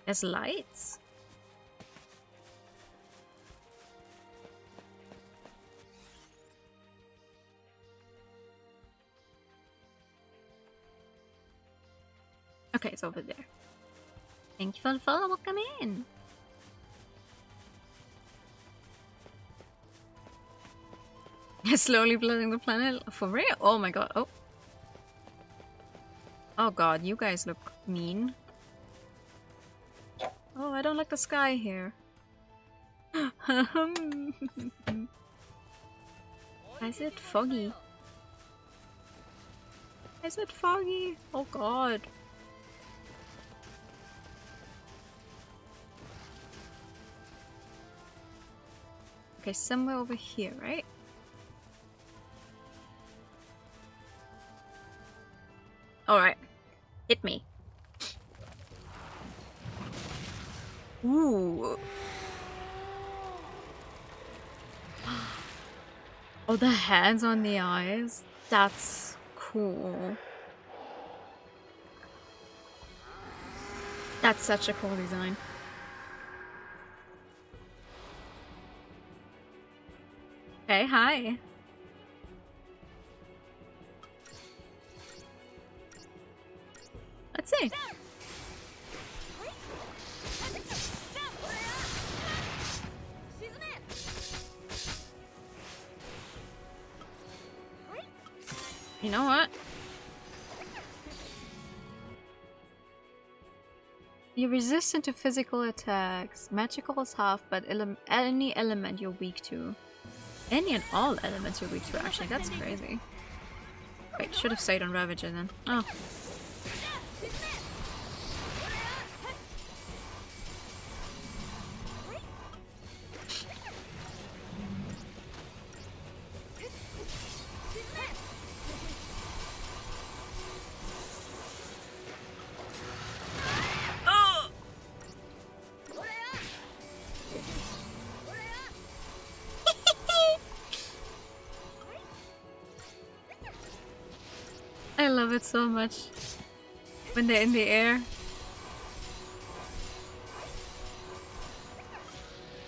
There's lights. Okay, it's over there. Thank you for the follow. Welcome in. Slowly flooding the planet? For real? Oh my god. Oh. Oh god, you guys look mean. Oh, I don't like the sky here. Why is it foggy? Why is it foggy? Oh god. Okay, somewhere over here, right? Alright. Hit me. Ooh. Oh, the hands on the eyes. That's cool. That's such a cool design. Okay, hi. Let's see. You know what? You're resistant to physical attacks. Magical is half, but any element you're weak to. Any and all elements you're weak to, actually. That's crazy. Wait, should have stayed on Ravager then. Oh. I love it so much when they're in the air.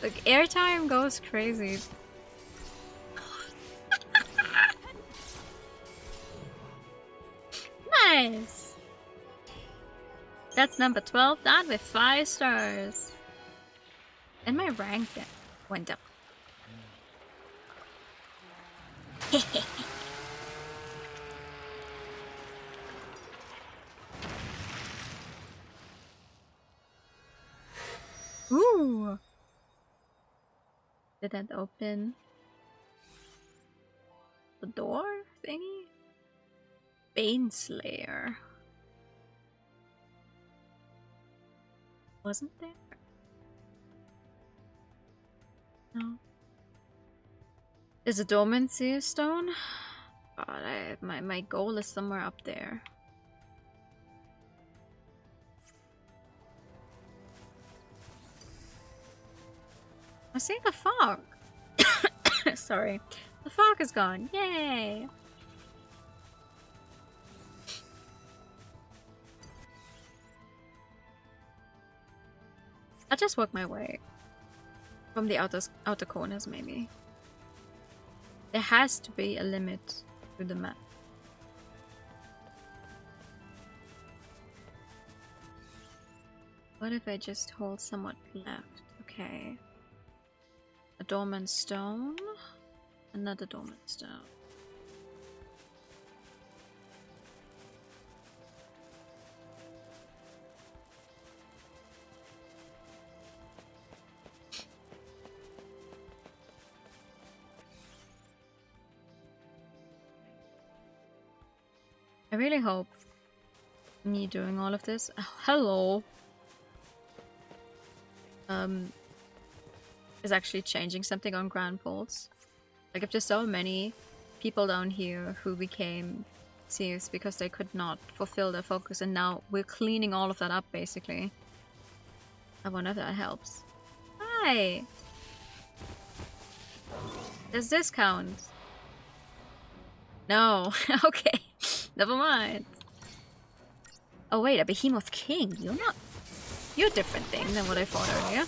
Like, airtime goes crazy. Nice! That's number 12 done with 5 stars. And my rank went up. Ooh! Did that open the door thingy? Baneslayer. Wasn't there? No. Is a dormancy stone? God, my goal is somewhere up there. I see the fog. Sorry. The fog is gone. Yay! I'll just work my way from the outer corners, maybe. There has to be a limit to the map. What if I just hold somewhat left? Okay. A dormant stone. Another dormant stone. I really hope me doing all of this. Oh, hello. Is actually changing something on Grand Pulse. Like, if there's so many people down here who became thieves because they could not fulfill their focus, and now we're cleaning all of that up, basically. I wonder if that helps. Hi! Does this count? No. Okay. Never mind. Oh wait, a Behemoth King. You're not... You're a different thing than what I thought earlier.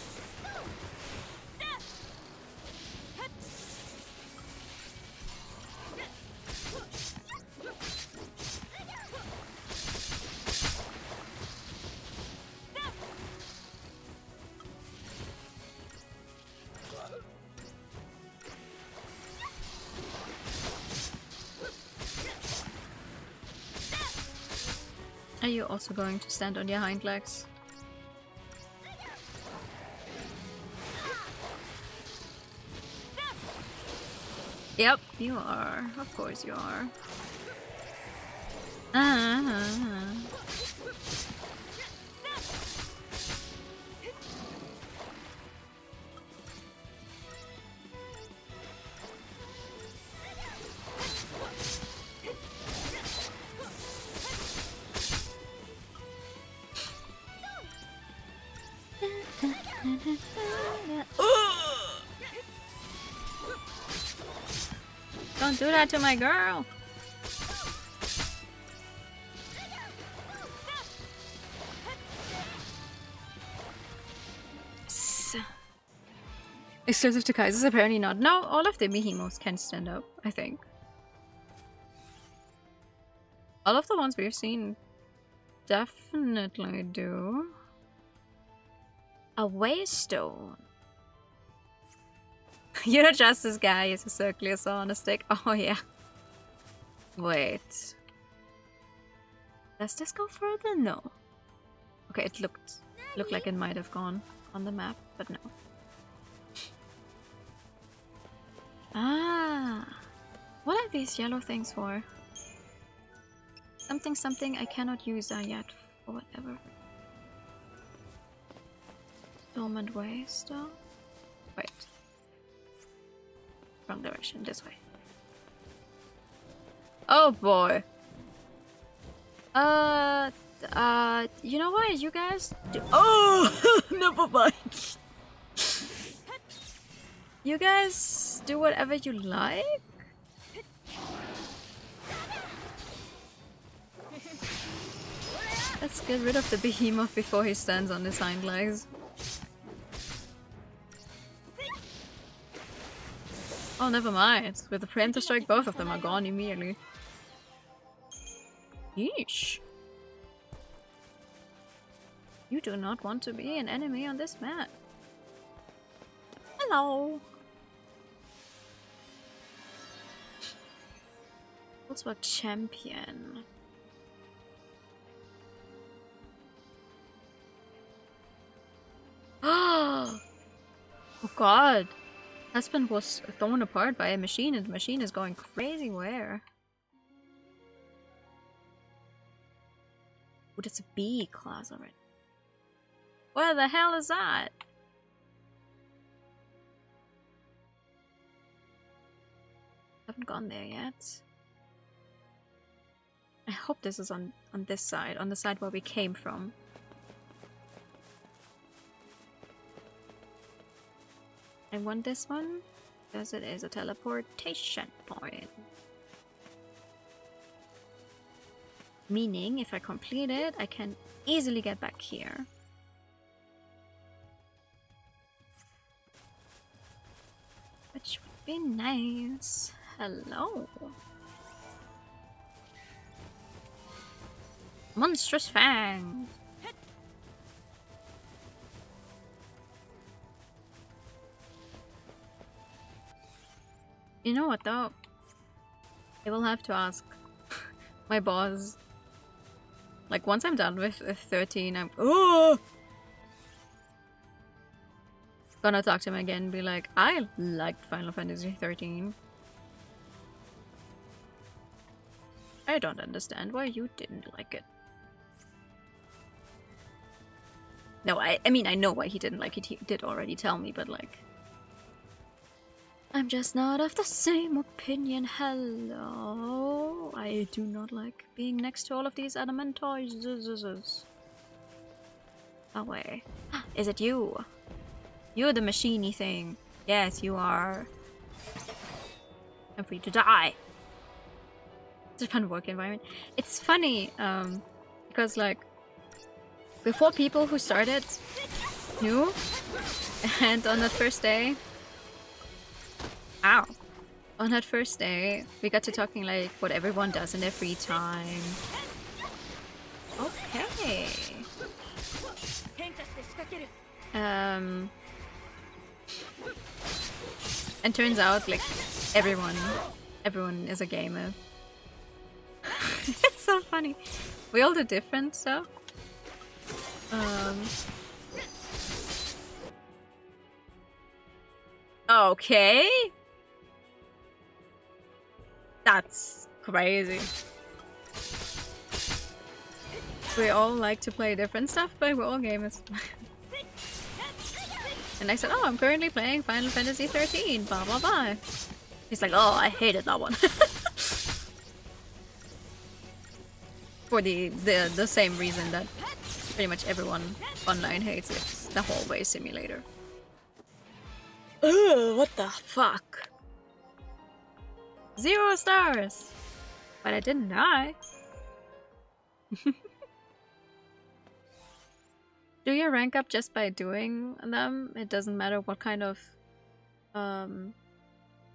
Are you also going to stand on your hind legs? Yep, you are. Of course you are. Don't do that to my girl! Exclusive to Kaisers? Apparently not. No, all of the behemoths can stand up, I think. All of the ones we've seen definitely do. A waystone. You're not just this guy, he's a circular saw on a stick. Oh yeah. Wait. Does this go further? No. Okay, it looked like it might have gone on the map, but no. Ah. What are these yellow things for? Something I cannot use yet, or whatever. Dormant waystone? Wait. Wrong direction, this way. Oh boy. You know what? You guys do— oh! Never mind. You guys do whatever you like? Let's get rid of the behemoth before he stands on his hind legs. Oh, never mind. With the preemptive strike, both of them are gone immediately. Yeesh. You do not want to be an enemy on this map. Hello. Volkswagen champion. Oh god. Husband was thrown apart by a machine and the machine is going crazy. Where? Oh, that's a B class already. Where the hell is that? Haven't gone there yet. I hope this is on this side, on the side where we came from. I want this one because it is a teleportation point. Meaning, if I complete it, I can easily get back here. Which would be nice. Hello. Monstrous Fang. You know what though? I will have to ask my boss. Like once I'm done with 13, I'm gonna talk to him again and be like, I liked Final Fantasy 13. I don't understand why you didn't like it. No, I mean, I know why he didn't like it. He did already tell me, but like... I'm just not of the same opinion. Hello. I do not like being next to all of these adamantizers. Away. Is it you? You're the machiney thing. Yes, you are. I'm free to die. It's a fun work environment. It's funny, because like before people who started knew, and on that first day, ow, on that first day, we got to talking like what everyone does in their free time. Okay. And turns out like everyone is a gamer. It's so funny. We all do different stuff. Okay. That's crazy. We all like to play different stuff, but we're all gamers. And I said, oh, I'm currently playing Final Fantasy XIII, blah blah blah. He's like, oh, I hated that one. For the same reason that pretty much everyone online hates it. The hallway simulator. Ugh, what the fuck? 0 stars! But I didn't die. Do you rank up just by doing them? It doesn't matter what kind of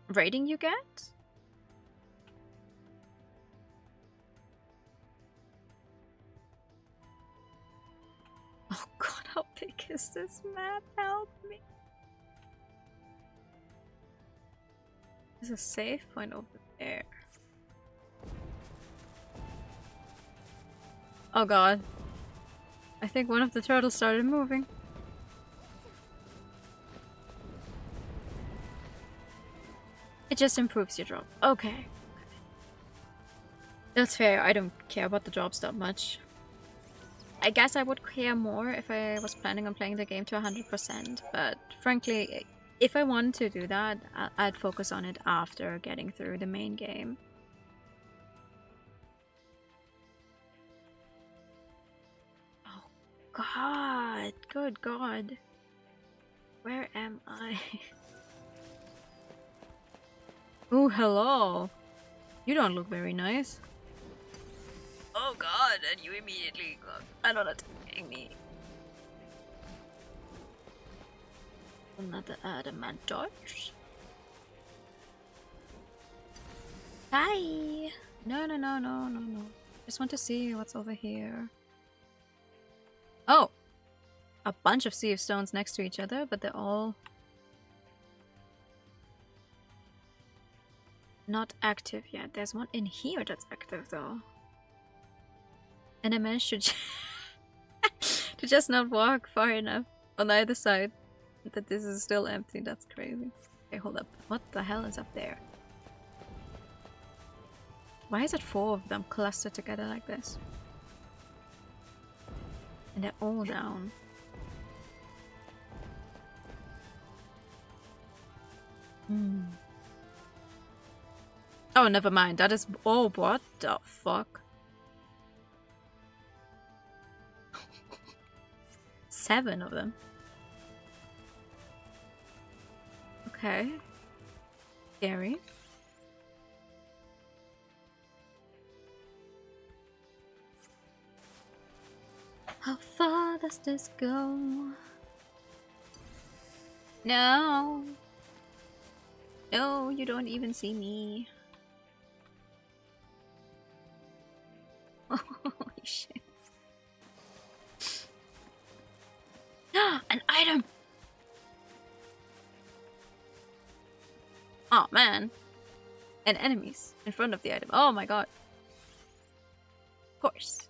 rating you get? Oh god, how big is this map? Help me. There's a save point over there. Oh god. I think one of the turtles started moving. It just improves your drop. Okay. That's fair. I don't care about the drops that much. I guess I would care more if I was planning on playing the game to 100%, but frankly, if I wanted to do that, I'd focus on it after getting through the main game. Oh god, good god. Where am I? Oh, hello. You don't look very nice. Oh god, and you immediately got not attacking me. Another adamant dodge. Hi! No. Just want to see what's over here. Oh! A bunch of Sea of Stones next to each other, but they're all not active yet. There's one in here that's active though. And I managed to to just not walk far enough on either side that this is still empty. That's crazy. Okay, hold up. What the hell is up there? Why is it 4 of them clustered together like this? And they're all down. Oh, never mind. That is... Oh, what the fuck? 7 of them. Okay. Scary. How far does this go? No. No, you don't even see me. Holy shit. An item! Oh man. And enemies in front of the item. Oh my god. Of course.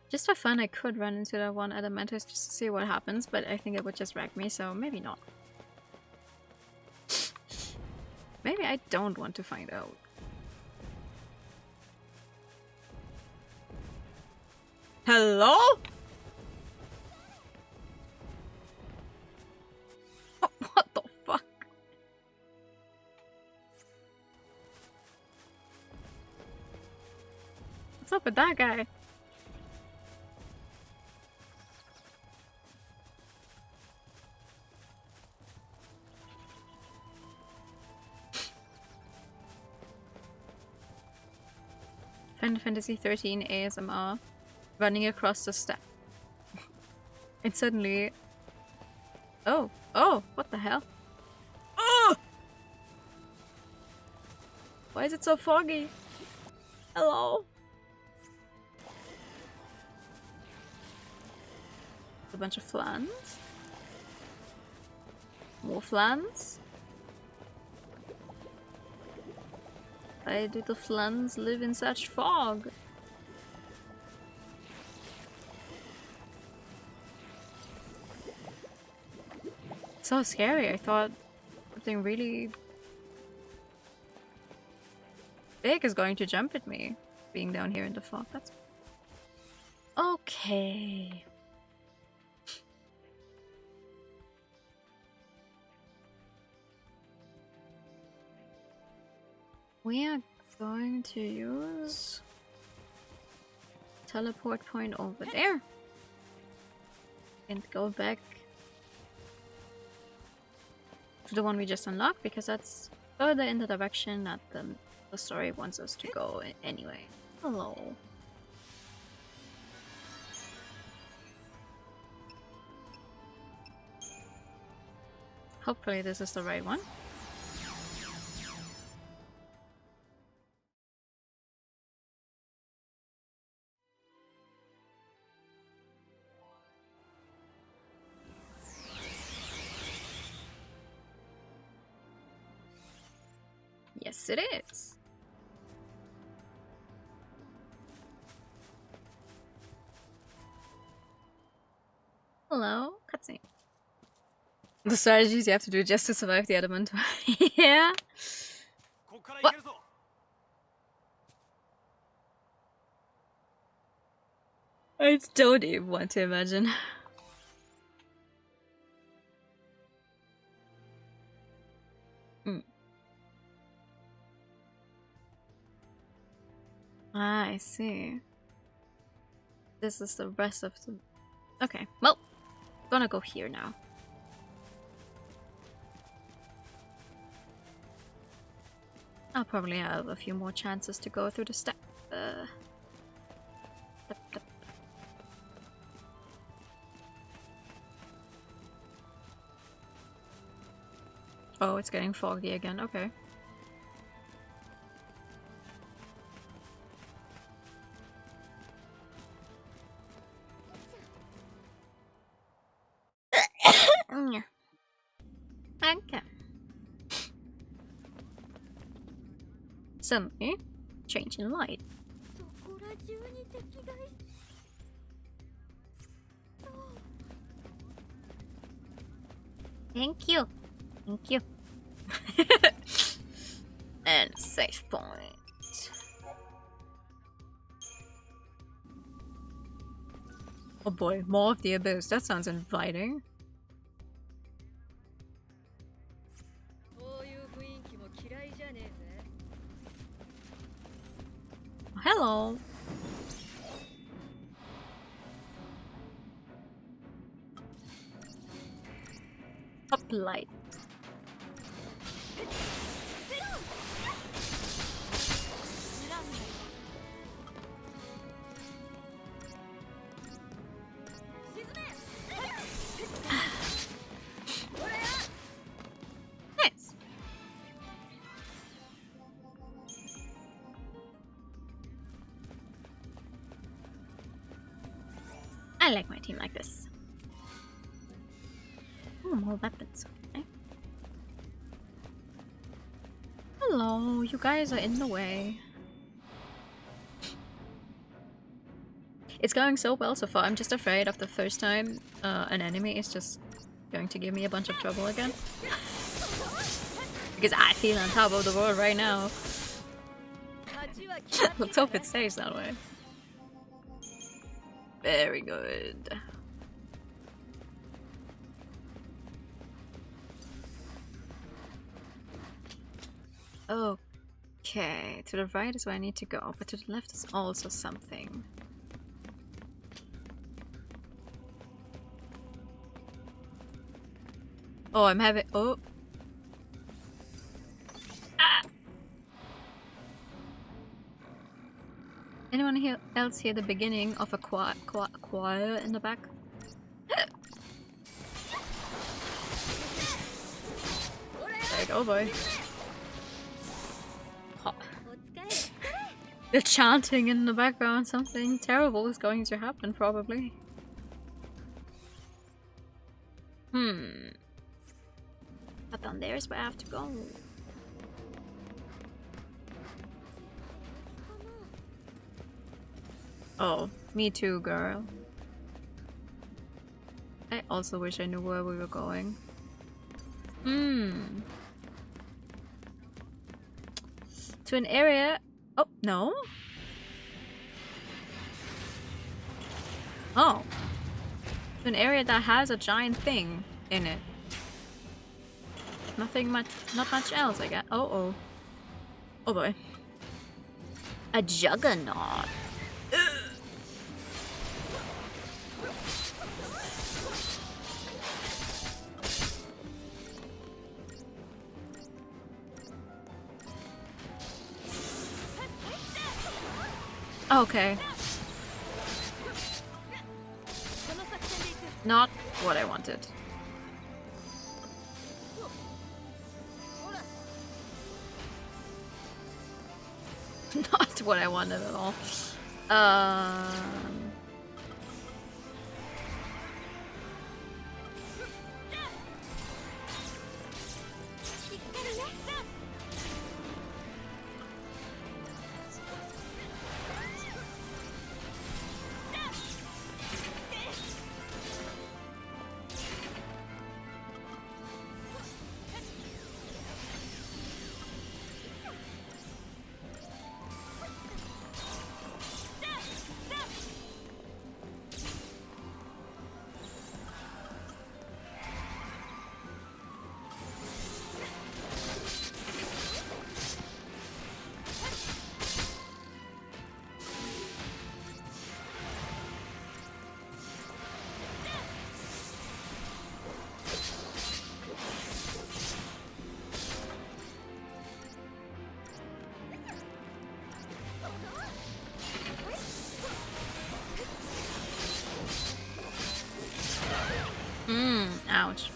Just for fun, I could run into that one Elementus just to see what happens, but I think it would just wreck me, so maybe not. Maybe I don't want to find out. Hello? Oh, what the fuck? What's up with that guy? Final Fantasy XIII ASMR running across the step. And suddenly... Oh! Oh! What the hell? Oh! Why is it so foggy? Hello? A bunch of flans. More flans. Why do the flans live in such fog? It's so scary. I thought something really big is going to jump at me, being down here in the fog. That's okay. We are going to use teleport point over there and go back to the one we just unlocked because that's further in the direction that the story wants us to go anyway. Hello. Hopefully this is the right one. Yes, it is. Hello, cutscene. The strategies you have to do just to survive the element. Yeah. What? I don't even want to imagine. Ah, I see. This is the rest of the... Okay, well, gonna go here now. I'll probably have a few more chances to go through the step. Oh, it's getting foggy again. Okay. Okay. Suddenly, change in light. Thank you. Thank you. And save point. Oh boy, more of the abyss. That sounds inviting. そういう雰囲気も嫌いじゃねえぜ。Hello. Hoplite. Nice. I like my team like this. Oh, more weapons. Okay. Hello, you guys are in the way. It's going so well so far. I'm just afraid of the first time an enemy is just going to give me a bunch of trouble again. Because I feel on top of the world right now. Let's hope it stays that way. Very good. Okay, to the right is where I need to go, but to the left is also something. Oh, I'm having. Oh. Ah. Anyone else hear the beginning of a choir in the back? Like, oh boy. Oh. They're chanting in the background. Something terrible is going to happen, probably. But down there is where I have to go. Oh, me too, girl. I also wish I knew where we were going. To an area. Oh, no? Oh. To an area that has a giant thing in it. Not much else, I guess. Oh boy. A juggernaut. Okay. Not what I wanted. Not what I wanted at all. Ouch.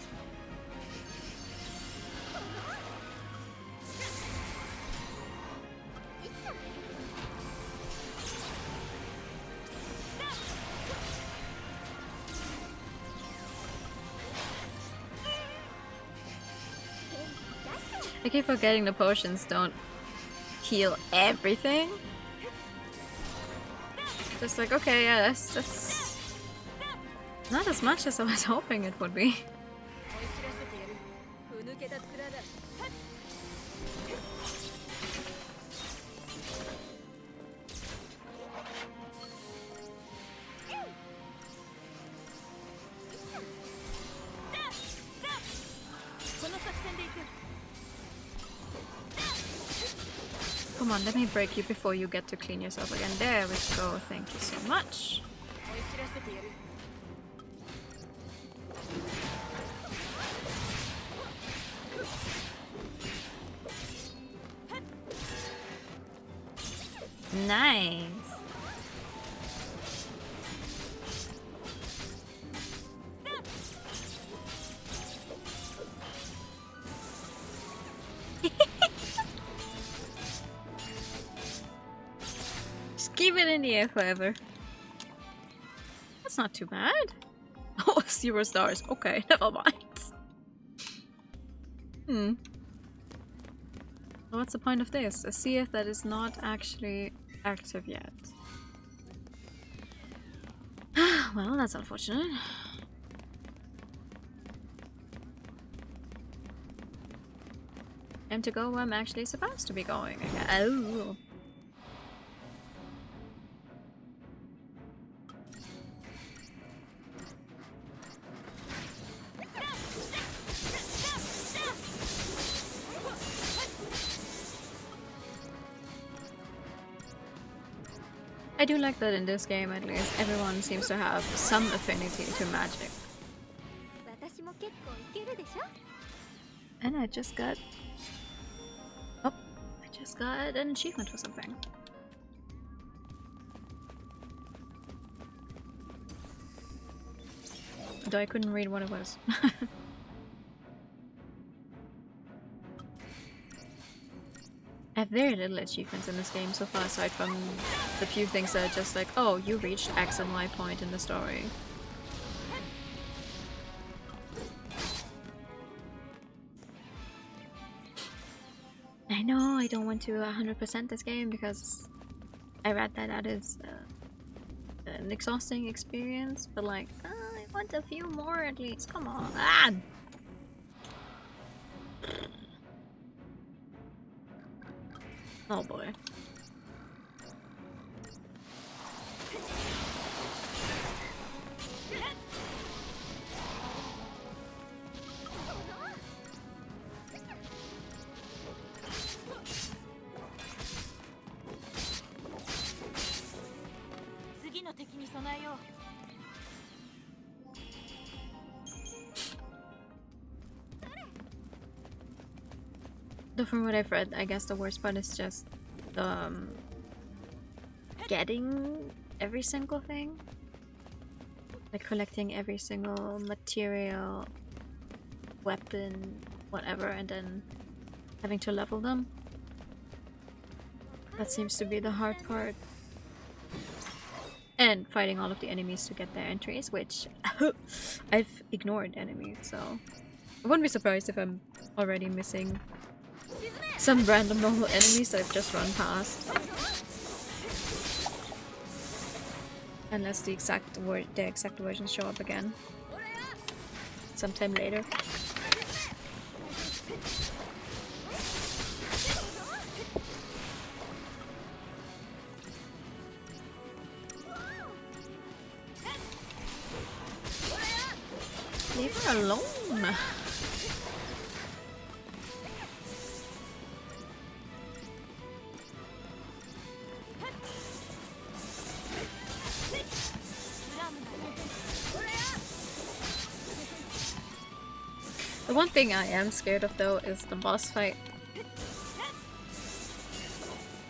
I keep forgetting the potions don't heal everything. Just like, okay, yeah, that's not as much as I was hoping it would be. come on, let me break you before you get to clean yourself again. There we go, thank you so much. Nice. Just keep it in the air forever. That's not too bad. Oh, 0 stars. Okay, never mind. What's the point of this? A CF that is not actually active yet. Well, that's unfortunate. Time to go where I'm actually supposed to be going again. Oh. I do like that in this game, at least, everyone seems to have some affinity to magic. And I just got... Oh, I just got an achievement for something. Though I couldn't read what it was. I have very little achievements in this game so far, aside from the few things that are just like, oh, you reached X and Y point in the story. I know I don't want to 100% this game because I read that that is an exhausting experience, but like, I want a few more at least, come on. Ah! Oh boy. Though from what I've read, I guess the worst part is just getting every single thing. Like collecting every single material, weapon, whatever, and then having to level them. That seems to be the hard part. And fighting all of the enemies to get their entries, which I've ignored enemies, so I wouldn't be surprised if I'm already missing some random normal enemies that I've just run past. Unless the exact versions show up again sometime later. Leave her alone. The one thing I am scared of though is the boss fight.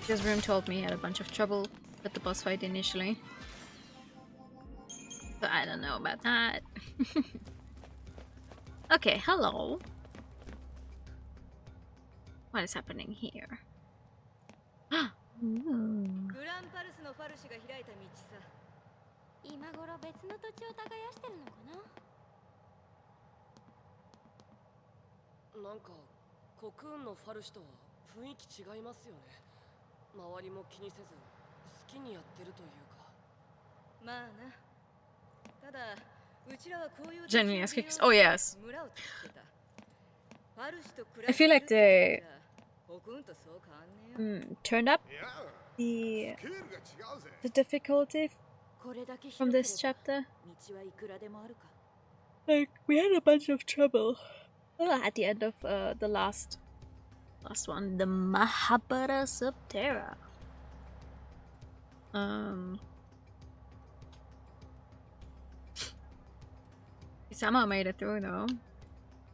Because Room told me he had a bunch of trouble with the boss fight initially. So I don't know about that. Okay, hello. What is happening here? Ooh. 今頃別の土地を耕してるのかな。なんかコクーンのファルシとは雰囲気違いますよね。周りも気にせず好きにやってるというか。まあな。ただうちらはこういう Genuinely asking. Oh yes. I feel like they turned up the difficulty from this chapter. Like we had a bunch of trouble at the end of the last Last one, the Mahabharata Subterra. We somehow made it through though.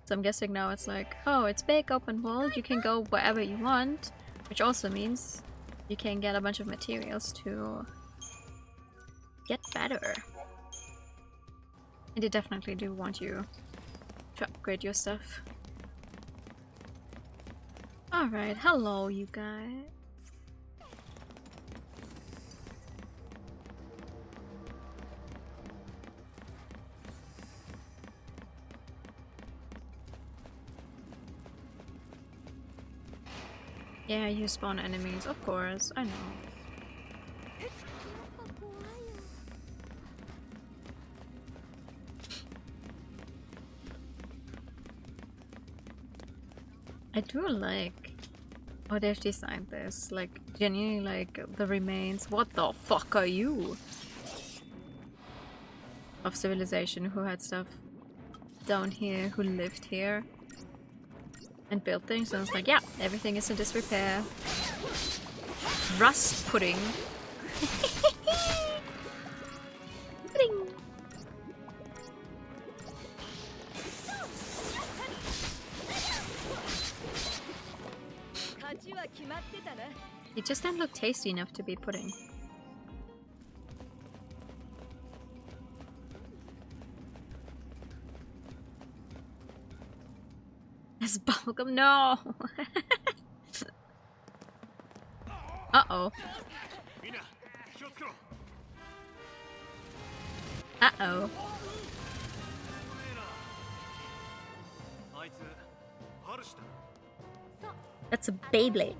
So I'm guessing now it's like, oh, it's big open world, you can go wherever you want, which also means you can get a bunch of materials to get better. And they definitely do want you to upgrade your stuff. Alright, hello you guys. Yeah, you spawn enemies, of course, I know. I do like how they've designed this, like genuinely like the remains. What the fuck are you? Of civilization who had stuff down here, who lived here and built things, and it's like, yeah, everything is in disrepair. Rust pudding. Pudding. It just doesn't look tasty enough to be pudding. That's bubblegum. No! Uh-oh. Uh-oh. That's a Beyblade.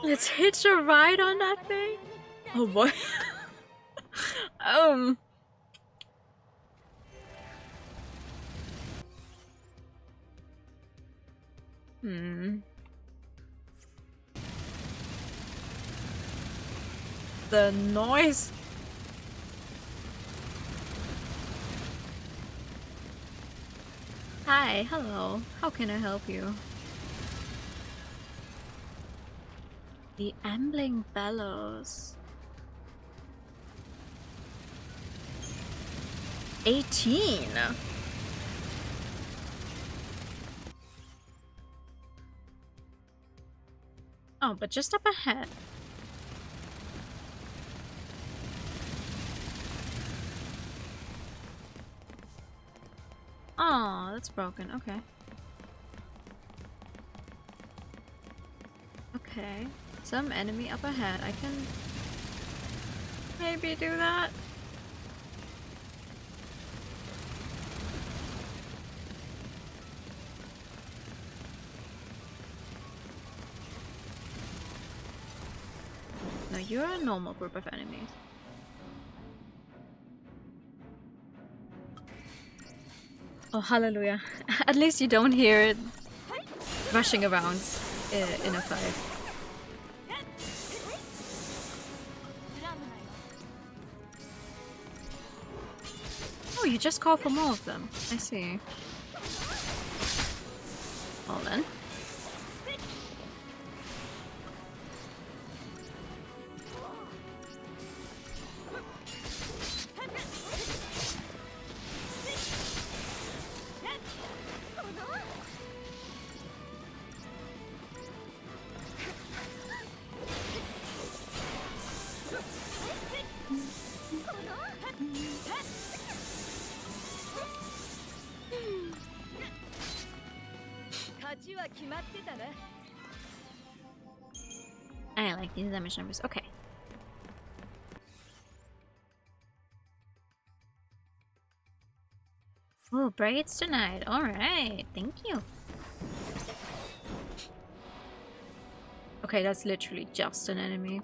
Let's hitch a ride on that thing? Oh boy. The noise. Hi, hello. How can I help you? The ambling bellows. 18. Oh, but just up ahead. Oh, that's broken. Okay. Okay. Some enemy up ahead. I can maybe do that. No, you're a normal group of enemies. Oh, hallelujah. At least you don't hear it rushing around in a fight. Oh, you just call for more of them. I see. Well then. I like these damage numbers. Okay. Oh, braids tonight. Alright. Thank you. Okay, that's literally just an enemy.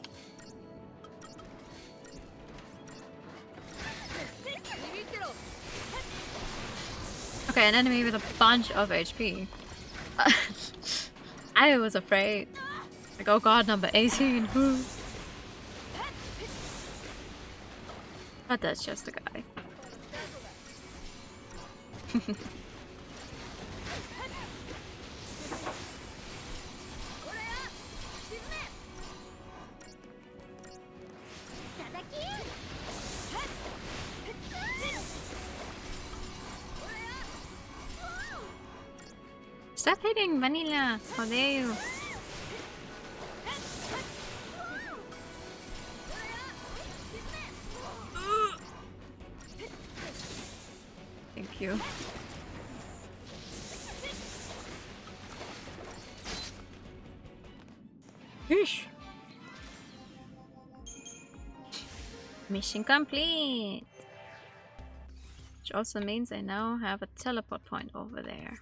Okay, an enemy with a bunch of HP. I was afraid. Like, oh god, number 18. But that's just a guy. Stop hitting Vanilla! How dare you? Thank you. Yeesh. Mission complete! Which also means I now have a teleport point over there.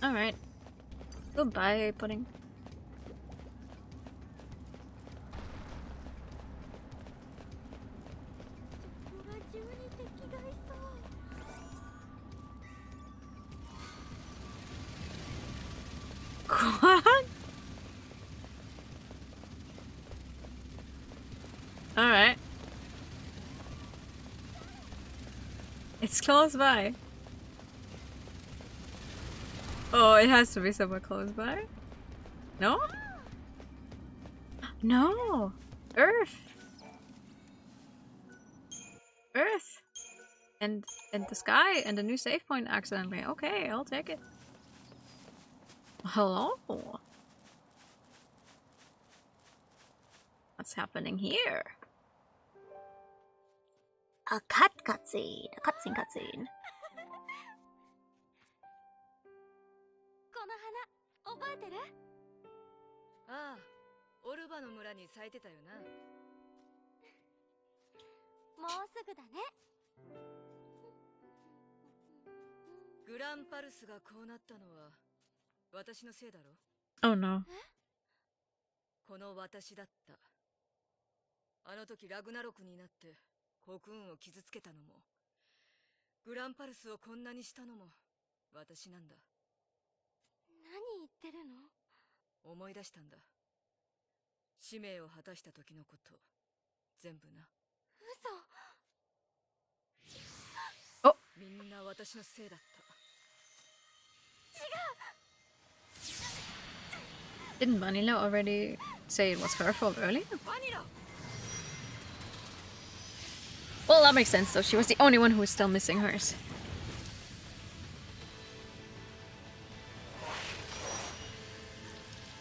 Alright. Goodbye, pudding. What? Alright. It's close by. Oh, it has to be somewhere close by. No? No! Earth! Earth! And the sky and the new save point accidentally. Okay, I'll take it. Hello? What's happening here? A cutscene. A cutscene. この花覚えてる？ああ、オルバの村に咲いてたよな。もうすぐだね。グランパルスがこうなったのは私のせいだろ。 Oh no. この私だった。あの時ラグナロクになって国運を傷つけたのも、グランパルスをこんなにしたのも私なんだ。何言ってるの？思い出したんだ。使命を果たした時のこと、全部な。嘘。お、みんな私のせいだった。 Didn't Vanilla already say it was her fault earlier? Well, that makes sense though. She was the only one who was still missing hers.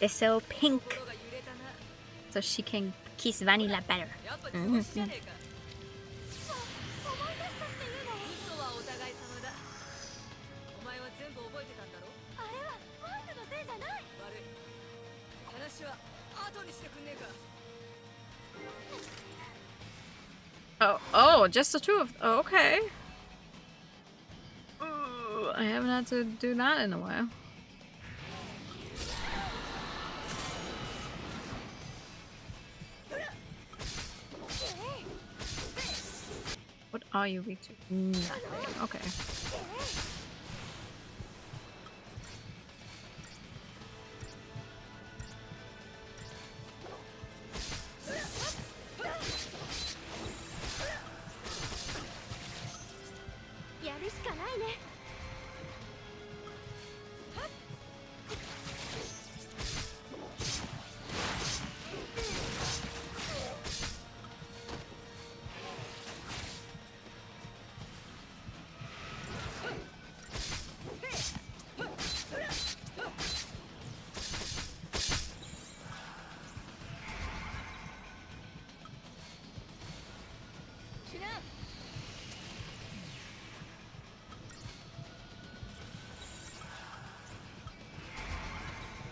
They're so pink. So she can kiss Vanilla better. 嘘はお互い様だ。お前は全部覚えてたんだろ。あれはファンクのせいじゃない。悪い。話は後にしてくんねえか。 Oh, just the two of. Oh, okay. Ooh, I haven't had to do that in a while. What are you weak to? Nothing. Okay.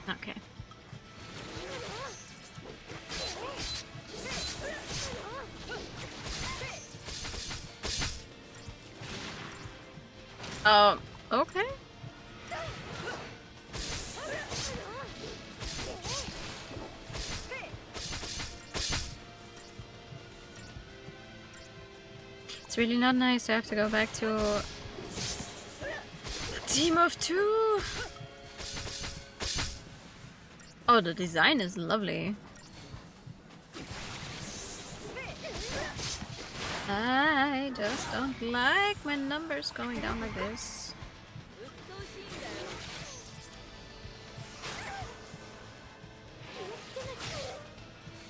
Okay. Okay. It's really not nice to have to go back to a team of two. Oh, the design is lovely. I just don't like my numbers going down like this.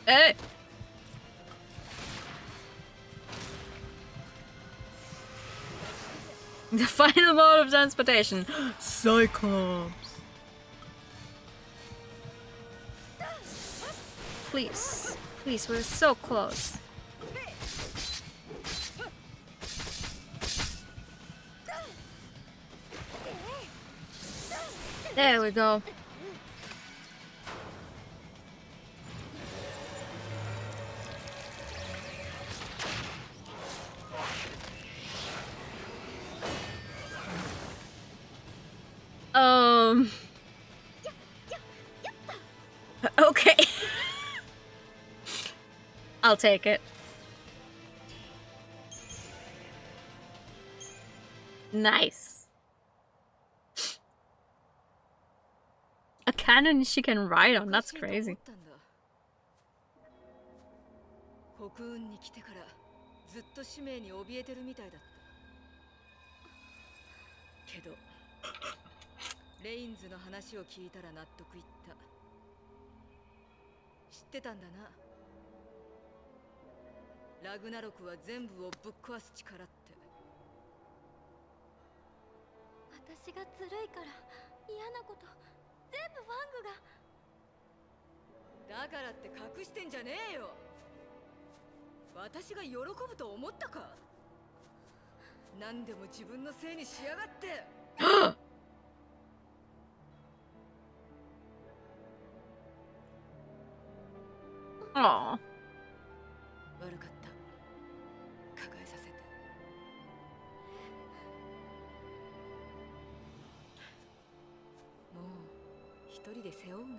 Hey! The final mode of transportation. Cyclops. Please. Please, we're so close. There we go. Okay. I'll take it. Nice. A cannon she can ride on, that's crazy. 国運に来てからずっと使命に怯えてるみたいだったけどレインズの話を聞いたら納得いった知ってたんだなラグナロクは全部をぶっ壊す力って私がずるいから嫌なこと全部ファングがだからって隠してんじゃねえよ私が喜ぶと思ったか何でも自分のせいにしやがってAw. 悪かった抱えさせてもう一人で背負うな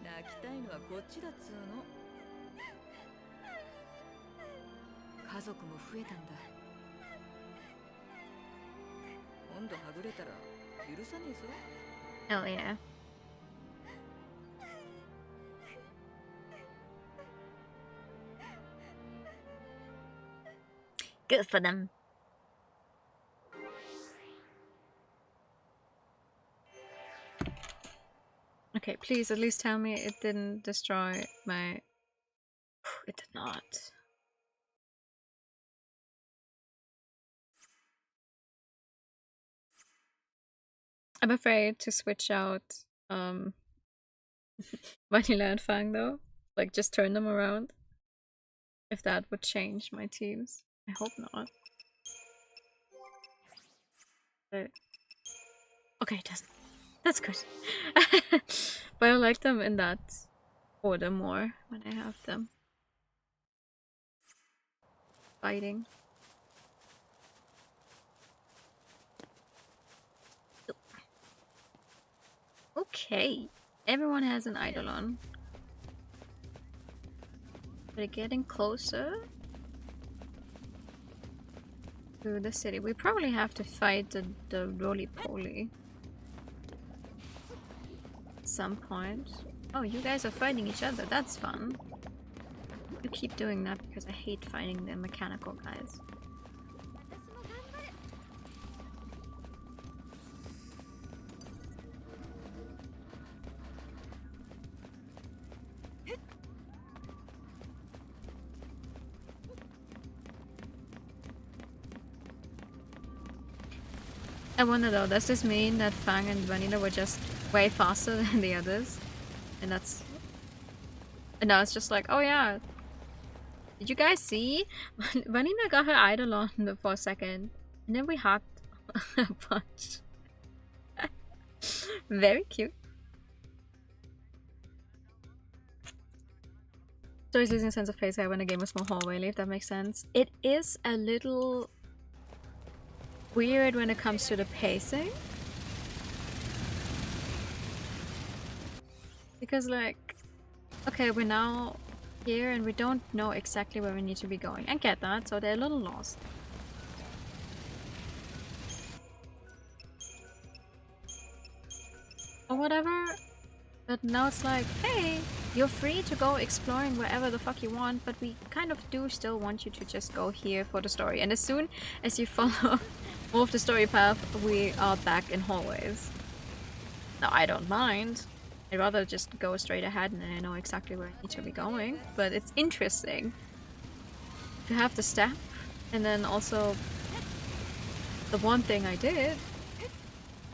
泣きたいのはこっちだっつうの家族も増えたんだ今度はぐれたら許さねえぞ Hell yeah. Good for them. Okay, please at least tell me it didn't destroy my... It did not. I'm afraid to switch out Vanilla and Fang though. Like just turn them around. If that would change my teams. I hope not. But... Okay, it doesn't. That's good. But I like them in that order more when I have them. Fighting. Okay, everyone has an Eidolon. We're getting closer to the city. We probably have to fight the roly-poly at some point. Oh, you guys are fighting each other. That's fun. You keep doing that because I hate fighting the mechanical guys. I wonder though, does this mean that Fang and Vanilla were just way faster than the others? And that's... And now it's just like, oh yeah. Did you guys see? Vanilla got her Eidolon for a second. And then we hugged a bunch. Very cute. So he's losing a sense of place when a game is more hallway, if that makes sense. It is a little... weird when it comes to the pacing, because like, okay, we're now here and we don't know exactly where we need to be going. I get that, so they're a little lost. or whatever. But now it's like, hey, you're free to go exploring wherever the fuck you want, but we kind of do still want you to just go here for the story. And as soon as you follow more of the story path, we are back in hallways. Now, I don't mind. I'd rather just go straight ahead and then I know exactly where I need to be going. But it's interesting to have the step, and then also the one thing I did,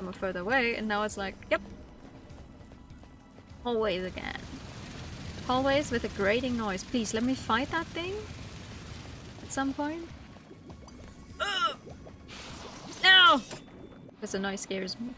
I'm further away, and now it's like, yep, hallways again. Hallways with a grating noise. Please, let me fight that thing at some point. No! Because the noise scares me.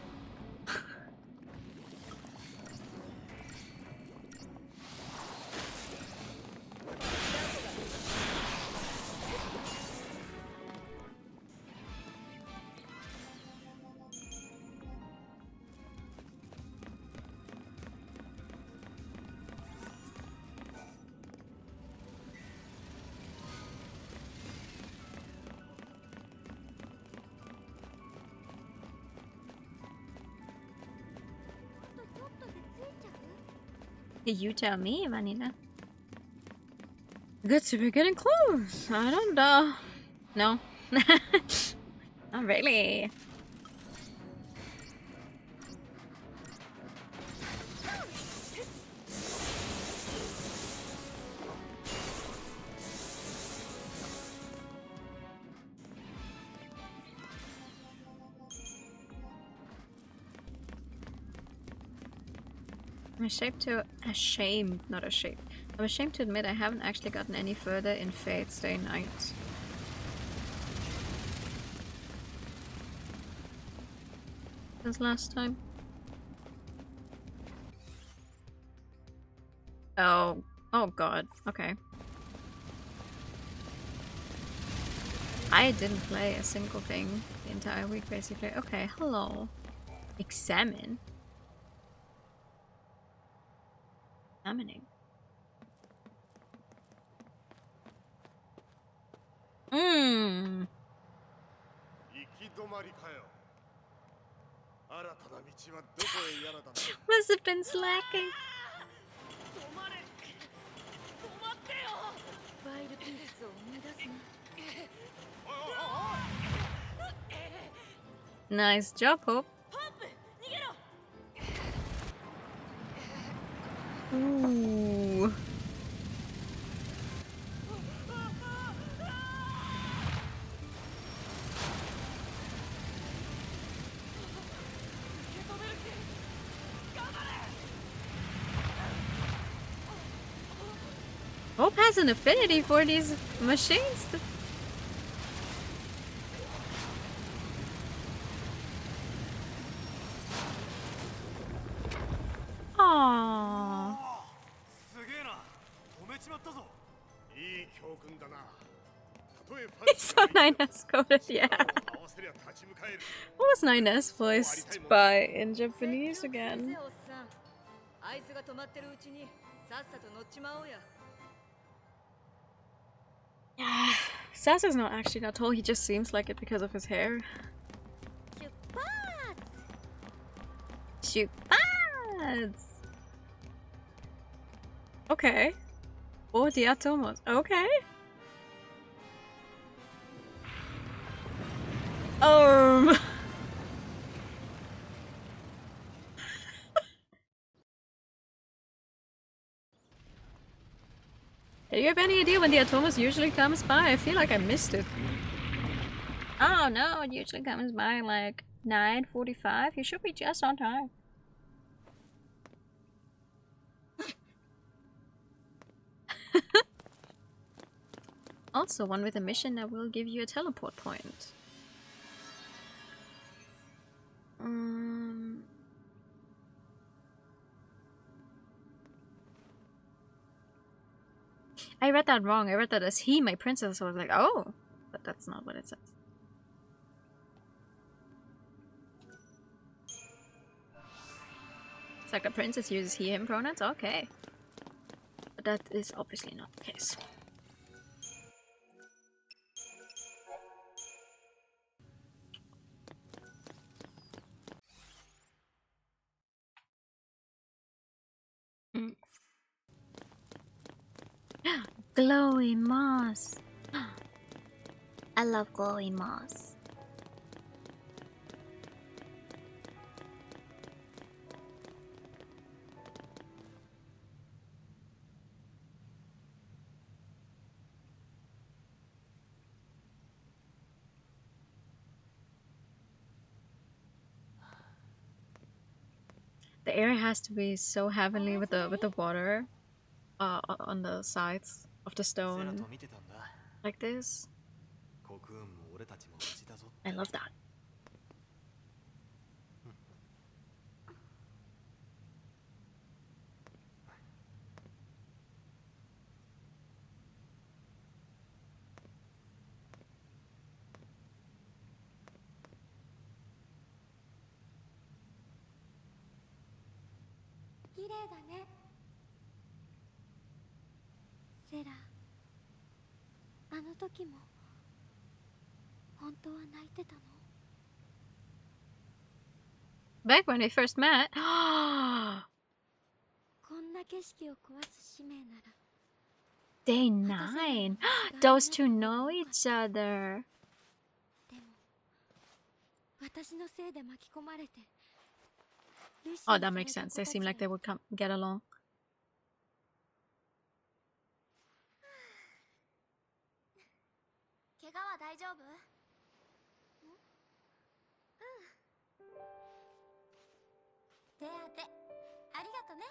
You tell me, Vanilla. Good to be getting close. I don't know. No. Not really. I'm ashamed to admit I haven't actually gotten any further in Fate Stay Night. Since last time. Oh. Oh god. Okay. I didn't play a single thing the entire week, basically. Okay, hello. Examine. Examining. Mmm. Must have been slacking. ワイルピースを生み出すな Nice job, Hope. ホープ逃げろ Ooh. Hope has an affinity for these machines. Aww. He's so 9S coded, yeah. What was 9S voiced by in Japanese again? あいつが止まってるうちにさっさと乗っちまおうや Yeah, Sasa's not actually that tall, he just seems like it because of his hair. 出発 Shoot. Okay. Oh, the Atomos. Okay. Do you have any idea when the Atomos usually comes by? I feel like I missed it. Oh no, it usually comes by like 9:45. You should be just on time. Also, one with a mission that will give you a teleport point. I read that wrong. I read that as he, my princess. So I was like, oh, but that's not what it says. It's like a princess uses he, him pronouns? Okay. But that is obviously not the case. Glowy moss. I love glowy moss. The air has to be so heavenly with the water on the sides of the セラ stone と見てたんだ。 like this. コクーンも俺たちも無事だぞ。 I love that. 綺麗だね。セラ、あの時も本当は泣いてたの？ Back when they first met. こんな景色を壊す使命なら Day 9. Those two know each other. でも私のせいで巻き込まれて Oh, that makes sense. They seem like they would get along. 怪我は大丈夫？手当てありがとね。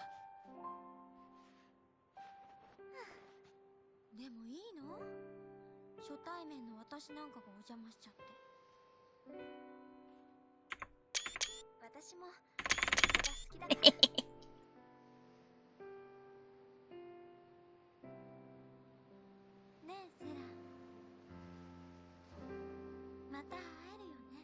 でもいいの？初対面の私なんかがお邪魔しちゃって。私もここが好きだから。ねえセラ、また会えるよね。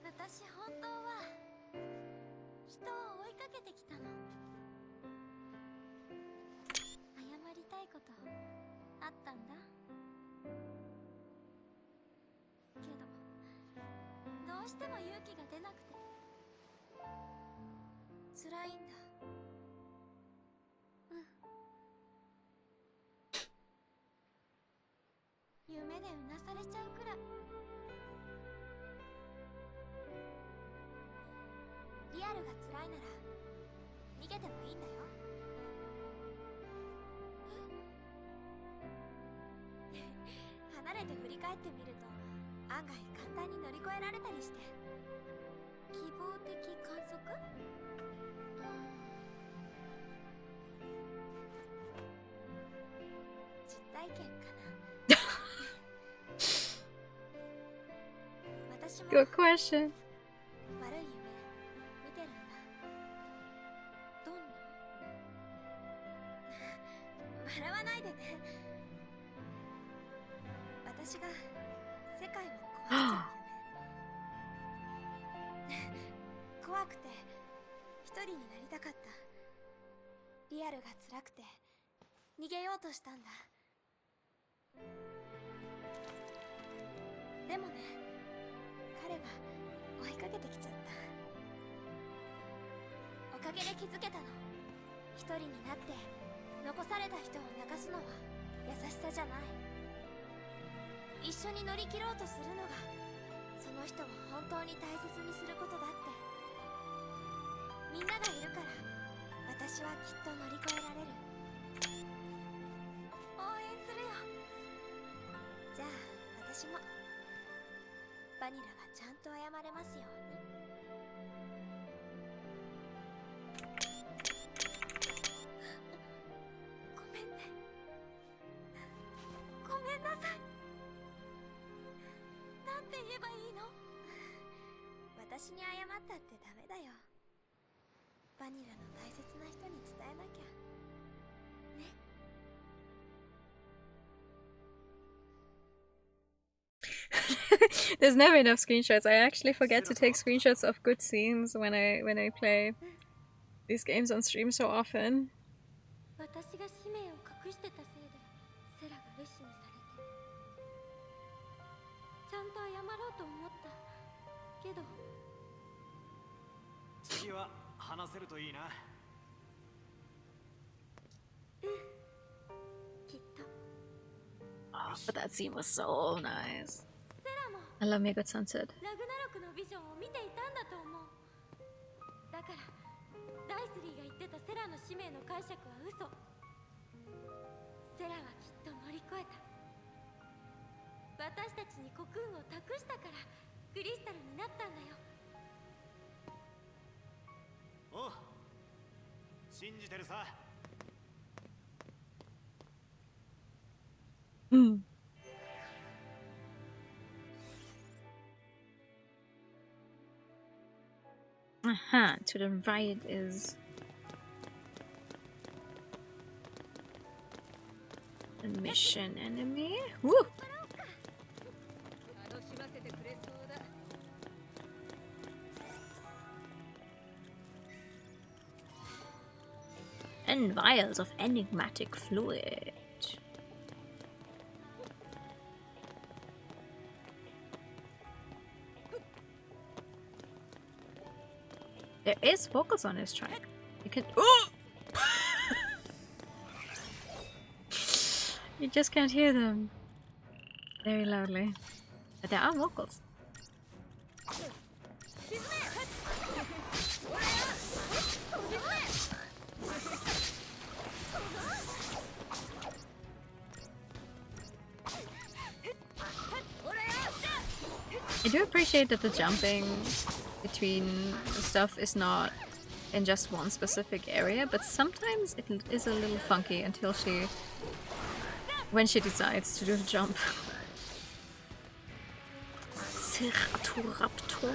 私本当は人を追いかけてきたの。謝りたいことあったんだ。けどどうしても勇気が出なくて辛いんだ。夢でうなされちゃうくらい。リアルが辛いなら逃げてもいいんだよ。離れて振り返ってみると案外簡単に乗り越えられたりして。希望的観測？実体験かな。私も Good question. 悪い夢見てるんだ。どんな？笑わないでね。私が世界を壊しちゃう夢。怖くて一人になりたかった。リアルが辛くて逃げようとしたんだ。でもね、彼が追いかけてきちゃった。おかげで気づけたの。一人になって残された人を泣かすのは優しさじゃない。一緒に乗り切ろうとするのがその人を本当に大切にすることだって。みんながいるから私はきっと乗り越えられる。応援するよ。じゃあ私もバニラがちゃんと謝れますように。ごめんね。ごめんなさい。なんて言えばいいの？私に謝ったってダメだよ。バニラの大切な人に伝えなきゃね。There's never enough screenshots. I actually forget to take screenshots of good scenes when I play these games on stream so often. 私が使命を隠してたせいでセラがレッシュにされて、ちゃんと謝ろ次は話せるといいな。きっと Oh, but that scene was so nice. I love me a good sunset. ラグナロクのビジョンを見ていたんだと思う。だからダイスリーが言ってたセラの使命の解釈は嘘。セラはきっと乗り越えた。私たちにコクーンを託したからクリスタルになったんだよ。おう、信じてるさ。Mm. Aha, to the right is the mission enemy. Woo! 楽しませてくれそうだ。 And vials of enigmatic fluid. There is vocals on this track. You can. Oh! You just can't hear them very loudly, but there are vocals. I do appreciate that the jumping between the stuff is not in just one specific area, but sometimes it is a little funky until when she decides to do the jump. Ceratopraptor.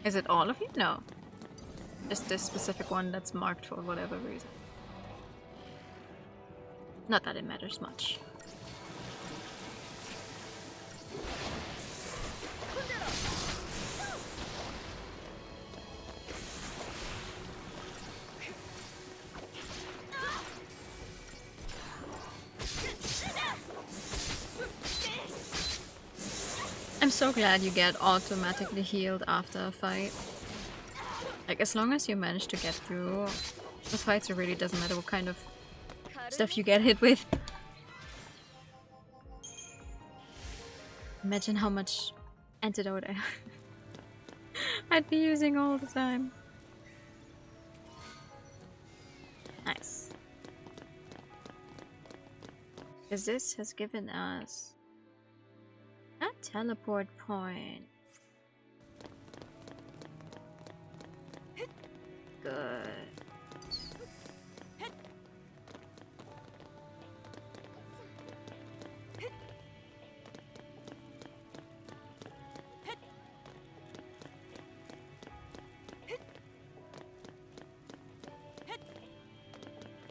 Is it all of you? No. Just this specific one that's marked for whatever reason. Not that it matters much. I'm so glad you get automatically healed after a fight. Like, as long as you manage to get through the fights, it really doesn't matter what kind of stuff you get hit with. Imagine how much antidote I'd be using all the time. Nice. Because this has given us a teleport point. Good.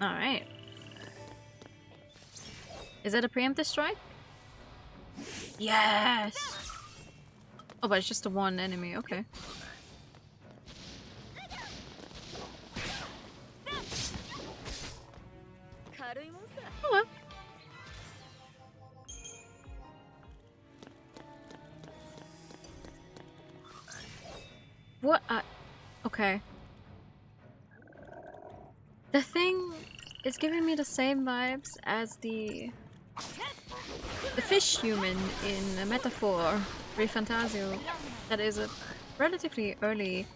All right. Is that a preemptive strike? Yes. Oh, but it's just the one enemy. Okay. Oh well. What? Okay. The thing is giving me the same vibes as the fish human in Metaphor Fantasio. That is a relatively early.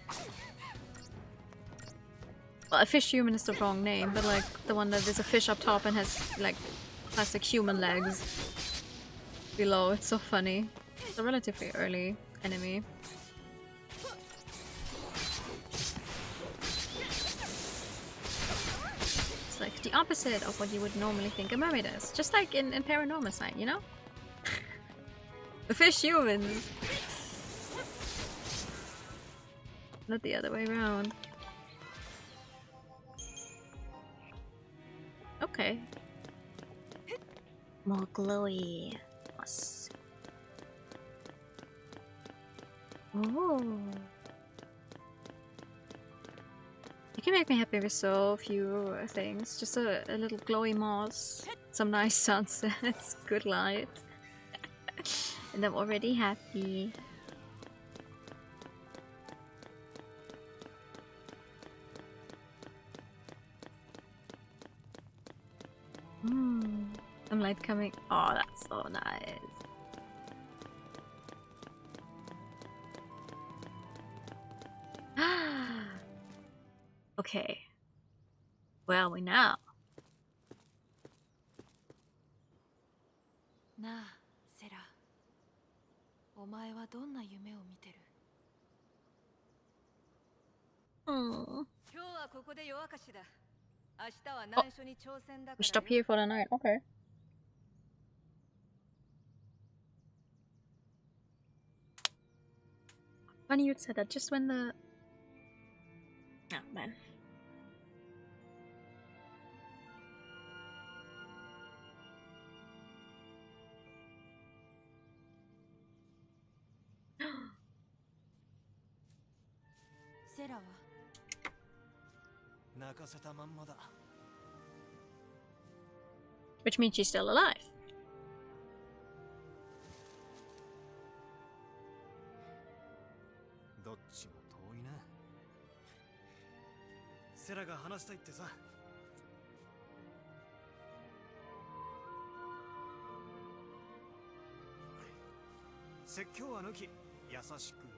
Well, a fish human is the wrong name, but like the one that is a fish up top and has like classic human legs below. It's so funny. It's a relatively early enemy. It's like the opposite of what you would normally think a mermaid is. Just like in Paranormal Sight, you know? The fish humans! Not the other way around. Okay. More glowy. Yes. Oh. You can make me happy with so few things. Just a little glowy moss, some nice sunsets, good light. And I'm already happy. Some light coming. Oh, that's so nice. Okay. Where are we now? なあセラ、お前はどんな夢を見てる？ Oh. 今日はここで夜明かしだ。明日は難所に挑戦だか We ら stop here for the night. Okay. Funny you'd said that just when the... Oh, man. Sarah は 泣かせたまんまだ。 Which means she's still alive. どっちも遠いな。セラが話したいってさ。説教は抜き、優しくな。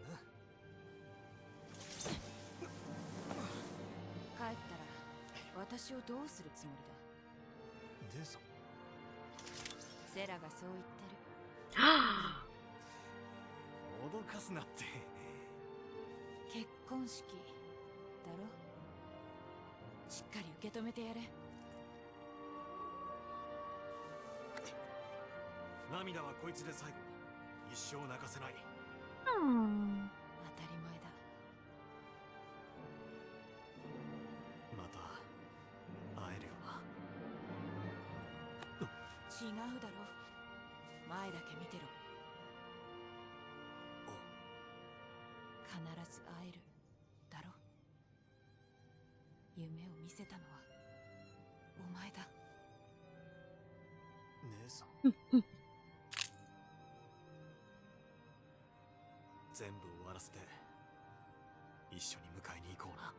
帰ったら私をどうするつもりだ？でさ。セラがそう言ってる。脅かすなって。結婚式だろ？しっかり受け止めてやれ。涙はこいつで最後。一生泣かせない。当たり前だ。また会えるよな。違うだろ。前だけ見てろ。必ず会えるだろ。夢を見せたのはお前だ。姉さん。全部終わらせて一緒に迎えに行こうな。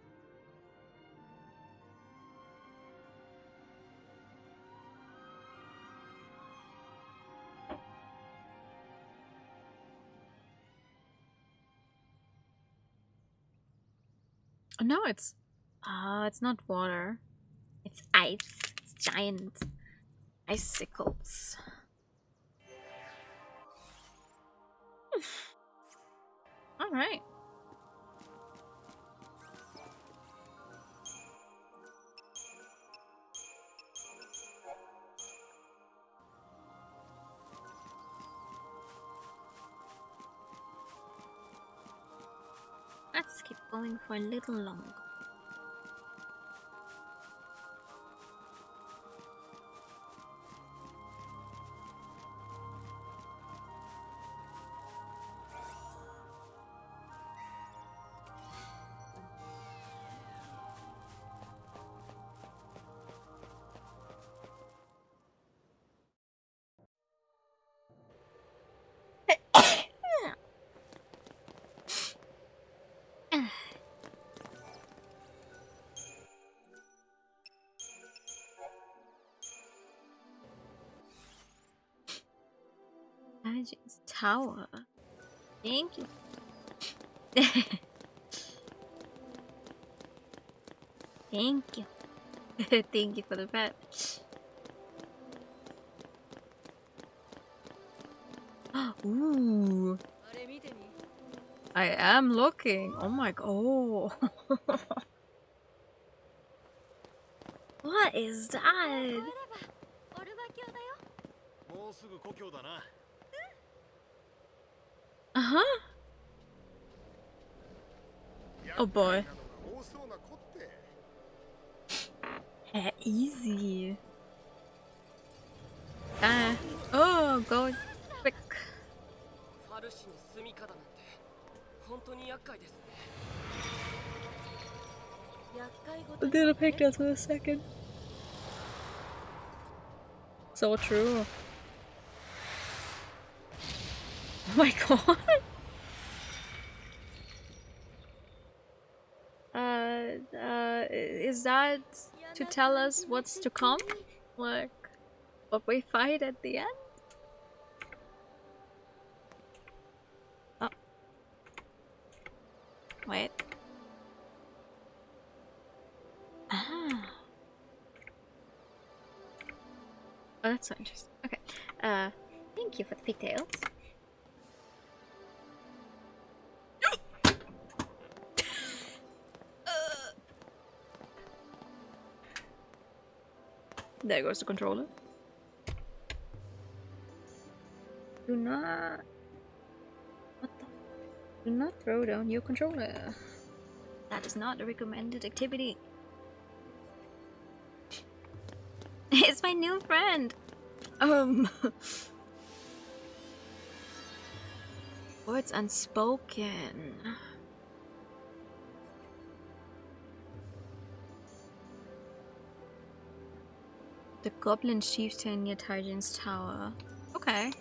No, it's not water. It's ice. It's giant icicles. All right. Let's keep going for a little longer. Magic's tower. Thank you. Thank you. Thank you for the pet. Ooh. I am looking. Oh my god. Oh. What is that? もうすぐ故郷だな。 Uh-huh. Oh boy. Easy. Oh, go quick. ファルシに住みかだなんて本当に厄介ですね。I didn't pick that for a second. So true. Oh my god. Is that to tell us what's to come? Like, what we fight at the end? Oh. Wait. Ah. Oh, that's so interesting. Okay. Thank you for the pigtails. There goes the controller. Do not... What the... Do not throw down your controller. That is not a recommended activity. It's my new friend! Words unspoken. The Goblin Chieftain near Titan's Tower. Okay.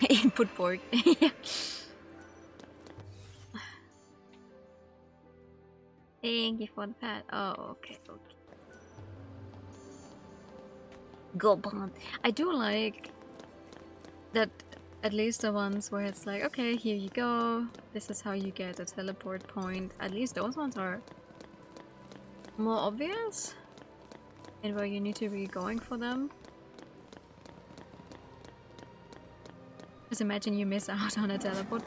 Input board. Yeah. Thank you for the pet. Oh, okay, okay. Goblin. I do like that, at least the ones where it's like, okay, here you go. This is how you get a teleport point. At least those ones are more obvious. And where you need to be going for them. Just imagine you miss out on a teleport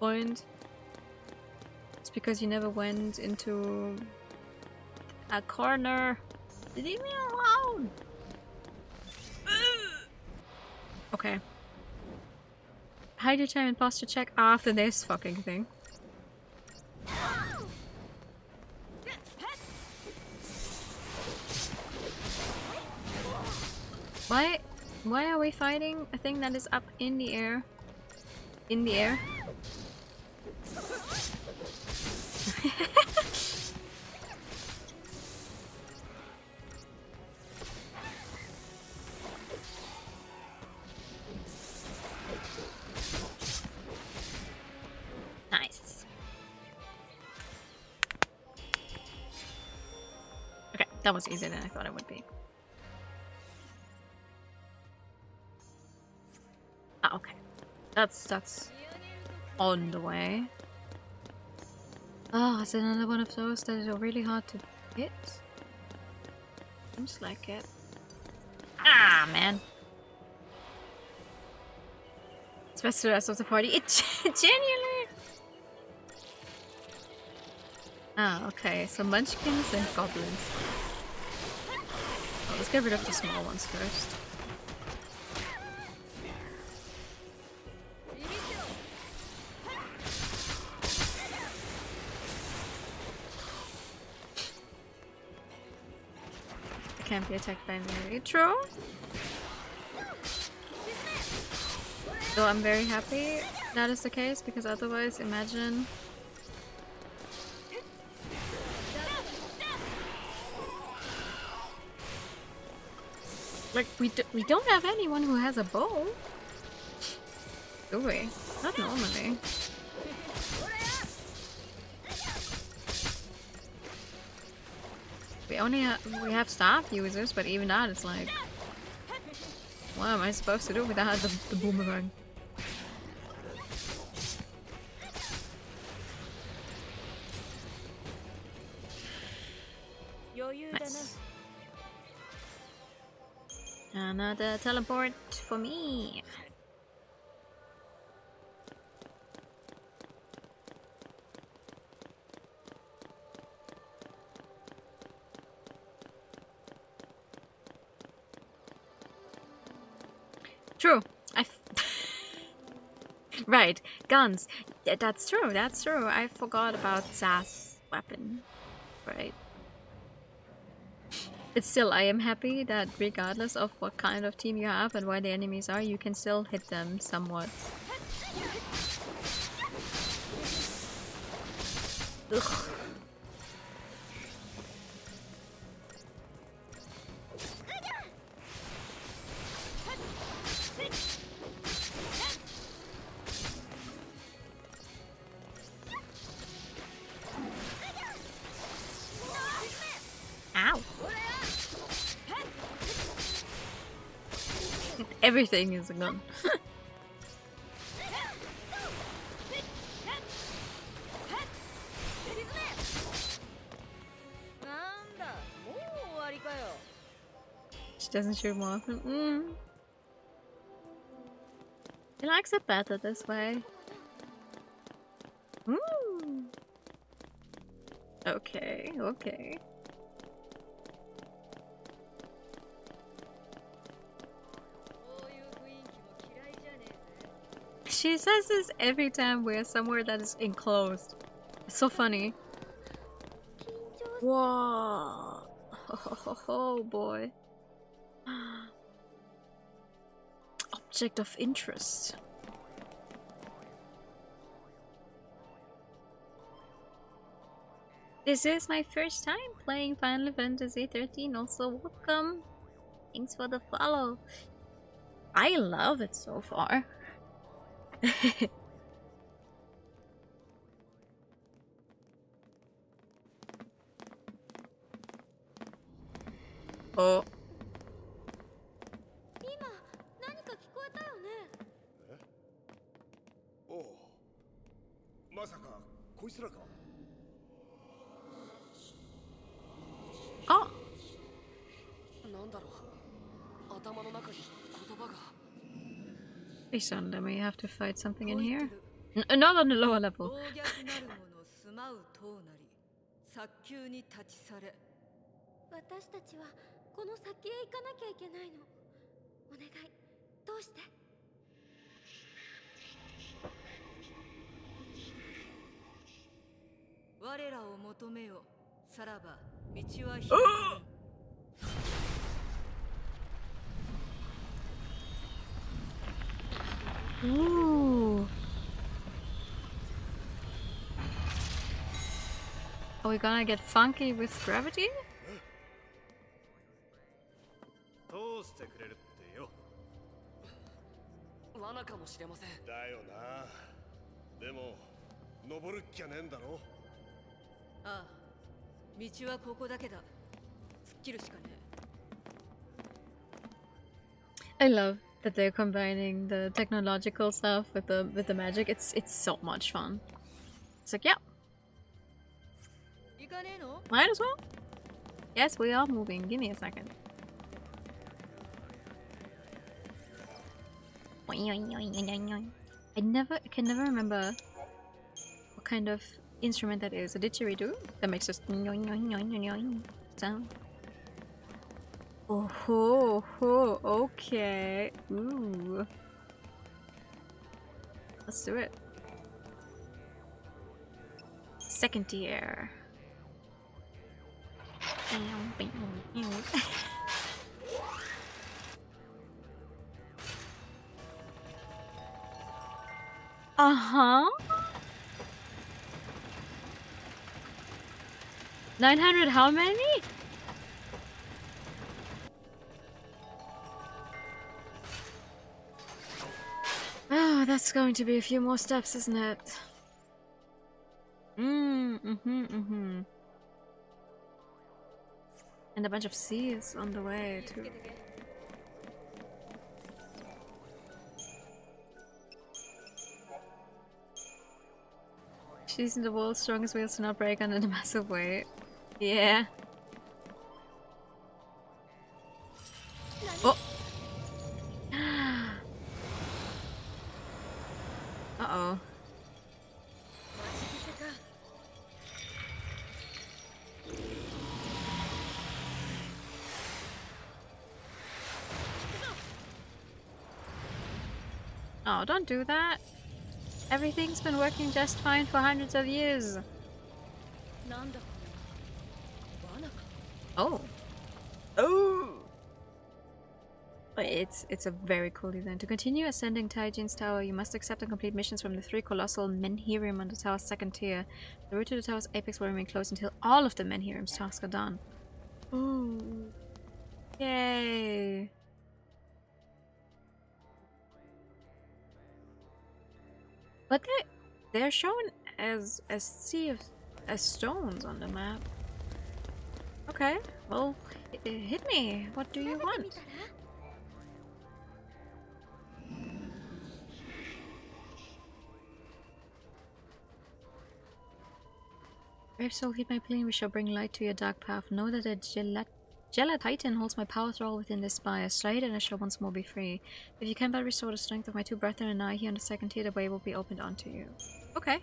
point. It's because you never went into a corner. Leave me alone! Okay. Hide your time and posture check after this fucking thing. Why are we fighting a thing that is up in the air? In the air? Nice. Okay, that was easier than I thought it would be. Okay, that's on the way. Oh, is it another one of those that are really hard to hit? Seems like it. Ah, man. It's best to the rest of the party. It genuinely. Ah, okay. So munchkins and goblins. Oh, let's get rid of the small ones first. Can't be attacked by me. True. So I'm very happy that is the case, because otherwise, imagine. Like, we don't have anyone who has a bow. Do we? Not normally. We have staff users, but even that is like, what am I supposed to do without the boomerang? Nice. Another teleport for me. True. Right, guns. That's true. That's true. I forgot about Zaz's weapon. Right. It's still, I am happy that regardless of what kind of team you have and where the enemies are, you can still hit them somewhat. Ugh. Everything is a gun. なんだ、もう終わりかよ。 She doesn't shoot more often. He likes it better this way. Okay, okay. She says this every time we're somewhere that is enclosed. It's so funny. Whoa. Oh boy. Object of interest. This is my first time playing Final Fantasy XIII. Also, welcome. Thanks for the follow. I love it so far. Oh. 今何か聞こえたよね。おう、まさかこいつらか。Oh. なんだろう。頭の中に言葉が。 Please don't let me have to fight something in here. Not on the lower level. 暴虐なる者住まう塔なり、早急に立ち去れ。私たちはこの先へ行かなきゃいけないの。お願い、どうして？我らを求めよ。さらば道は開かれる。Ooh. Are we gonna get funky with gravity? 通してくれるってよ。罠かもしれません。だよな。でも登るっきゃねえんだろ。ああ、道はここだけだ。突っ切るしかねえ。 I love that they're combining the technological stuff with the magic. It's so much fun. It's like, yeah, 行かねえの？ might as well. Yes, we are moving. Give me a second. I can never remember what kind of instrument that is. A didgeridoo that makes this sound. Oh ho ho, okay. Ooh. Let's do it. Second tier. Uh-huh. 900 how many? Oh, that's going to be a few more steps, isn't it? And a bunch of C's on the way, too. She's in the world's strongest wheels to not break under the massive weight. Yeah. Oh! Uh-oh. Oh, don't do that. Everything's been working just fine for hundreds of years. Oh. Oh! But it's a very cool design. To continue ascending Taijin's tower, you must accept and complete missions from the 3 colossal Menhirium on the tower's 2nd tier. The route to the tower's apex will remain closed until all of the Menhirium's tasks are done. Ooh. Yay! But they're shown as a sea of stones on the map. Okay, well, hit me. What do you want? Brave soul, heed my plea, we shall bring light to your dark path. Know that a Titan holds my power thrall within this spire. Slay it and I shall once more be free. If you can but restore the strength of my two brethren and I here on the second tier, the way will be opened unto you. Okay.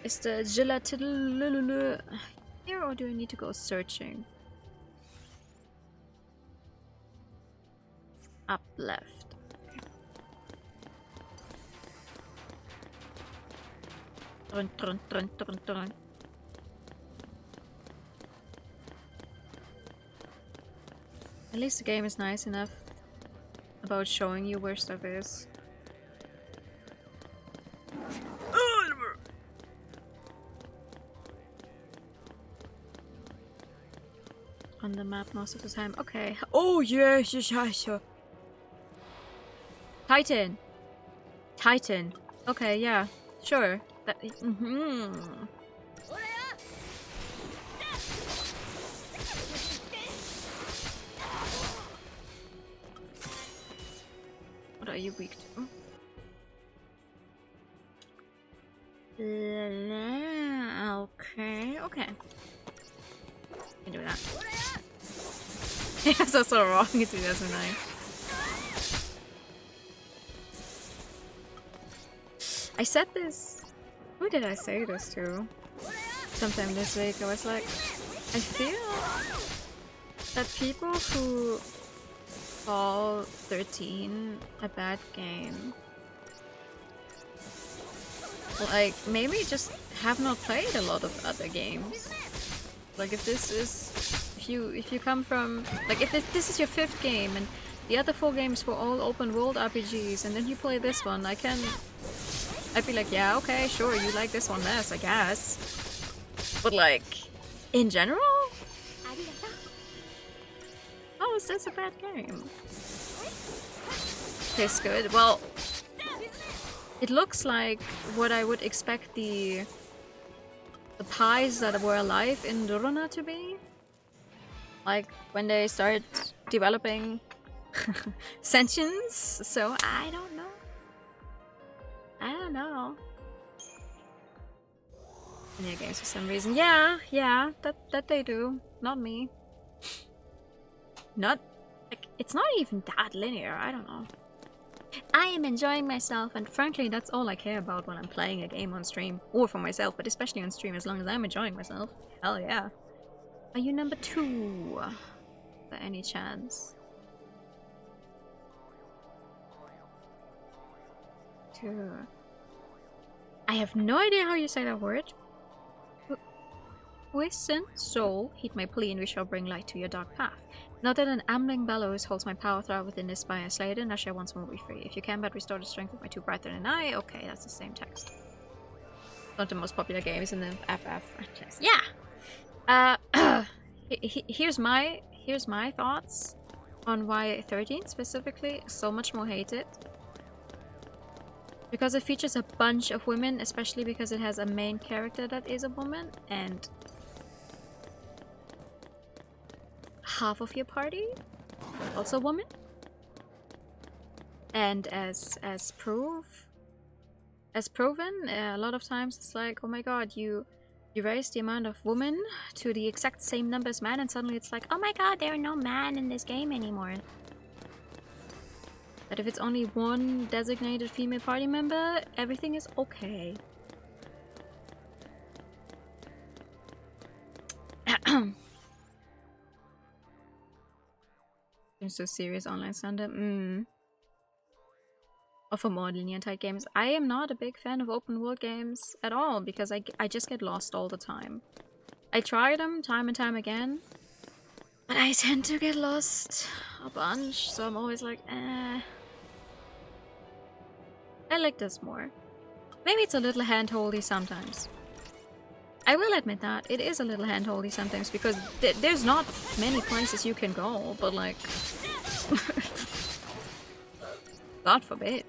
Is the gelatin here or do I need to go searching? Up left. Trun, trun, trun, trun, trun. At least the game is nice enough about showing you where stuff is. On the map most of the time. Okay. Oh yes, sure. Titan. Titan. Okay, yeah. Sure. That, What are you weak to? Okay, okay. Can do that. That's so wrong in 2009. I said this. Who did I say this to? Sometime this week. I was like, I feel that people who call 13 a bad game, like, maybe just have not played a lot of other games. Like, if this is, if you come from, like, if this is your 5th game and the other 4 games were all open world RPGs and then you play this one, I'd be like, yeah, okay, sure, you like this one less, I guess. But like, in general? How is this a bad game? Tastes good. Well, it looks like what I would expect the pies that were alive in Durona to be. Like, when they start developing sentience, so I don't know. I don't know. Linear games for some reason. Yeah, that they do. Not me. Not, like, it's not even that linear, I don't know. I am enjoying myself, and frankly, that's all I care about when I'm playing a game on stream. Or for myself, but especially on stream, as long as I'm enjoying myself. Hell yeah. Are you number 2? By any chance? 2. I have no idea how you say that word. Listen, soul, heed my plea and we shall bring light to your dark path. Not that an ambling bellows holds my power throughout within this spire. Slay it and I shall once more be free. If you can but restore the strength of my two brethren and I. Okay, that's the same text. Not the most popular games in the FF franchise. Yeah! Here's my thoughts on why 13 specifically is so much more hated. Because it features a bunch of women, especially because it has a main character that is a woman, and half of your party also a woman. And as proven, a lot of times it's like, oh my god, you raise the amount of women to the exact same number as men, and suddenly it's like, oh my god, there are no men in this game anymore. But if it's only one designated female party member, everything is okay. I'm so serious online stand-up. Or for more linear type games. I am not a big fan of open world games at all because I just get lost all the time. I try them time and time again, but I tend to get lost a bunch, so I'm always like, eh. I like this more. Maybe it's a little hand-holdy sometimes. I will admit that. It is a little hand-holdy sometimes because there's not many places you can go, but like... God forbid.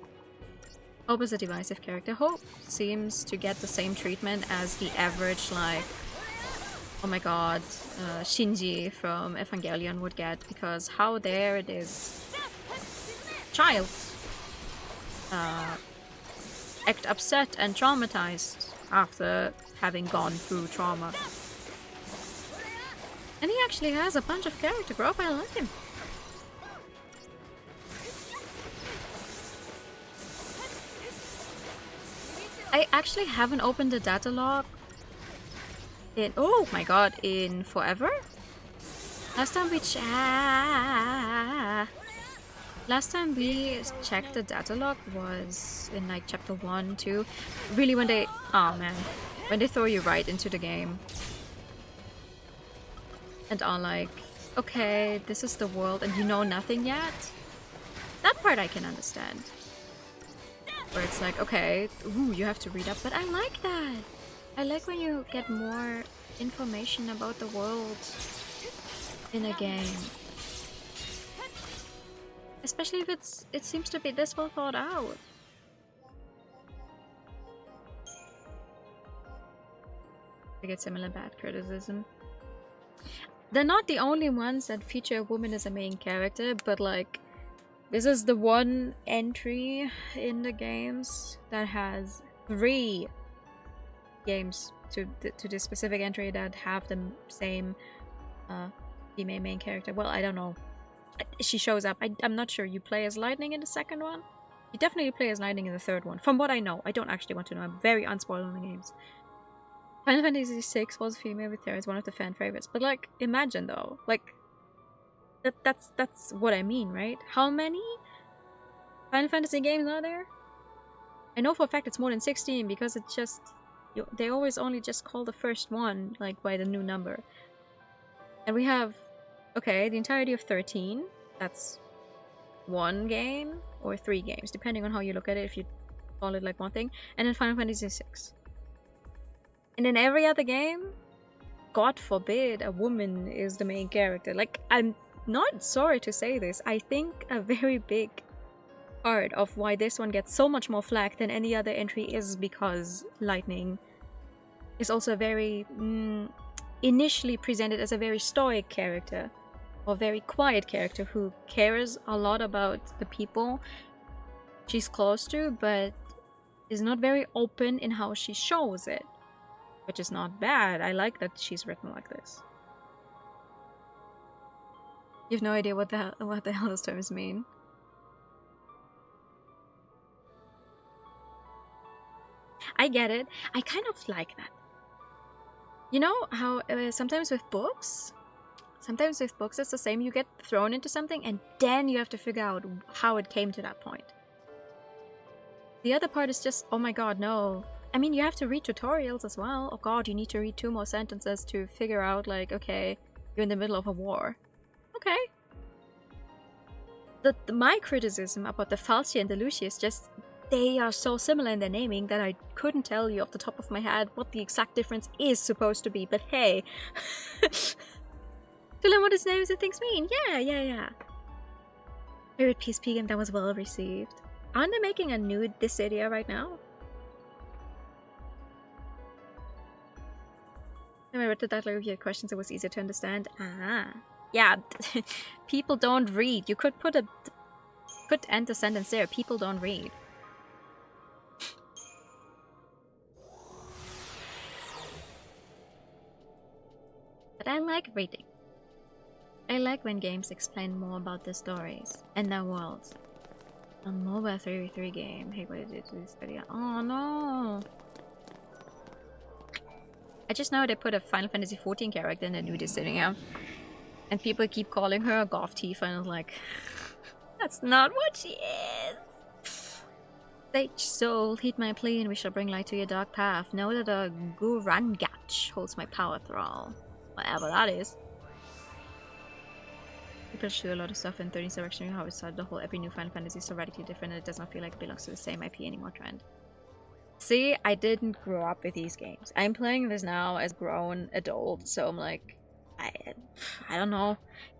Hope is a divisive character. Hope seems to get the same treatment as the average, like... Oh my god, Shinji from Evangelion would get, because how dare it is... Child. Act upset and traumatized after having gone through trauma. And he actually has a bunch of character growth. I like him. I actually haven't opened the data log in, oh my god, in forever? Last time we checked the data log was in like chapter 1, 2. Really when they, oh man, when they throw you right into the game. And are like, okay, this is the world and you know nothing yet. That part I can understand. Where it's like, okay, ooh, you have to read up, but I like that. I like when you get more information about the world in a game. Especially if it seems to be this well thought out. I get similar bad criticism. They're not the only ones that feature a woman as a main character, but like, this is the one entry in the games that has 3 games to this specific entry that have the same female main character. Well, I don't know. She shows up. I'm not sure. You play as Lightning in the second one? You definitely play as Lightning in the third one. From what I know. I don't actually want to know. I'm very unspoiled on the games. Final Fantasy VI was female with her as one of the fan favorites. But like, imagine though. Like, that's what I mean, right? How many Final Fantasy games are there? I know for a fact it's more than 16 because it's just they always only just call the first one like by the new number. And we have, okay, the entirety of 13. That's 1 game or 3 games, depending on how you look at it, if you call it like one thing. And then Final Fantasy VI. And in every other game, God forbid a woman is the main character. Like, I'm not sorry to say this, I think a very big part of why this one gets so much more flack than any other entry is because Lightning is also a very initially presented as a very stoic character or very quiet character who cares a lot about the people she's close to, but is not very open in how she shows it, which is not bad. I like that she's written like this. You have no idea what the hell those terms mean. I get it. I kind of like that. You know how sometimes with books it's the same. You get thrown into something and then you have to figure out how it came to that point. The other part is just, oh my god, no. I mean, you have to read tutorials as well. Oh god, you need to read 2 more sentences to figure out, like, okay, you're in the middle of a war. Okay. My criticism about the Falcia and the Lucia is just, they are so similar in their naming that I couldn't tell you off the top of my head what the exact difference is supposed to be, but hey. To learn what its names and things mean. Yeah. Favorite PSP game that was well received. Aren't they making a new Dissidia right now? When I read the title of your questions, it was easier to understand. Ah. Yeah, people don't read. You could put end the sentence there. People don't read. But I like reading. I like when games explain more about the stories and their worlds. A mobile 3v3 game. Hey, what did you do this video? Oh no! I just know they put a Final Fantasy XIV character in the new Dissidia. And people keep calling her a goth Tifa, and I was like, that's not what she is! Sage soul, heed my plea, and we shall bring light to your dark path. Know that a Gurangach holds my power thrall. Whatever that is. People shoot a lot of stuff in 13th direction, how it started the whole every new Final Fantasy is so radically different, and it does not feel like it belongs to the same IP anymore trend. See, I didn't grow up with these games. I'm playing this now as a grown adult, so I'm like, I don't know.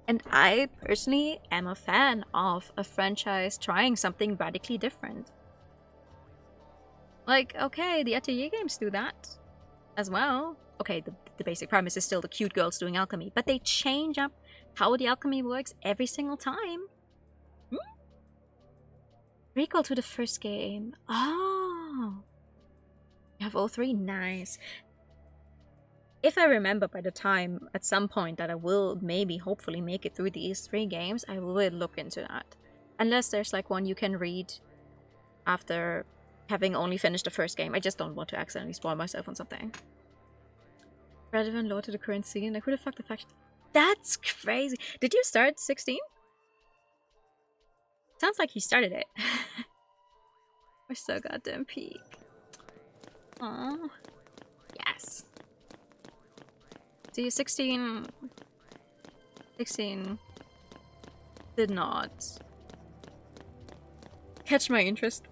And I personally am a fan of a franchise trying something radically different. Like, okay, the Atelier games do that as well. Okay, the basic premise is still the cute girls doing alchemy, but they change up how the alchemy works every single time. Recall to the first game. Oh. You have all three? Nice. If I remember by the time at some point that I will maybe hopefully make it through these 3 games, I will look into that. Unless there's like one you can read after having only finished the first game. I just don't want to accidentally spoil myself on something. Relevant lore to the current scene. Like, who the fuck the fact? That's crazy. Did you start 16? Sounds like you started it. We're so goddamn peak. Aww. Yes. See, 16 did not catch my interest.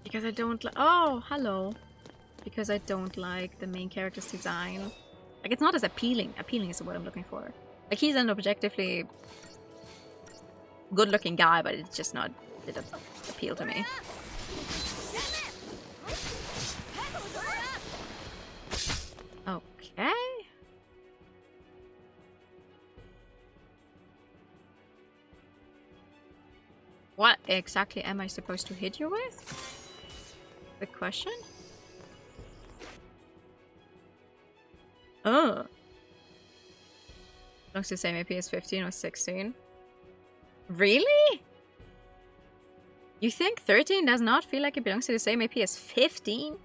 Because I don't like— oh, hello. Because I don't like the main character's design. Like, it's not as appealing. Appealing is what I'm looking for. Like, he's an objectively good-looking guy, but it's just not— it doesn't appeal to me. Okay. What exactly am I supposed to hit you with? The question? Oh. Belongs to the same AP as 15 or 16. Really? You think 13 does not feel like it belongs to the same AP as 15?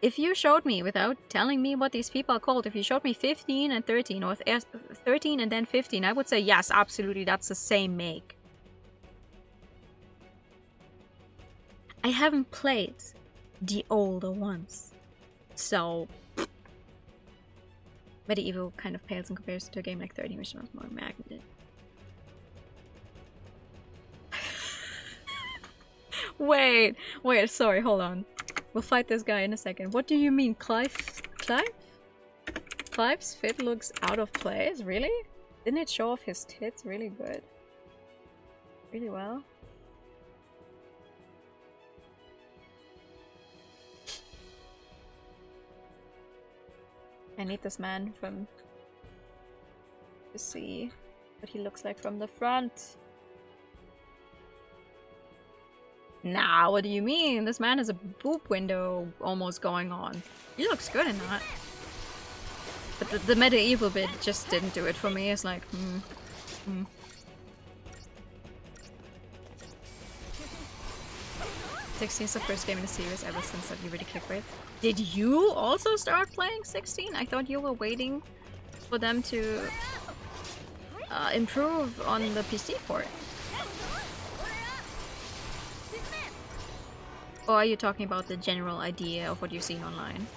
If you showed me, without telling me what these people are called, if you showed me 15 and 13, or 13 and then 15, I would say yes, absolutely, that's the same make. I haven't played the older ones, so Medieval kind of pales in comparison to a game like 13, which was more magnet. Wait, sorry, hold on. We'll fight this guy in a second. What do you mean, Clive? Clive's fit looks out of place? Really? Didn't it show off his tits really good? Really well? I need this man to see what he looks like from the front. Nah, what do you mean? This man has a boob window almost going on. He looks good in that. But the medieval bit just didn't do it for me. It's like, 16 is the first game in the series ever since that you really click with. Did you also start playing 16? I thought you were waiting for them to improve on the PC port. Or are you talking about the general idea of what you've seen online?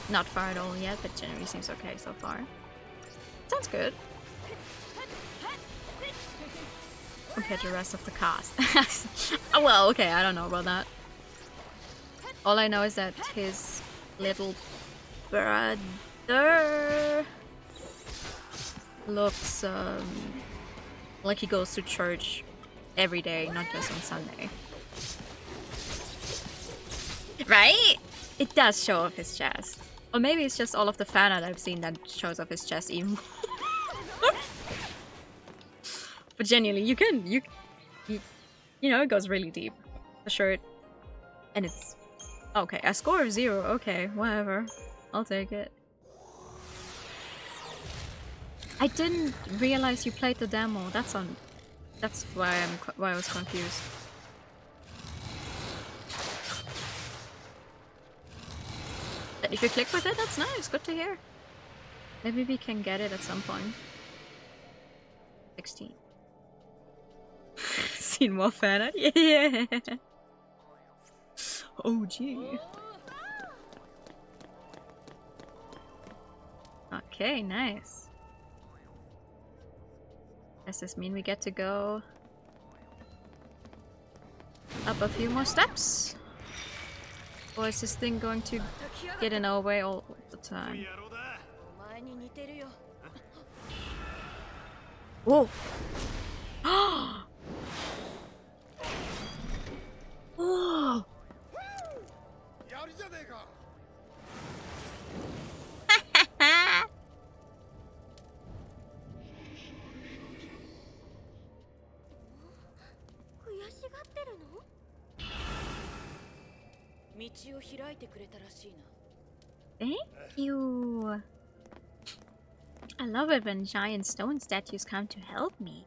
Not far at all yet, but generally seems okay so far. Sounds good. Compared to the rest of the cast. Oh, well, okay, I don't know about that. All I know is that his little brother looks like he goes to church every day, not just on Sunday. Right? It does show off his chest. Or maybe it's just all of the fan art I've seen that shows off his chest even more. But genuinely, you know, it goes really deep. The shirt. And it's... okay, a score of 0. Okay, whatever. I'll take it. I didn't realize you played the demo. That's why I was confused. But if you click with it, that's nice. Good to hear. Maybe we can get it at some point. 16. Seen more fan art? Yeah. Oh gee. Okay, nice. Does this mean we get to go up a few more steps? Or is this thing going to get in our way all the time? Whoa! Whoa! 道を開いてくれたらしいな。 Thank you. I love it when giant stone statues come to help me.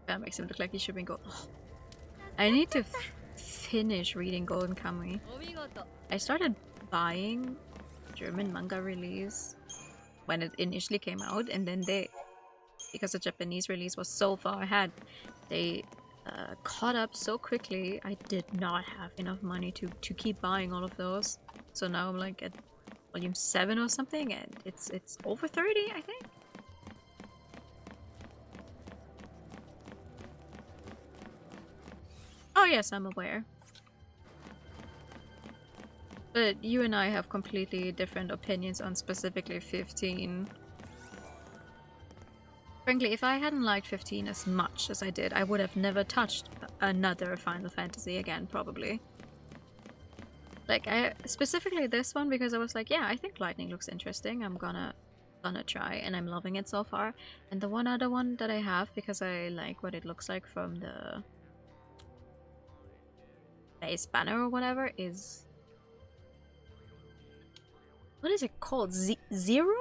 That makes him look like he should be gold. I need to finish reading Golden Kamuy. お見事。 I started buying German manga release when it initially came out, and then they, because the Japanese release was so far ahead, they caught up so quickly. I did not have enough money to keep buying all of those. So now I'm like at volume 7 or something, and it's over 30, I think. Oh yes, I'm aware. But you and I have completely different opinions on specifically 15. Frankly, if I hadn't liked 15 as much as I did, I would have never touched another Final Fantasy again, probably. Like, specifically this one, because I was like, yeah, I think Lightning looks interesting. I'm gonna try, and I'm loving it so far. And the one other one that I have, because I like what it looks like from the base banner or whatever, is... What is it called? Zero?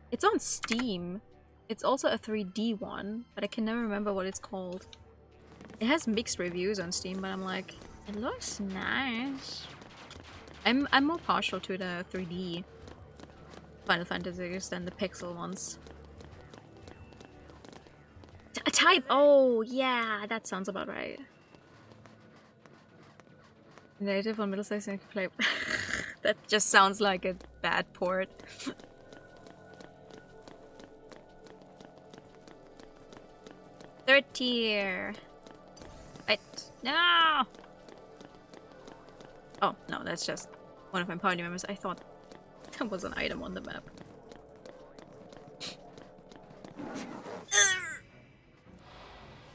It's on Steam. It's also a 3D one, but I can never remember what it's called. It has mixed reviews on Steam, but I'm like, it looks nice. I'm more partial to the 3D Final Fantasies than the pixel ones. A type! Oh, yeah, that sounds about right. Native on Middlesex and play. That just sounds like a bad port. Third tier. Wait, no! Oh, no, that's just one of my party members. I thought that was an item on the map.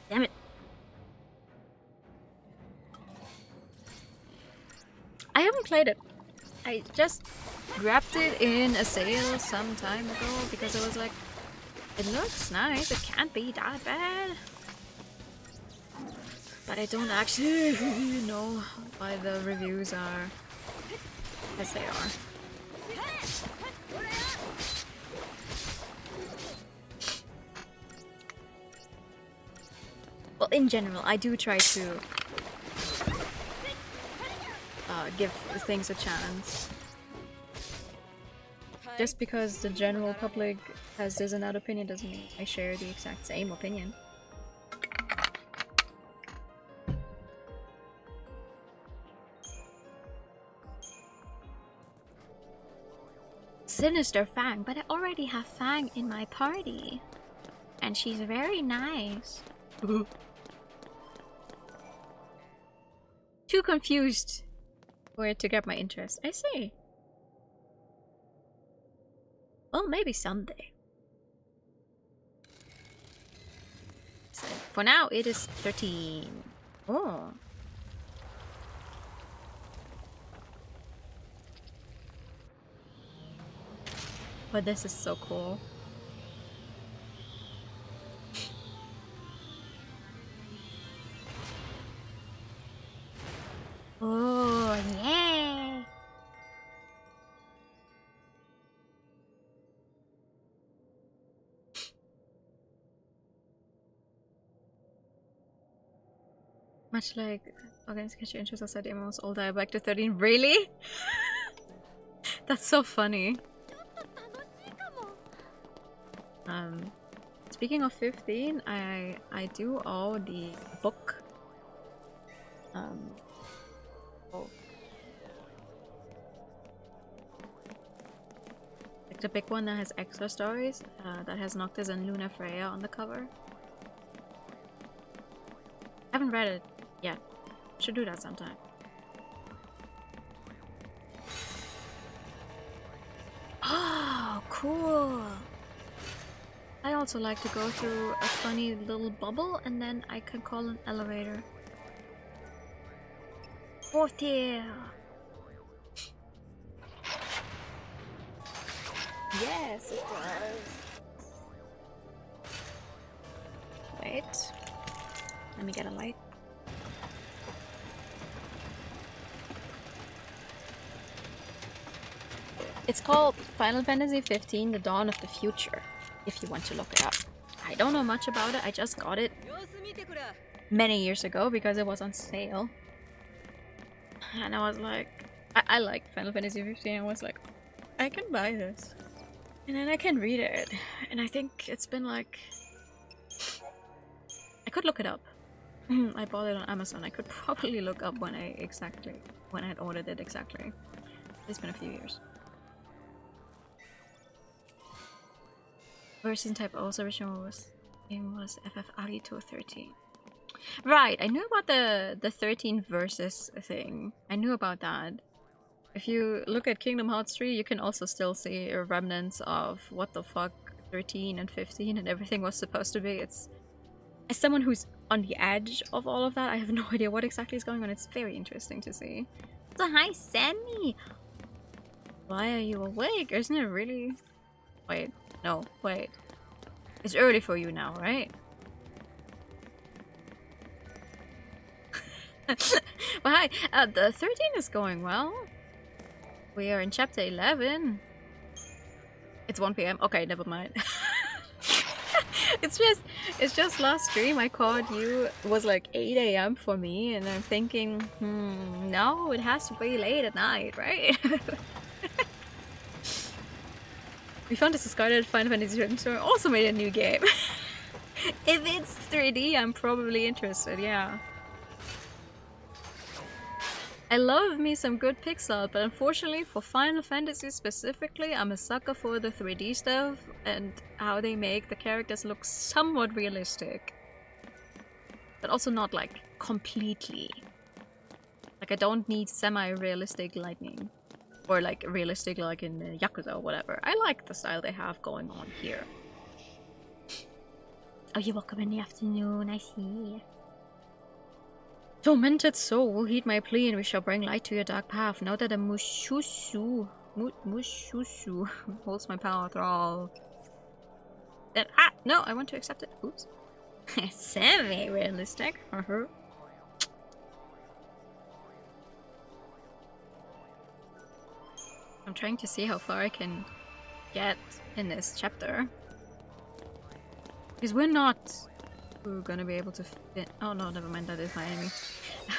Damn it. I haven't played it. I just grabbed it in a sale some time ago because I was like, it looks nice, it can't be that bad. But I don't actually know why the reviews are as they are. Well, in general, I do try to give things a chance. Just because the general public has this and that opinion doesn't mean I share the exact same opinion. Sinister Fang, but I already have Fang in my party. And she's very nice. Too confused for it to get my interest. I see. Well, maybe someday. So, for now, it is 13. Oh. But this is so cool. Oh, yeah! Much like organs catch your interest outside MMOs, all die back to 13. Really? That's so funny. Speaking of 15, I do owe the book. Oh. Like the big one that has extra stories, that has Noctis and Luna Freya on the cover. Haven't read it yet. Should do that sometime. Oh, cool! I also like to go through a funny little bubble and then I can call an elevator. 4th tier! Yes, it does. Wait. Let me get a light. It's called Final Fantasy XV: The Dawn of the Future, if you want to look it up. I don't know much about it, I just got it many years ago because it was on sale. And I was like, I like Final Fantasy XV, I was like, I can buy this. And then I can read it. And I think it's been like... I could look it up. I bought it on Amazon. I could probably look up when I had ordered it exactly. It's been a few years. Version type also original was FF Arito 13. Right, I knew about the 13 versus thing. I knew about that. If you look at Kingdom Hearts 3, you can also still see remnants of what the fuck 13 and 15 and everything was supposed to be. It's, as someone who's on the edge of all of that, I have no idea what exactly is going on. It's very interesting to see. So hi, Sammy! Why are you awake? Isn't it really... Wait, no, wait. It's early for you now, right? Well, hi, the 13 is going well. We are in chapter 11. It's 1 PM. Okay, never mind. It's just last stream I caught you was like 8 AM for me, and I'm thinking, no, it has to be late at night, right? We found this discarded Final Fantasy XIII also made a new game. If it's 3D, I'm probably interested, yeah. I love me some good pixel art, but unfortunately for Final Fantasy specifically, I'm a sucker for the 3D stuff and how they make the characters look somewhat realistic. But also not like completely. Like I don't need semi-realistic lightning. Or like realistic like in Yakuza or whatever. I like the style they have going on here. Oh, you're welcome in the afternoon, I see. Tormented soul, heed my plea and we shall bring light to your dark path. Know that a Mushusu holds my power thrall. Then no, I want to accept it. Oops. Semi-realistic. I'm trying to see how far I can get in this chapter. Because we're gonna be able to oh no, never mind, that is my enemy.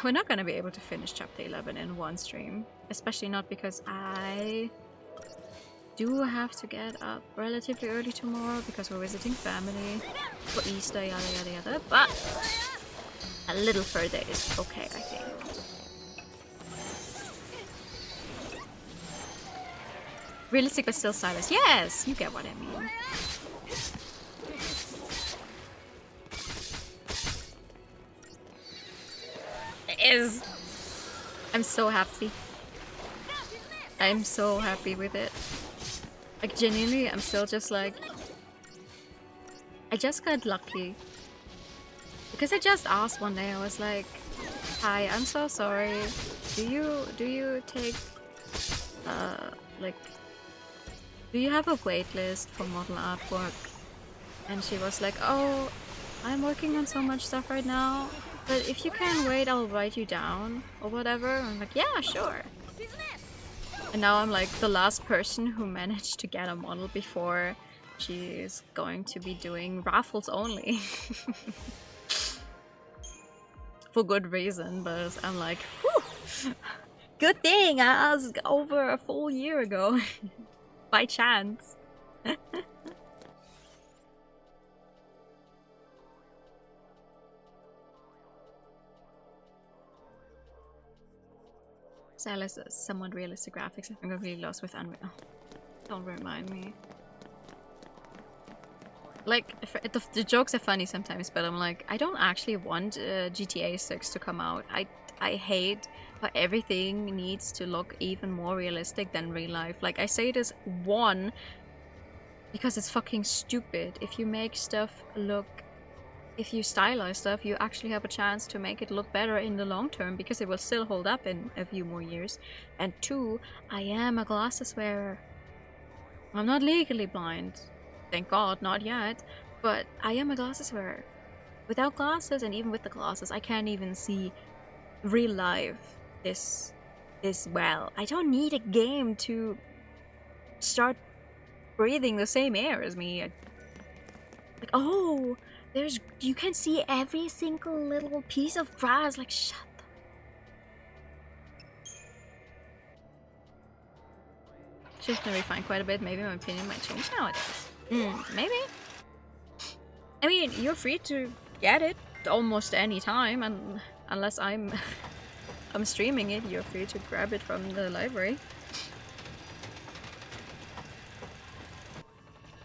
We're not gonna be able to finish chapter 11 in one stream. Especially not because I do have to get up relatively early tomorrow because we're visiting family for Easter, yada yada yada. But a little further is okay, I think. Realistic but still stylish. Yes! You get what I mean. It is! I'm so happy. I'm so happy with it. Like, genuinely, I'm still just like... I just got lucky. Because I just asked one day, I was like, hi, I'm so sorry. Do you take... like... Do you have a wait list for model artwork? And she was like, oh, I'm working on so much stuff right now, but if you can wait, I'll write you down or whatever. I'm like, yeah, sure. And now I'm like the last person who managed to get a model before she is going to be doing raffles only. For good reason, but I'm like, whew, good thing I asked over a full year ago. By chance. Silas is somewhat realistic graphics. I think I'm really lost with Unreal. Don't remind me. Like, the jokes are funny sometimes, but I'm like, I don't actually want GTA 6 to come out. I hate how everything needs to look even more realistic than real life. Like, I say this one because it's fucking stupid. If you make stuff look... If you stylize stuff, you actually have a chance to make it look better in the long term because it will still hold up in a few more years. And two, I am a glasses wearer. I'm not legally blind. Thank God, not yet. But I am a glasses wearer. without glasses, and even with the glasses, I can't even see real life this well. I don't need a game to start breathing the same air as me. Like, oh, you can see every single little piece of grass. Like, shut the... Shifts been refined quite a bit. Maybe my opinion might change nowadays. Maybe. I mean, you're free to get it almost any time, and unless I'm streaming it, you're free to grab it from the library.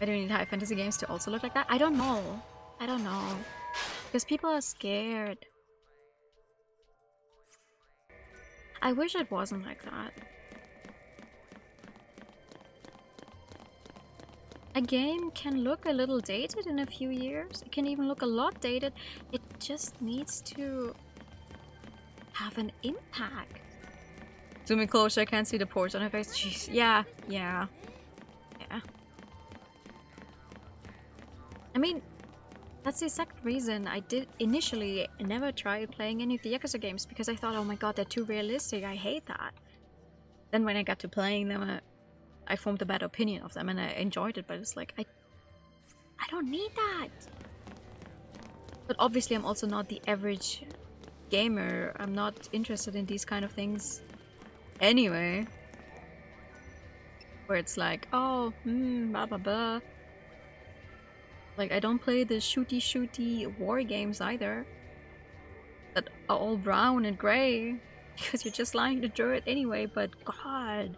I don't need high fantasy games to also look like that. I don't know. I don't know. Because people are scared. I wish it wasn't like that. A game can look a little dated in a few years. It can even look a lot dated. It just needs to have an impact. Zooming closer, I can't see the pores on her face. Jeez. Yeah. I mean, that's the exact reason I did initially never try playing any of the Yakuza games, because I thought, oh my god, they're too realistic. I hate that. Then when I got to playing them, I formed a bad opinion of them and I enjoyed it, but it's like, I don't need that. But obviously I'm also not the average gamer. I'm not interested in these kind of things anyway. Where it's like, oh, blah blah blah. Like, I don't play the shooty war games either. That are all brown and grey. Because you're just lying to dirt anyway, but god.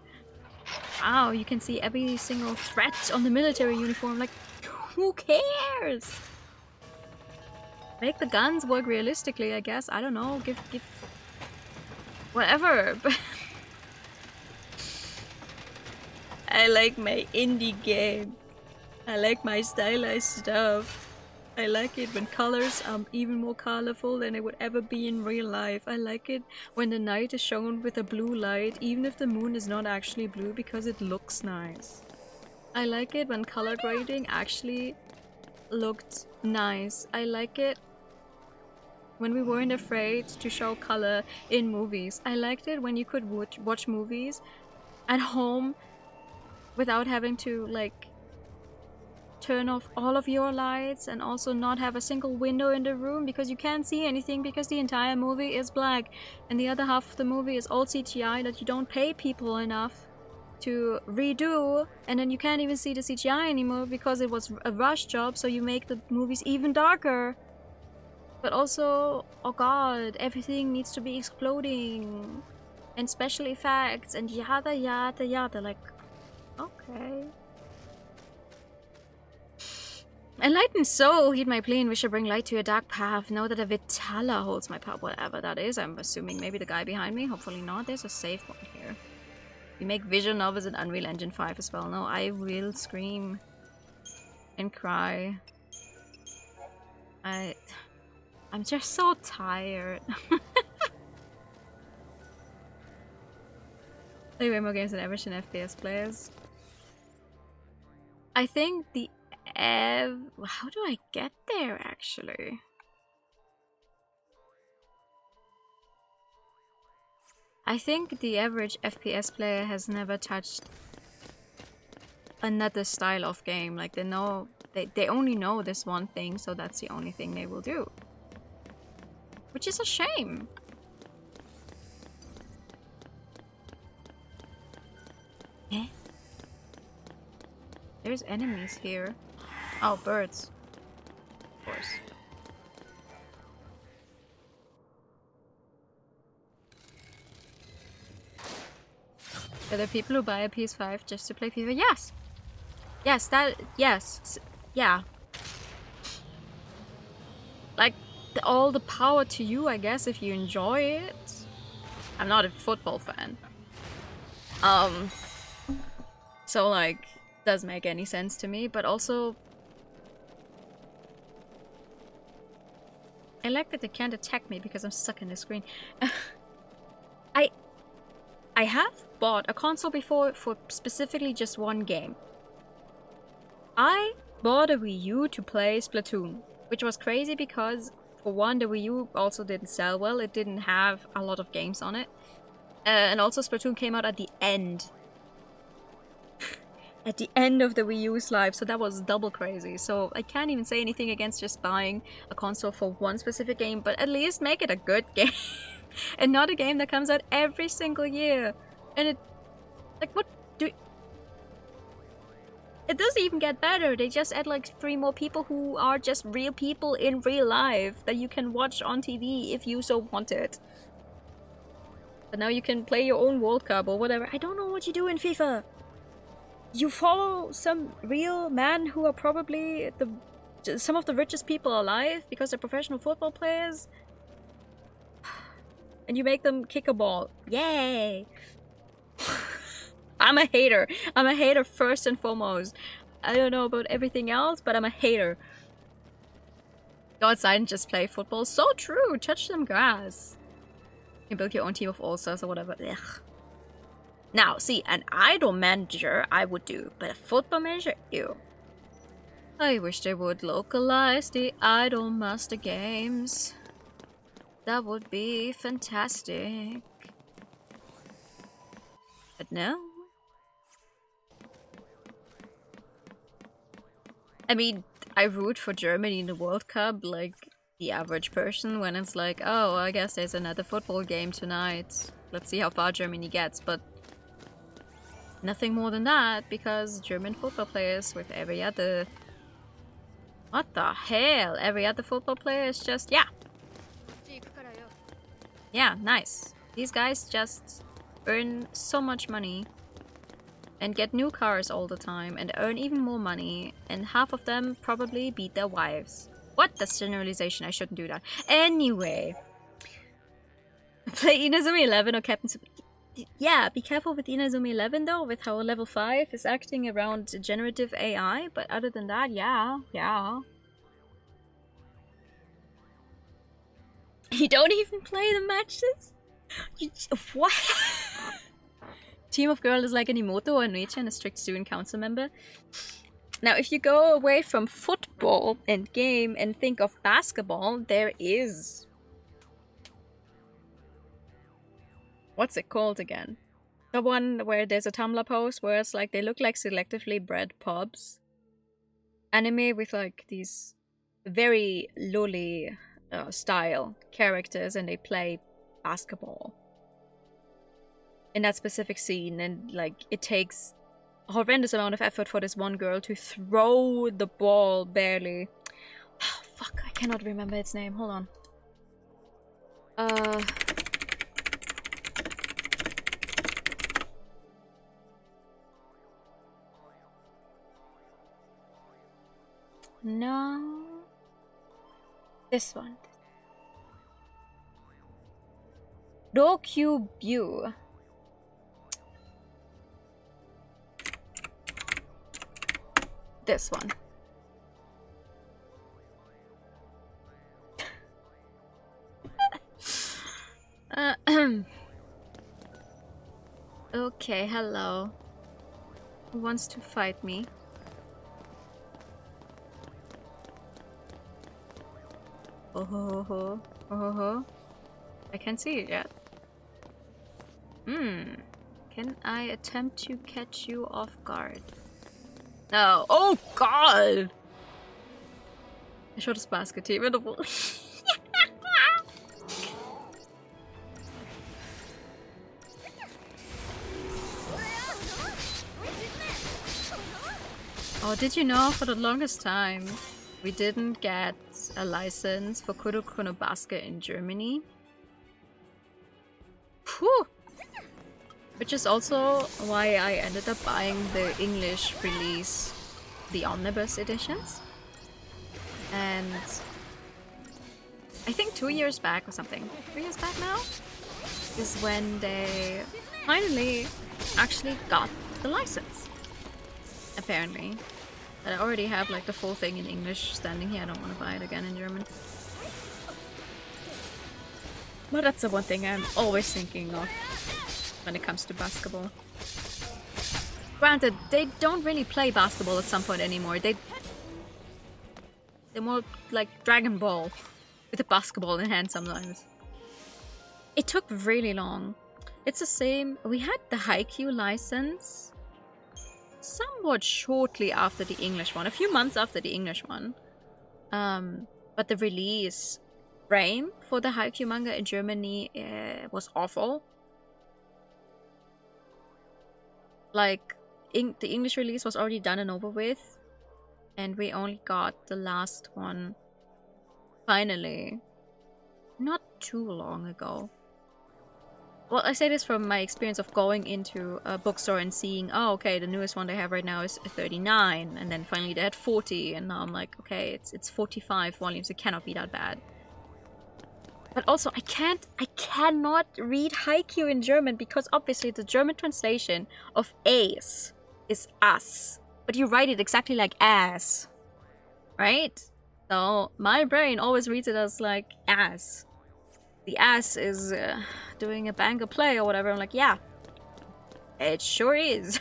Wow, you can see every single threat on the military uniform. Like, who cares? Make the guns work realistically, I guess. I don't know. Give whatever. I like my indie game. I like my stylized stuff. I like it when colors are even more colorful than they would ever be in real life. I like it when the night is shown with a blue light, even if the moon is not actually blue, because it looks nice. I like it when color grading actually looked nice. I like it when we weren't afraid to show color in movies. I liked it when you could watch movies at home without having to, like, turn off all of your lights and also not have a single window in the room because you can't see anything because the entire movie is black and the other half of the movie is all CGI that you don't pay people enough to redo, and then you can't even see the CGI anymore because it was a rush job, so you make the movies even darker. But also, oh god, everything needs to be exploding and special effects and yada yada yada. Like, okay. Enlightened soul, heed my plea and wish to bring light to your dark path. Know that a Vitala holds my power, whatever that is. I'm assuming maybe the guy behind me. Hopefully not. There's a safe one here. We make visual novels in Unreal Engine 5 as well. No, I will scream and cry. I'm just so tired. Play way more games than average in FPS players. I think the how do I get there, actually? I think the average FPS player has never touched another style of game. Like, they only know this one thing, so that's the only thing they will do. Which is a shame. Eh? There's enemies here. Oh, birds. Of course. Are there people who buy a PS5 just to play FIFA? Yes! Yes, yes. Yeah. Like, all the power to you, I guess, if you enjoy it. I'm not a football fan. So, like, doesn't make any sense to me, but also I like that they can't attack me because I'm stuck in the screen. I have bought a console before for specifically just one game. I bought a Wii U to play Splatoon. which was crazy because, for one, the Wii U also didn't sell well. It didn't have a lot of games on it. And also Splatoon came out at the end. At the end of the Wii U's life, so that was double crazy. So I can't even say anything against just buying a console for one specific game, but at least make it a good game. And not a game that comes out every single year. And it... like, what do... It doesn't even get better. They just add like 3 more people who are just real people in real life that you can watch on TV if you so want it. But now you can play your own World Cup or whatever. I don't know what you do in FIFA. You follow some real men who are probably some of the richest people alive because they're professional football players. And you make them kick a ball. Yay! I'm a hater. I'm a hater first and foremost. I don't know about everything else, but I'm a hater. Go outside and just play football. So true! Touch some grass. You can build your own team of all-stars or whatever. Ugh. Now, see, an idol manager I would do, but a football manager? Ew. I wish they would localize the Idol Master games. That would be fantastic. But no. I mean, I root for Germany in the World Cup like the average person when it's like, oh, I guess there's another football game tonight. Let's see how far Germany gets, but nothing more than that, because German football players with every other... What the hell? Every other football player is just... yeah. Yeah, nice. These guys just earn so much money and get new cars all the time and earn even more money, and half of them probably beat their wives. What? That's generalization. I shouldn't do that. Anyway. Play Inazuma 11 or Captain Super... Yeah, be careful with Inazuma 11 though, with how level 5 is acting around generative AI, but other than that, yeah. You don't even play the matches? What? Team of Girl is like an Imoto or a Noichi and a strict student council member. Now, if you go away from football and game and think of basketball, there is... What's it called again? The one where there's a Tumblr post where it's like they look like selectively bred pubs. Anime with like these very lolly style characters, and they play basketball in that specific scene, and like it takes a horrendous amount of effort for this one girl to throw the ball barely. Oh, fuck, I cannot remember its name. Hold on. No. This one. Rokyu. This one. Okay, hello. Who wants to fight me? Oh ho ho ho ho ho. I can't see it yet. Can I attempt to catch you off guard? No. Oh god! I shot das basket team in the wall. Oh, did you know, for the longest time we didn't get a license for Kuroko no Basket in Germany? Whew! Which is also why I ended up buying the English release, the omnibus editions. And I think 2 years back or something, 3 years back now, is when they finally actually got the license. Apparently. I already have like the full thing in English standing here. I don't want to buy it again in German. But that's the one thing I'm always thinking of when it comes to basketball. Granted, they don't really play basketball at some point anymore. They're more like Dragon Ball with a basketball in hand sometimes. It took really long. It's the same. We had the Haikyuu license somewhat shortly after the English one, a few months after the English one. But the release frame for the Haikyuu manga in Germany was awful. Like, the English release was already done and over with, and we only got the last one finally not too long ago. Well, I say this from my experience of going into a bookstore and seeing, oh, okay, the newest one they have right now is 39, and then finally they had 40, and now I'm like, okay, it's 45 volumes, it cannot be that bad. But also, I cannot read Haikyuu in German because obviously the German translation of ace is us, but you write it exactly like ass, right? So my brain always reads it as like ass. The ass is doing a banger play or whatever. I'm like, yeah, it sure is.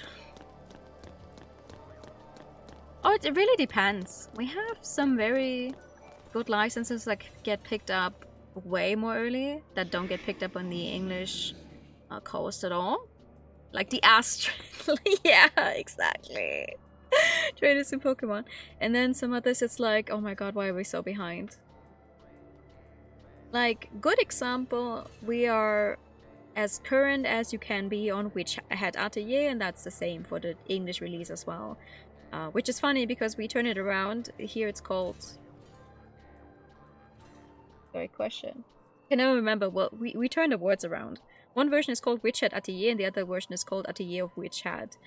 Oh, it really depends. We have some very good licenses that get picked up way more early that don't get picked up on the English coast at all. Like the ass. Yeah, exactly. Traders in Pokemon. And then some others, it's like, oh my god, why are we so behind? Like, good example, we are as current as you can be on Witch Hat Atelier, and that's the same for the English release as well. Which is funny because we turn it around. Here it's called... Sorry, question. I can never remember. Well, we turn the words around. One version is called Witch Hat Atelier, and the other version is called Atelier of Witch Hat.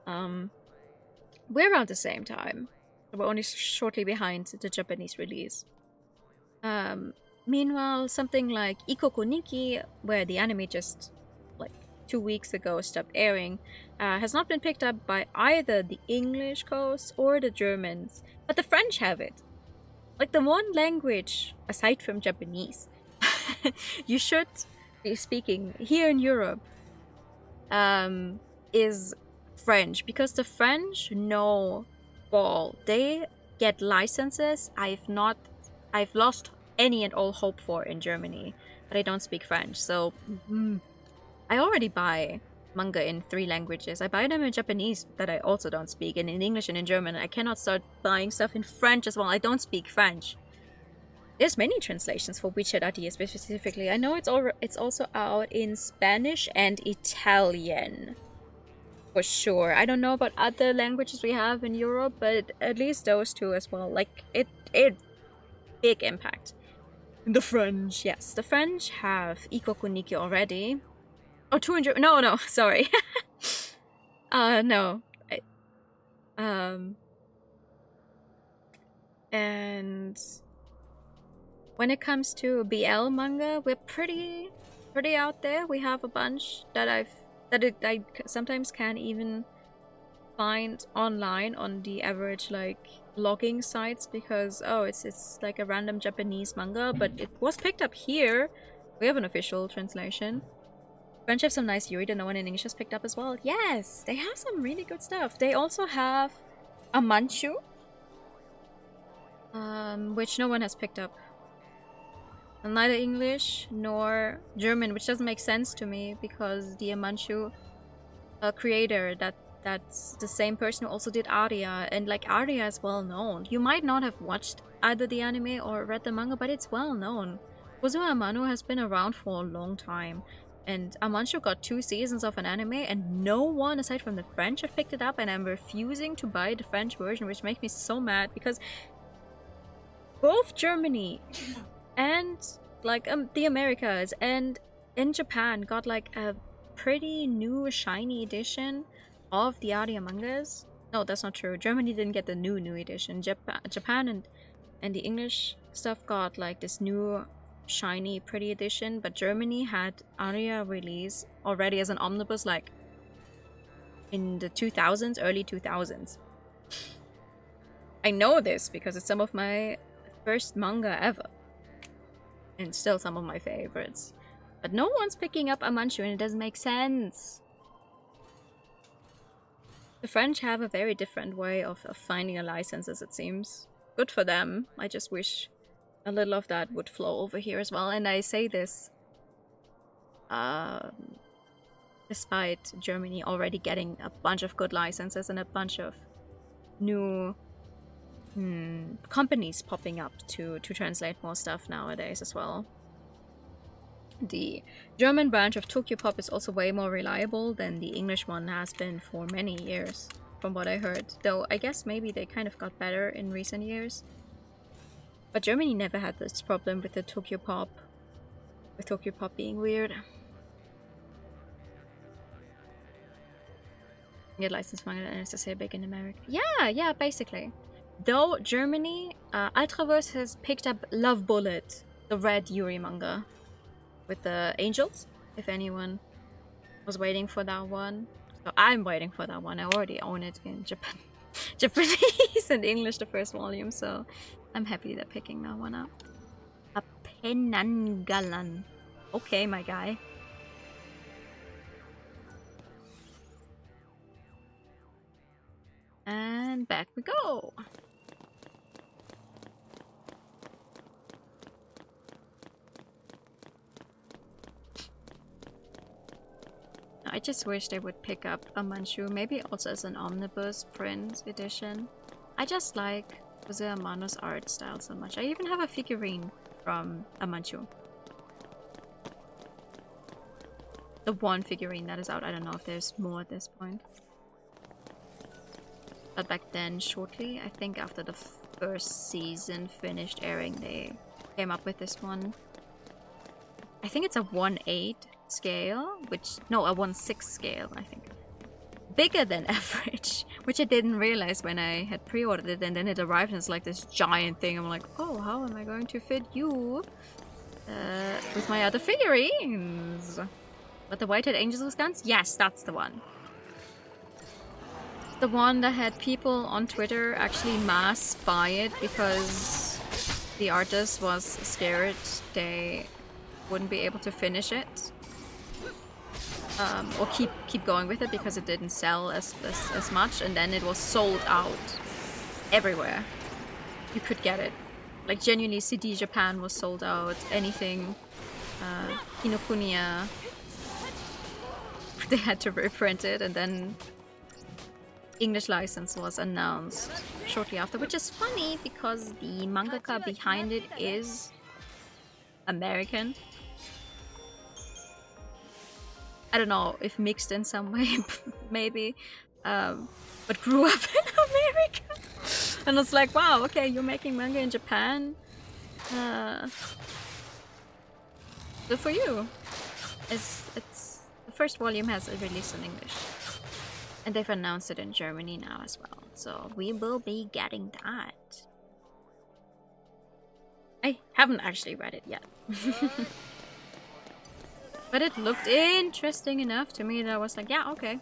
We're around the same time. We're only shortly behind the Japanese release. Meanwhile, something like Ikoko Nikki, where the anime just like 2 weeks ago stopped airing, has not been picked up by either the English coast or the Germans, but the French have it. Like the one language, aside from Japanese, you should be speaking here in Europe, is French, because the French know ball. They get licenses I've lost any and all hope for in Germany, but I don't speak French, so I already buy manga in 3 languages. I buy them in Japanese that I also don't speak, and in English and in German. I cannot start buying stuff in French as well. I don't speak French. There's many translations for Witcher Atelier specifically. I know it's also out in Spanish and Italian. For sure. I don't know about other languages we have in Europe, but at least those 2 as well. Like, it big impact. The French, yes. The French have Ikkoku Nikki already. Oh, 200. No, sorry. No. And when it comes to BL manga, we're pretty out there. We have a bunch that I sometimes can't even find online on the average like blogging sites because it's like a random Japanese manga, but it was picked up here. We have an official translation. French have some nice yuri that no one in English has picked up as well. Yes, they have some really good stuff. They also have a Manchu, which no one has picked up. And neither English nor German, which doesn't make sense to me because the Manchu creator that's the same person who also did Aria, and like Aria is well known. You might not have watched either the anime or read the manga, but it's well known. Kozuo Amano has been around for a long time, and Amancho got 2 seasons of an anime, and no one aside from the French have picked it up, and I'm refusing to buy the French version, which makes me so mad because both Germany and like the Americas and in Japan got like a pretty new shiny edition of the Aria mangas. No, that's not true. Germany didn't get the new edition. Japan and the English stuff got like this new shiny pretty edition, but Germany had Aria release already as an omnibus like in the 2000s, early 2000s. I know this because it's some of my first manga ever and still some of my favorites, but no one's picking up Amanchu and it doesn't make sense. The French have a very different way of finding a license, as it seems. good for them. I just wish a little of that would flow over here as well. And I say this despite Germany already getting a bunch of good licenses and a bunch of new companies popping up to translate more stuff nowadays as well. The German branch of Tokyopop is also way more reliable than the English one has been for many years, from what I heard. Though I guess maybe they kind of got better in recent years. But Germany never had this problem with the Tokyopop, with Tokyopop being weird. Get licensed manga and SSA big in America. Yeah, basically. Though Germany, Ultraverse has picked up Love Bullet, the red Yuri manga. With the angels, if anyone was waiting for that one. So I'm waiting for that one. I already own it in Japanese and English, the first volume, so I'm happy they're picking that one up. A Penangalan. Okay, my guy. And back we go. I just wish they would pick up a Manchu, maybe also as an omnibus print edition. I just like Jose Amano's art style so much. I even have a figurine from a Manchu. The one figurine that is out. I don't know if there's more at this point. But back then, shortly, I think after the first season finished airing, they came up with this one. I think it's a 1/8 scale, no, a 1/6 scale, I think. Bigger than average, which I didn't realize when I had pre-ordered it, and then it arrived and it's like this giant thing. I'm like, oh, how am I going to fit you with my other figurines? But the white-haired angels with guns? Yes, that's the one. The one that had people on Twitter actually mass buy it because the artist was scared they wouldn't be able to finish it. Or keep going with it because it didn't sell as much, and then it was sold out everywhere. You could get it. Like genuinely, CD Japan was sold out. Anything, Kinokuniya, they had to reprint it, and then English license was announced shortly after, which is funny because the mangaka behind it is American. I don't know if mixed in some way, maybe, but grew up in America. And it's like, wow, okay, you're making manga in Japan. Good for you. It's the first volume has a release in English, and they've announced it in Germany now as well. So we will be getting that. I haven't actually read it yet. But it looked interesting enough to me that I was like, yeah, okay.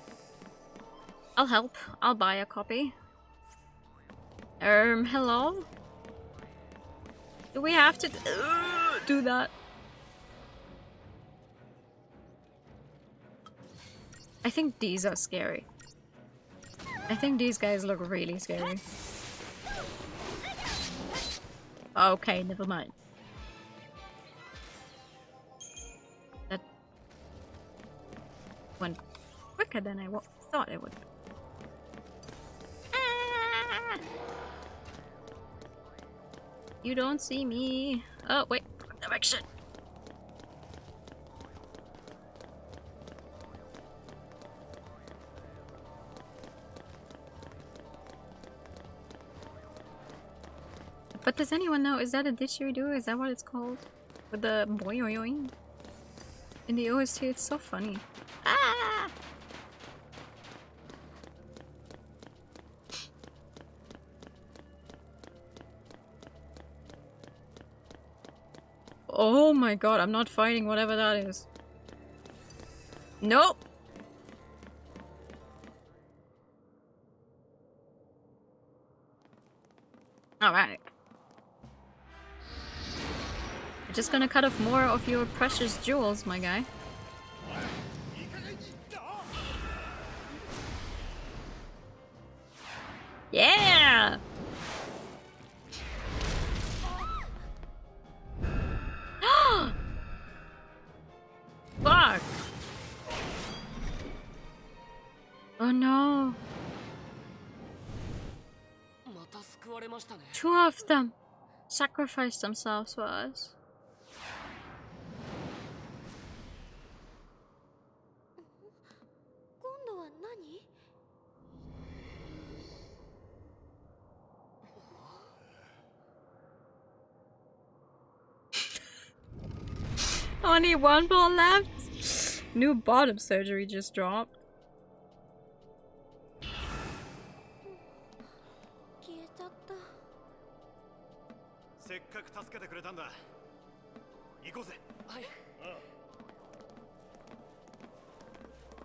I'll help. I'll buy a copy. Hello? Do we have to do that? I think these are scary. I think these guys look really scary. Okay, never mind. That went quicker than I thought it would. Ah! You don't see me. Oh, wait. Direction. But does anyone know, is that a didgeridoo? Is that what it's called? With the boing in the OST, it's so funny. Ah! Oh my god, I'm not fighting whatever that is. Nope! Alright. I'm just gonna cut off more of your precious jewels, my guy. Yeah! われましたね。 Two of them sacrificed themselves for us. 今度は何？ Only one ball left. New bottom surgery just dropped. 消えちゃった。せっかく助けてくれたんだ。行こうぜ。はい。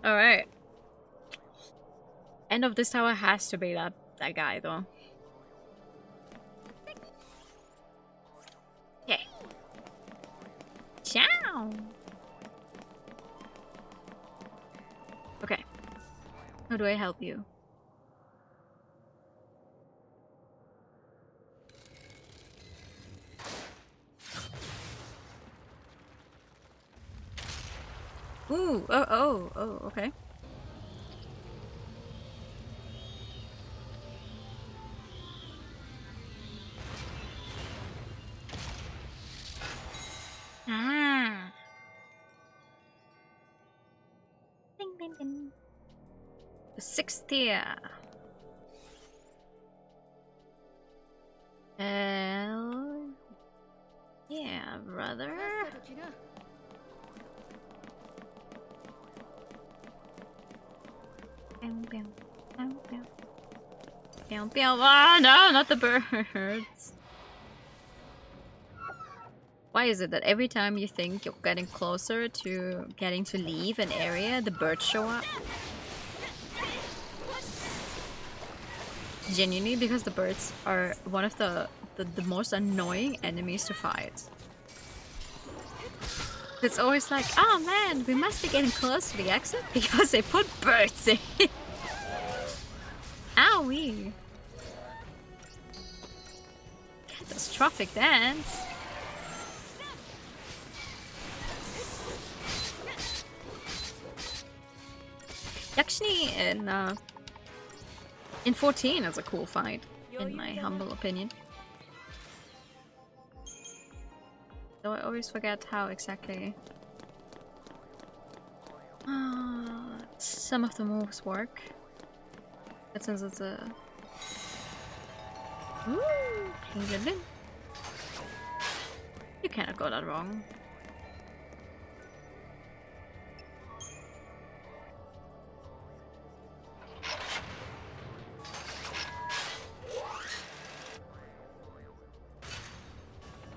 Alright. End of this tower has to be that guy though. Okay. Ciao. Okay. How do I help you? Ooh, okay. Ah. Ding, ding, ding. The 6th tier. Hell yeah, brother. さっさと来な。 Ah, no, not the birds. Why is it that every time you think you're getting closer to getting to leave an area, the birds show up? Genuinely, because the birds are one of the most annoying enemies to fight. It's always like, oh man, we must be getting close to the exit because they put birds in. Owie! Catastrophic dance. Actually, in 14 is a cool fight, in my humble opinion. Though I always forget how exactly some of the moves work. But since it's a you cannot go that wrong.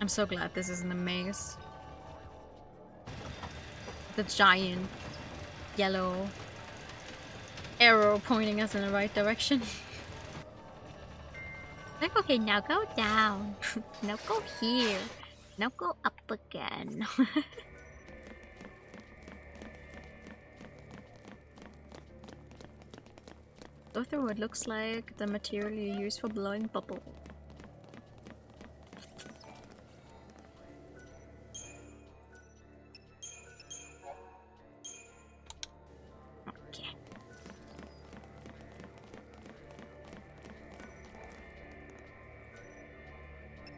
I'm so glad this isn't a maze. The giant yellow arrow pointing us in the right direction. Like, okay, now go down. Now go here. Now go up again. Go through what looks like the material you use for blowing bubble.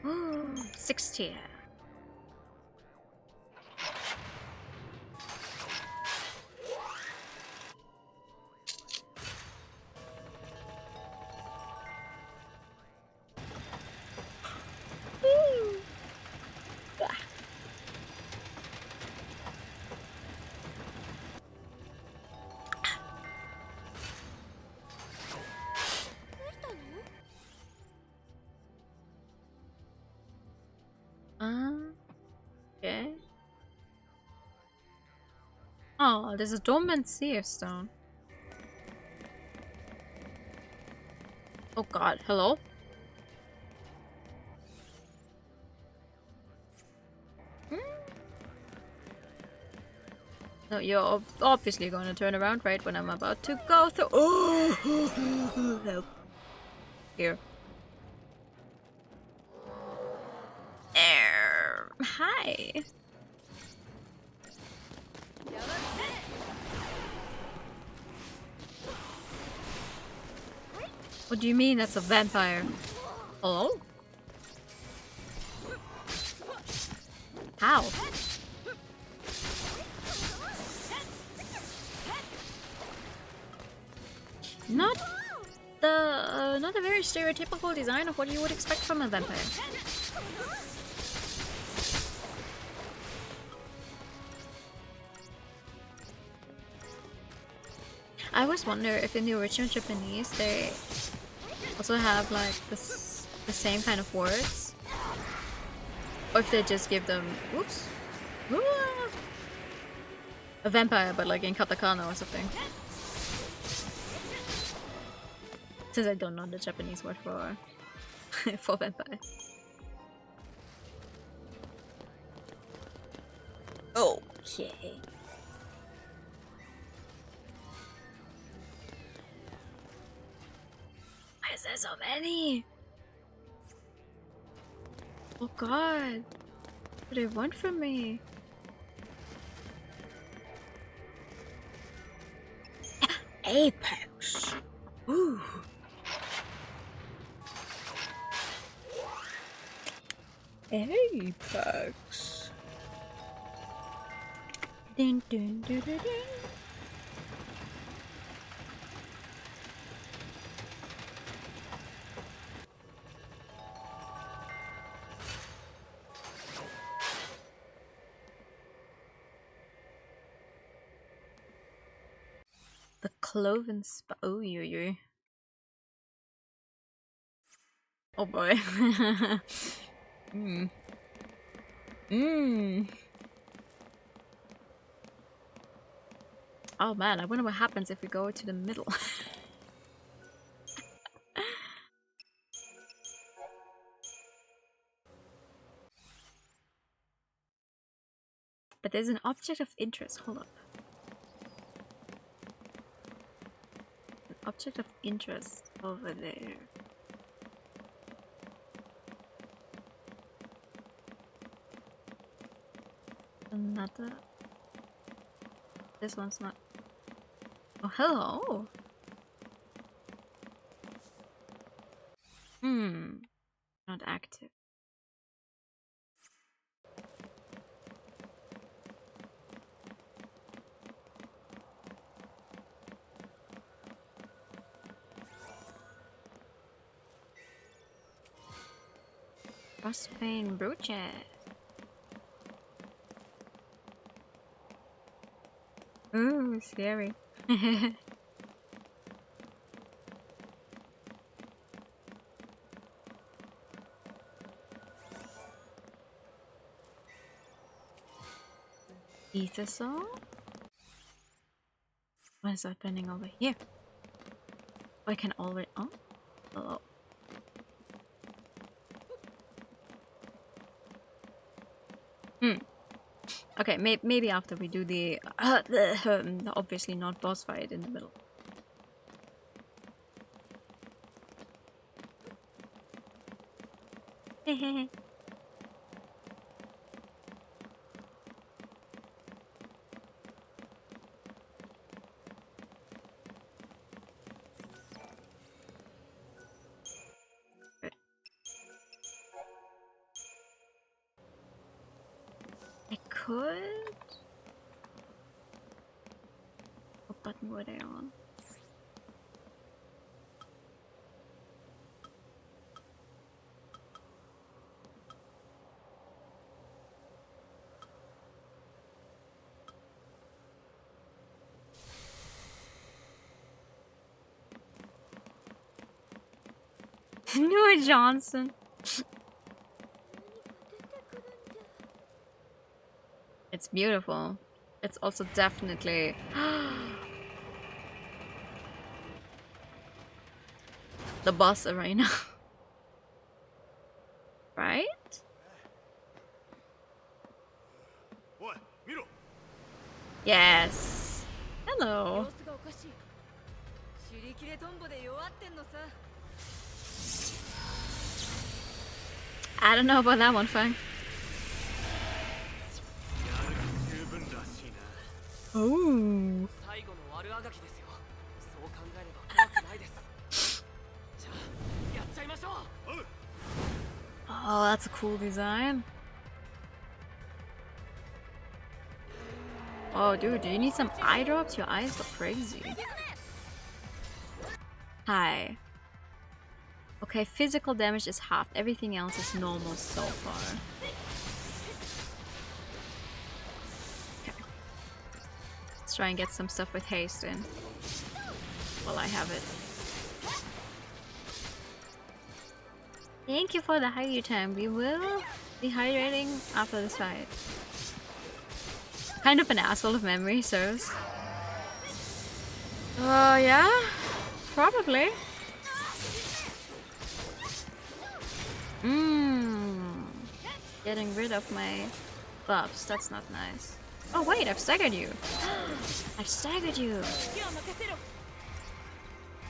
Ooh, 6th tier. Okay. Oh, there's a dormant seer stone. Oh god, hello? No, you're obviously gonna turn around right when I'm about to go through. Oh, help. Here. There. Hi. What do you mean that's a vampire? Oh? How? Not a very stereotypical design of what you would expect from a vampire. I always wonder if in the original Japanese they also have like the same kind of words, or if they just give them whoops, a vampire but like in katakana or something. Since I don't know the Japanese word for for vampire. Okay. Why is there so many? Oh god. What do they want from me? Apex. Ooh. Apex. Dun, dun, dun, dun, dun. The cloven oh yo. Oh boy. Mmm. Mmm. Oh man, I wonder what happens if we go to the middle. But there's an object of interest. Hold up. An object of interest over there. Another. This one's not. Oh, hello. Not active. Frostbane brooch. Ooh, scary. Ether saw? What is happening over here? Oh, I can already. Oh, hello. Okay, maybe after we do the obviously not boss fight in the middle. Hehehe. I could. What button were they on? Noah Johnson. It's beautiful. It's also definitely the boss arena. Right? Yes. Hello. I don't know about that one, Fang. Ooh. Oh, that's a cool design. Oh, dude, do you need some eye drops? Your eyes look crazy. Hi. Okay, physical damage is half. Everything else is normal so far. Okay. Let's try and get some stuff with haste in. While I have it. Thank you for the hydro time. We will be hydrating after this fight. Kind of an asshole if memory serves. Yeah? Probably. Getting rid of my buffs. That's not nice. Oh wait, I've staggered you. I've staggered you.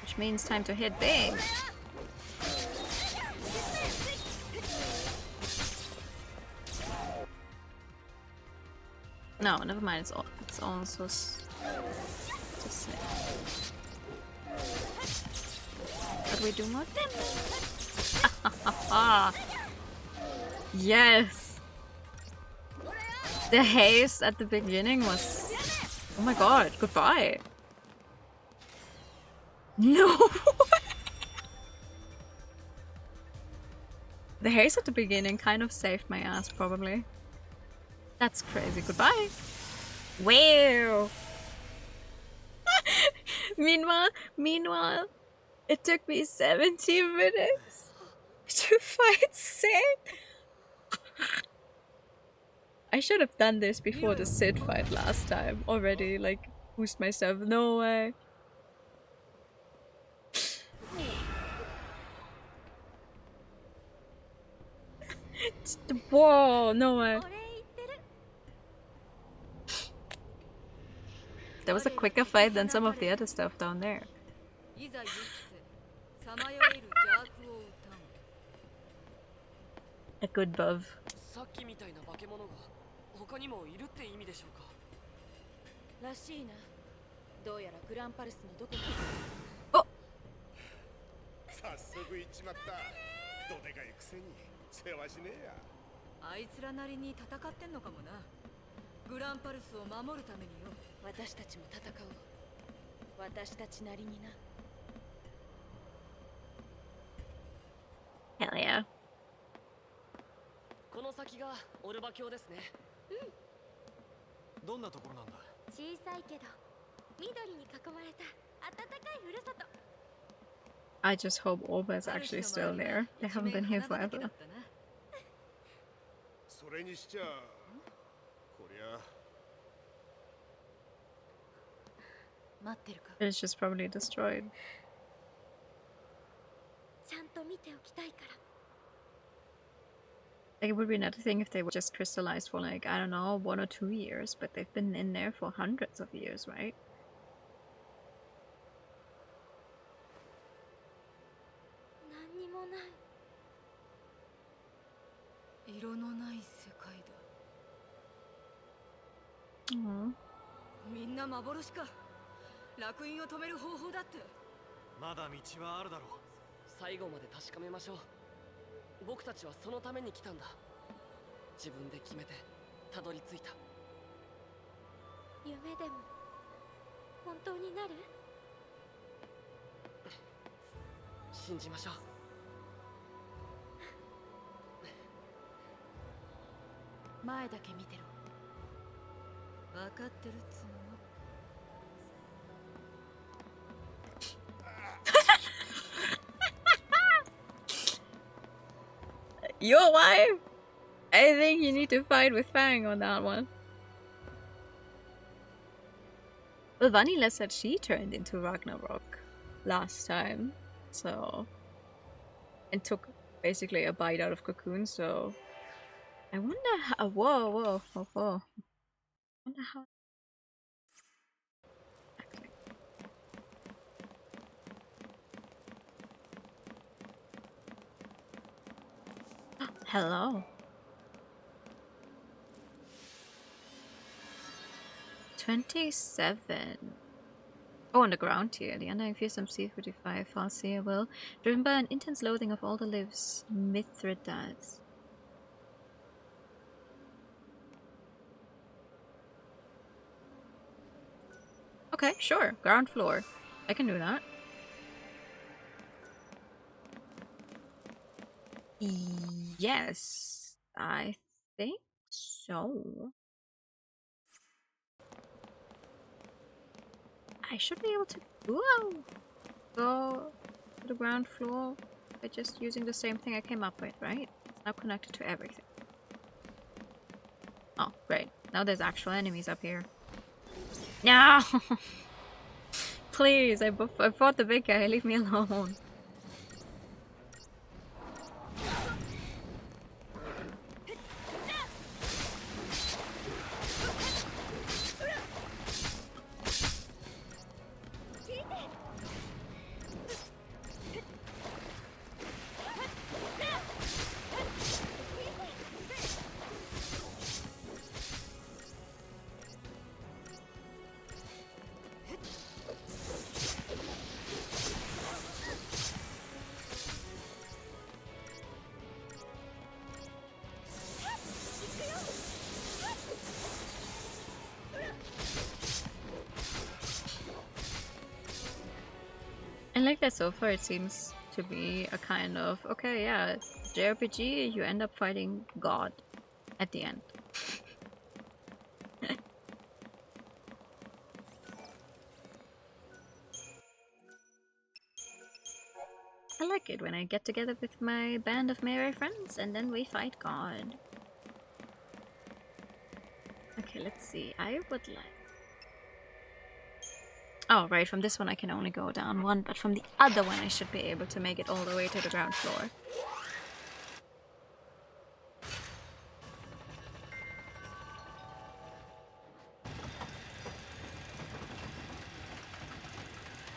Which means time to hit big. No, never mind. It's also just but we do more damage. Yes. The haste at the beginning was. Oh my god! Goodbye. No. The haste at the beginning kind of saved my ass, probably. That's crazy. Goodbye. Wow. Meanwhile, it took me 17 minutes to fight Sid. I should have done this before the Sid fight last time already. Like, boost myself. No way. Whoa, no way. That was a quicker fight than some of the other stuff down there. A good buff. Oh! 早速行っちまった。どでかいくせに世話しねえや。あいつらなりに戦ってんのかもな。グランパルスを守るためによ。私たちも戦おう。私たちなりにな。Hell yeah. この先がオルバ峡ですね。どんなところなんだ。小さいけど緑に囲まれた暖かいふるさと。 I just hope Orba is actually still there. They haven't been here forever. それにしちゃこりゃ。待ってるか。 It's just probably destroyed. ちゃんと見ておきたいから。 Like, it would be another thing if they were just crystallized for like, I don't know, 1 or 2 years, but they've been in there for hundreds of years, right? 何にもない。色のない世界だ。みんな幻か。烙印を止める方法だって。まだ道はあるだろう。最後まで確かめましょう。僕たちはそのために来たんだ。自分で決めてたどり着いた。夢でも本当になる？信じましょう。前だけ見てろ。分かってるっつうの。 Your wife? I think you need to fight with Fang on that one. Well, Vanilla said she turned into Ragnarok last time, so... And took basically a bite out of Cocoon, so... I wonder how... Whoa. I wonder how... Hello. 27. Oh, on the ground here. The undying fearsome C45 Farseer will, driven by an intense loathing of all that lives, Mithridates. Okay, sure. Ground floor. I can do that. Yes, I think so. I should be able to go to the ground floor by just using the same thing I came up with, right? It's now connected to everything. Oh, great. Now there's actual enemies up here. No! Please, I fought the big guy. Leave me alone. I like that so far it seems to be a kind of, okay, yeah, JRPG, you end up fighting God at the end. I like it when I get together with my band of merry friends and then we fight God. Okay, let's see. I would like... Oh, right, from this one I can only go down one, but from the other one I should be able to make it all the way to the ground floor.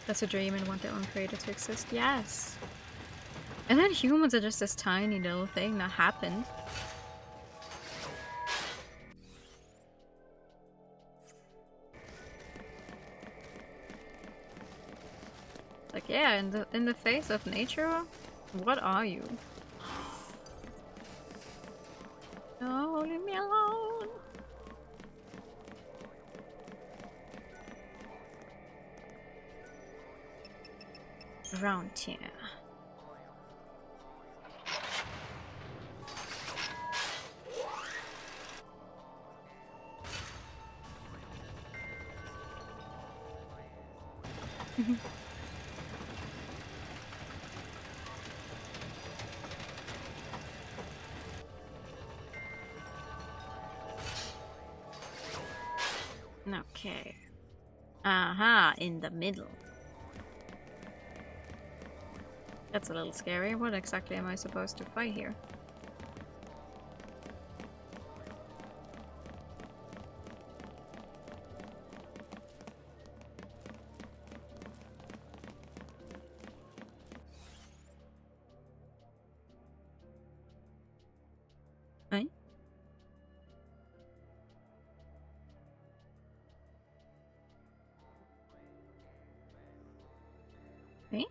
That's a dream and want their own creator to exist. Yes! And then humans are just this tiny little thing that happened. Like, yeah, in the face of nature, what are you? No, leave me alone. Around here. Okay. Aha, in the middle. That's a little scary. What exactly am I supposed to fight here? Right? Right?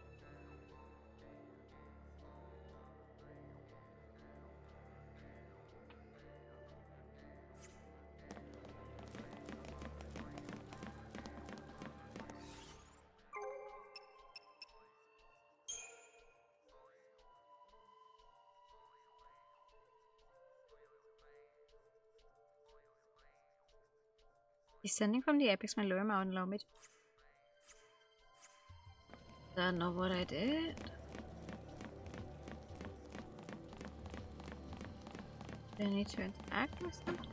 Descending from the apex my lower mountain allow me to... Don't know what I did. Do I need to interact with something?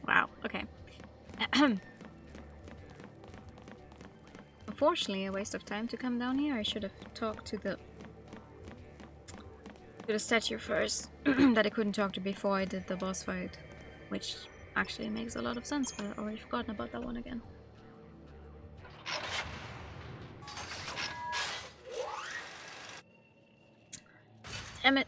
Wow, okay. Unfortunately, a waste of time to come down here. I should have talked to the statue first that I couldn't talk to before I did the boss fight, which actually makes a lot of sense, but I've already forgotten about that one again. Damn it!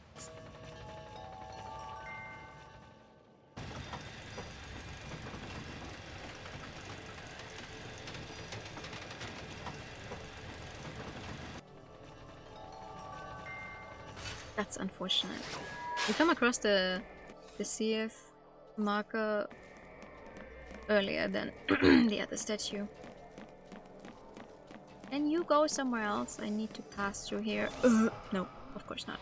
That's unfortunate. We come across the CF marker earlier than the other statue. Can you go somewhere else? I need to pass through here. No, of course not.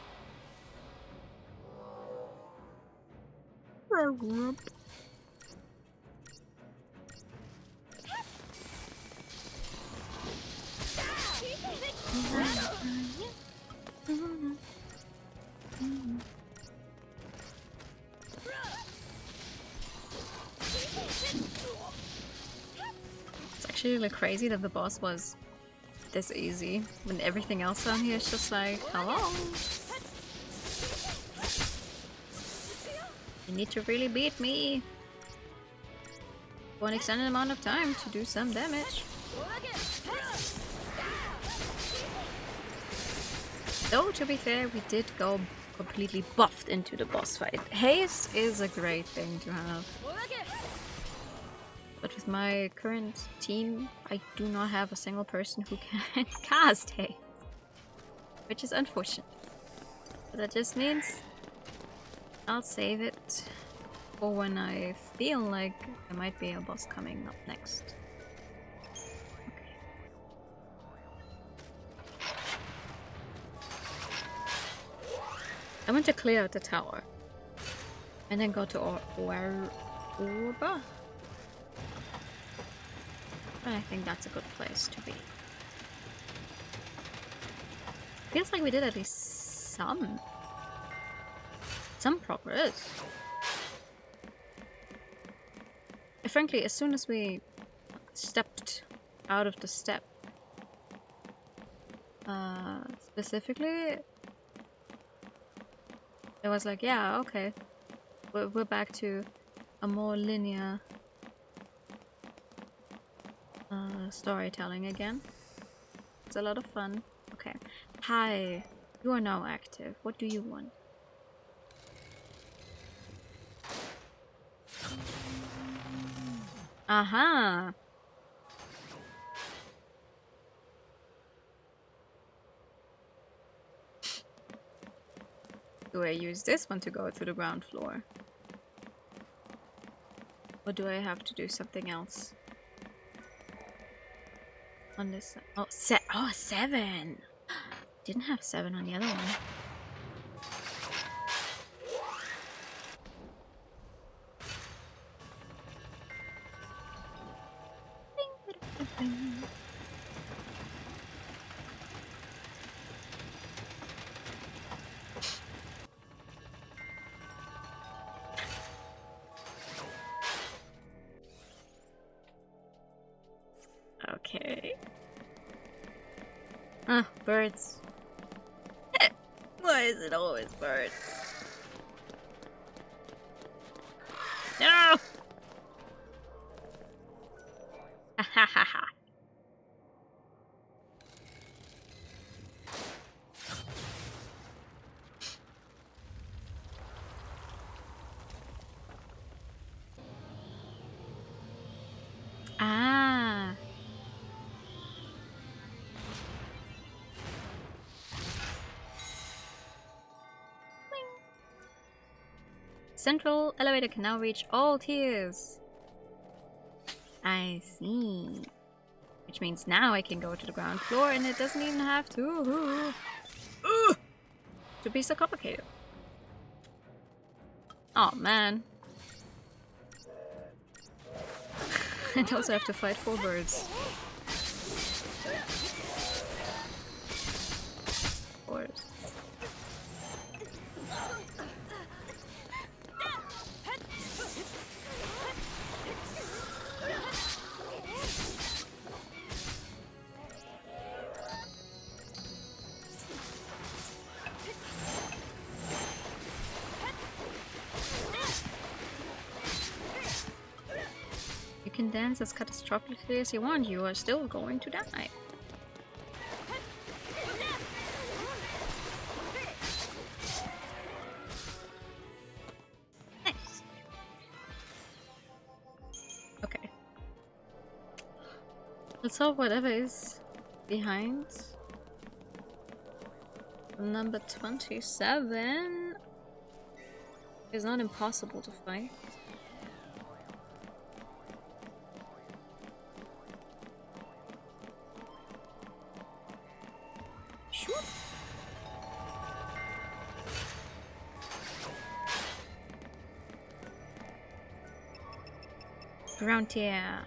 It's actually like crazy that the boss was this easy when everything else on here is just like, hello. You need to really beat me for an extended amount of time to do some damage. Though, to be fair, we did go completely buffed into the boss fight. Haste is a great thing to have. But with my current team, I do not have a single person who can cast haste. Which is unfortunate. But that just means I'll save it for when I feel like there might be a boss coming up next. Okay. I want to clear out the tower. And then go to Orba. And I think that's a good place to be. Feels like we did at least some progress. Frankly, as soon as we stepped out of the step, specifically, it was like, yeah, okay, we're back to a more linear storytelling again. It's a lot of fun. Okay. Hi, you are now active. What do you want? Aha! Do I use this one to go to the ground floor? Or do I have to do something else? On this side. Oh, 7! Didn't have 7 on the other one. Okay. Ah, birds. Why is it always birds? No! Ha ha ha ha. Ah. Central elevator can now reach all tiers. I see. Which means now I can go to the ground floor and it doesn't even have to be so complicated. Oh man. And also have to fight 4 birds. Of course. can dance as catastrophically as you want, you are still going to die. Nice. Okay. Let's solve whatever is behind. Number 27 is not impossible to fight. Sure. Around here.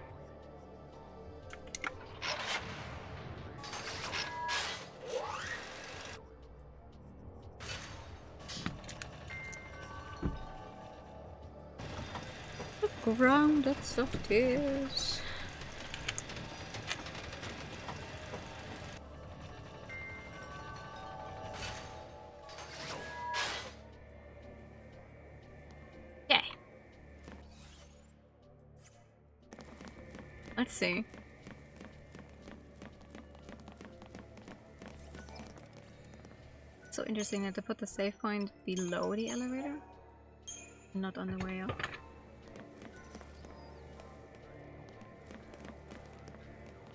Grounded soft tears. Okay. Let's see. So interesting that they put the save point below the elevator, not on the way up.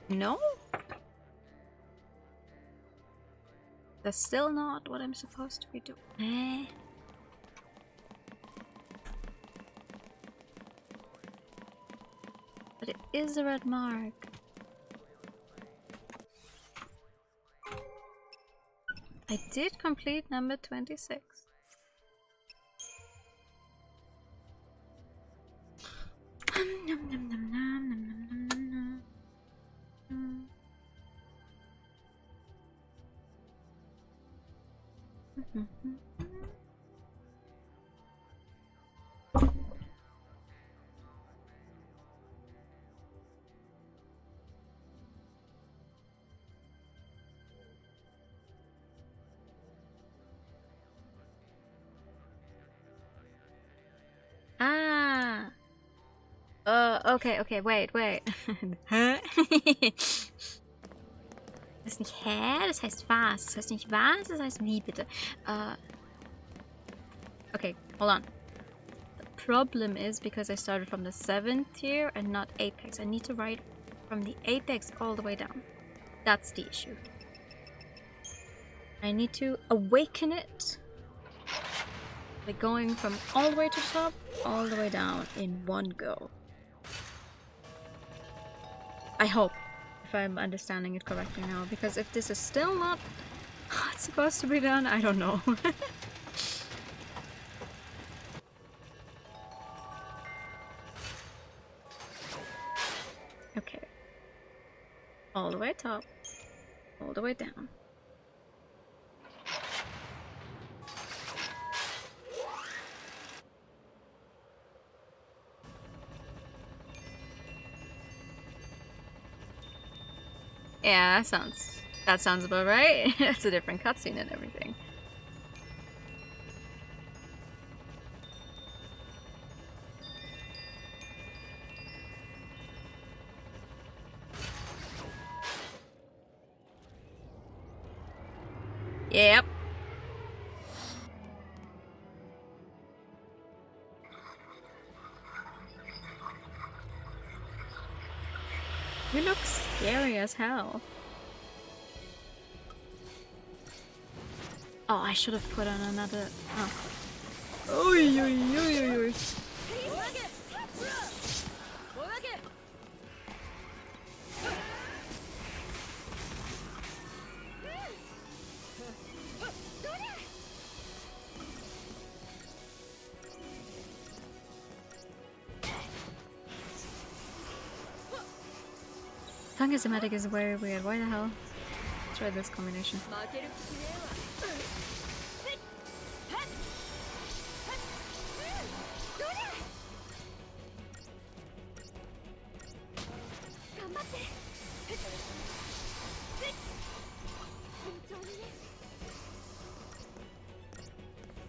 No? That's still not what I'm supposed to be doing. But it is a red mark. I did complete number 26. Ah. Okay, wait. Hä? Das ist nicht hä, das heißt was. Das heißt nicht was, das heißt wie bitte. Okay, hold on. The problem is because I started from the 7th tier and not apex. I need to ride from the apex all the way down. That's the issue. I need to awaken it. Like going from all the way to the top, all the way down in one go. I hope, if I'm understanding it correctly now, because if this is still not how it's supposed to be done, I don't know. Okay. All the way top, all the way down. Yeah, that sounds about right. It's a different cutscene and everything. Yep. You look scary as hell. Oh, I should have put on another. Oh. Oy, oy, oy, oy, oy. Tongue Somatic is very weird. Why the hell? Let's try this combination.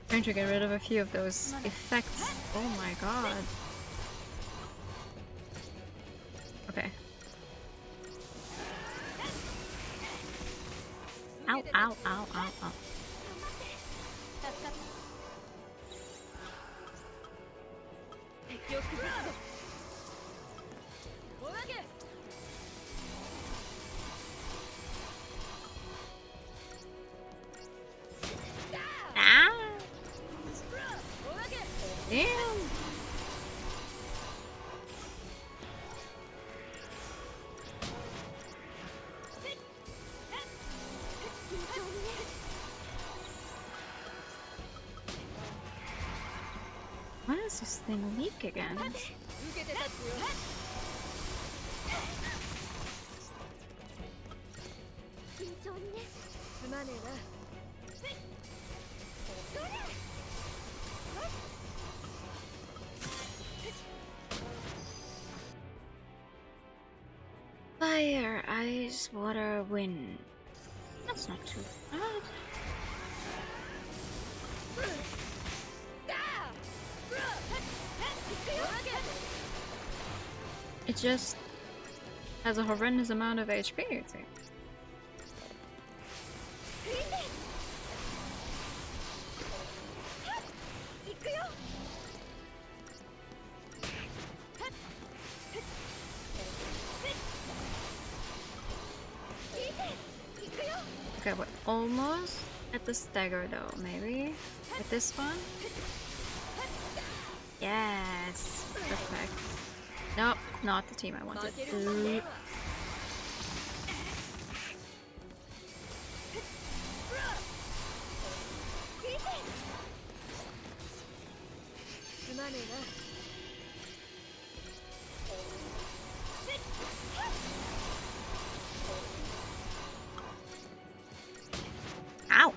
Trying to get rid of a few of those effects. Oh my god. Okay. Ow, ow, ow, ow, ow. 敵を崩すぞ。お投げ。 Ah! Damn! Why does this thing leak again? 受けて立つよ。慎重にね。すまねえな。 Fire, ice, water, wind. That's not too bad. It just has a horrendous amount of HP, I think. Okay, we're almost at the stagger though, maybe? With this one? Yes! Perfect. Nope, not the team I wanted. Ooh. Ow!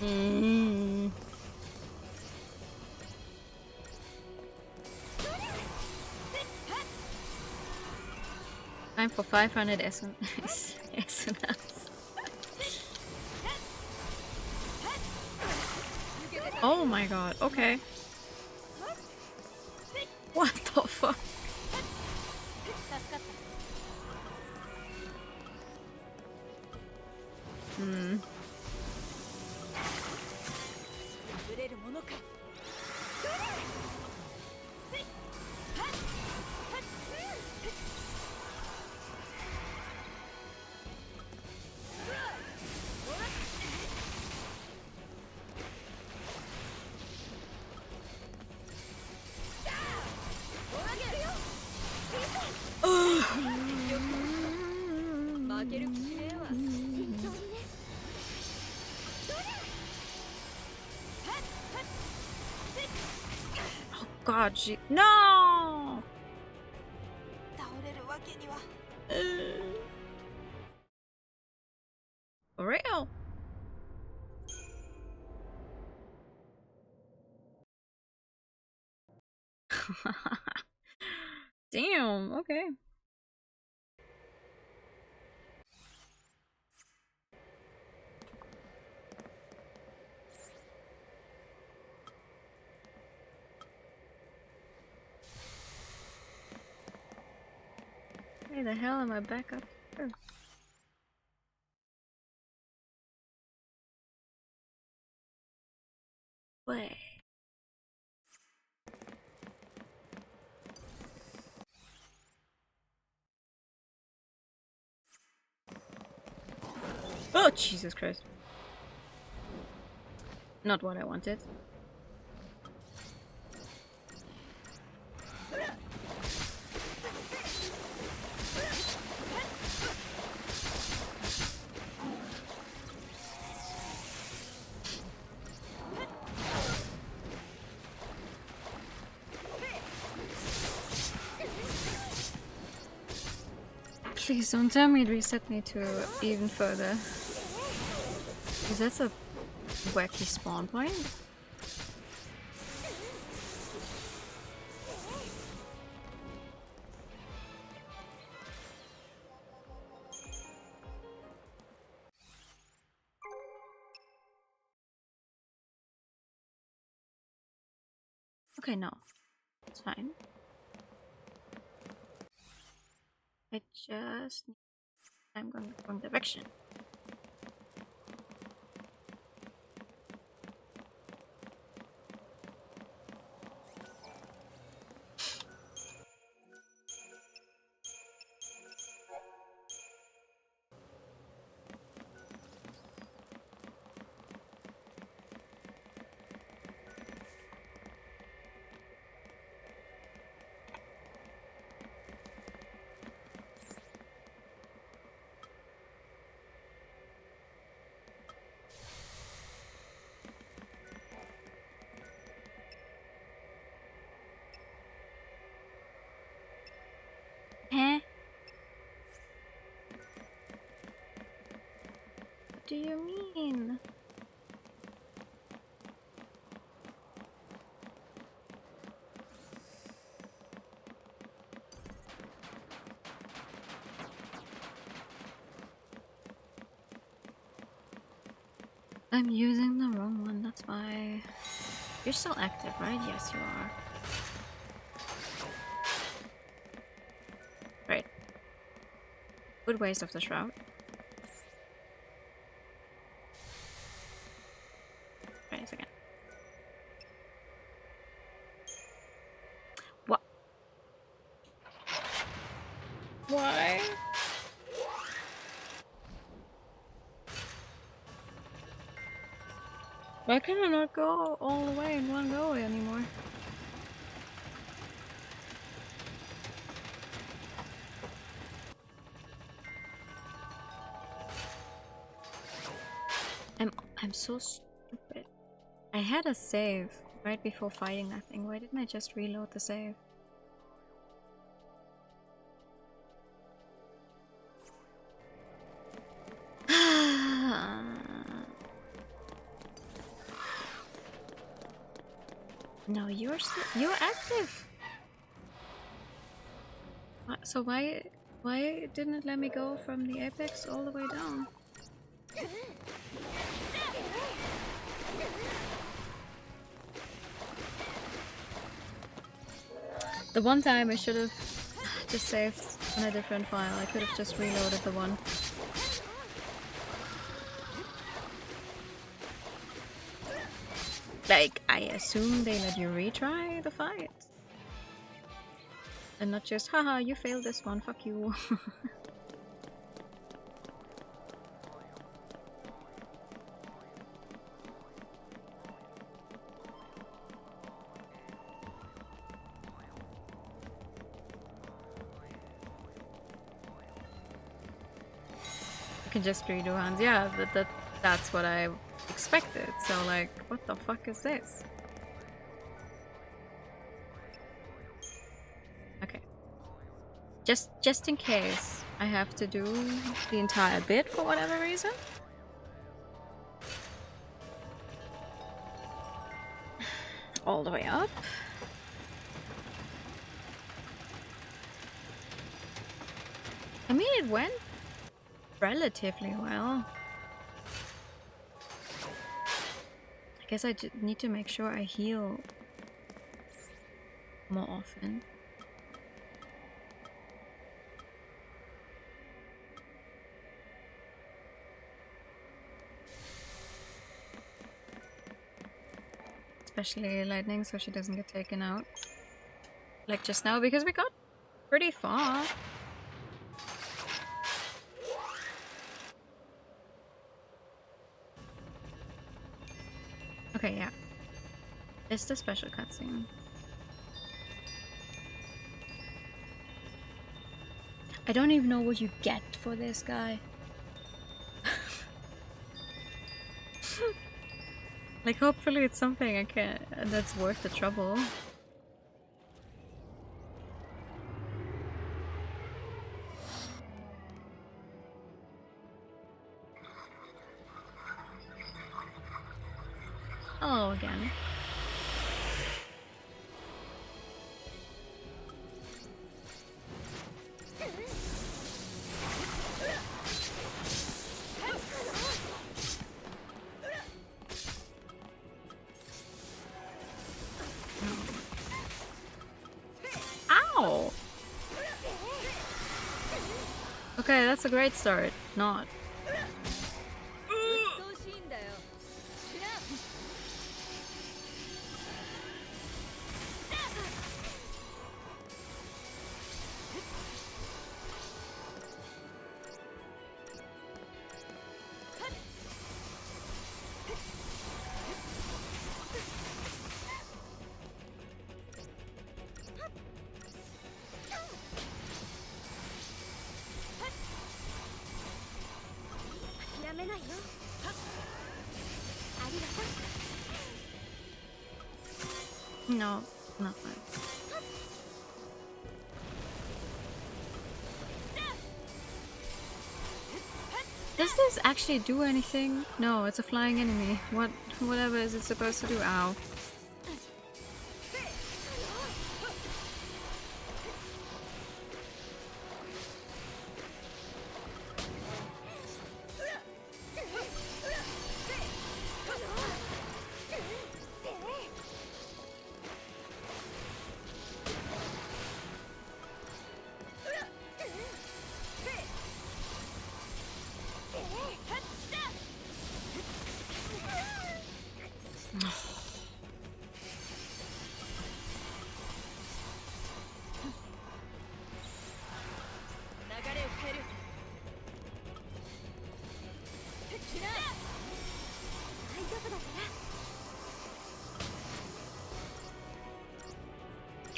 Mm. Time for 500 SNLs. Oh my god, okay. What the fuck? Hmm. Oh god, she— No! For real? Damn, okay. Where the hell am I back up here? Way. Oh, Jesus Christ. Not what I wanted. Please don't tell me it reset me to even further. Because that's a wacky spawn point. Okay, no. It's fine. I just... I'm going the wrong direction. Huh? What do you mean? I'm using the wrong one, that's why. You're still active, right? Yes, you are. Right. Good waste of the shroud. Wait a second. What? Why? Why can I not go all the way in one go anymore? I'm so stupid. I had a save right before fighting that thing. Why didn't I just reload the save? No, you're active. So why didn't it let me go from the apex all the way down? The one time I should have just saved on a different file. I could have just reloaded the one. Like, I assume they let you retry the fight. And not just, haha, you failed this one, fuck you. You can just redo hands. Yeah, that's what I expected. So like, what the fuck is this? Okay. Just in case I have to do the entire bit for whatever reason. All the way up. I mean, it went relatively well. I guess I need to make sure I heal more often. Especially lightning, so she doesn't get taken out. Like just now, because we got pretty far. Okay, yeah. It's the special cutscene. I don't even know what you get for this guy. Like, hopefully it's something I can that's worth the trouble. Hello again. Ow! Okay, that's a great start. Not. 鬱陶しいんだよ知らん 諦めないよありがとう No, nothing. Does this actually do anything? No, it's a flying enemy. Whatever is it supposed to do? Ow.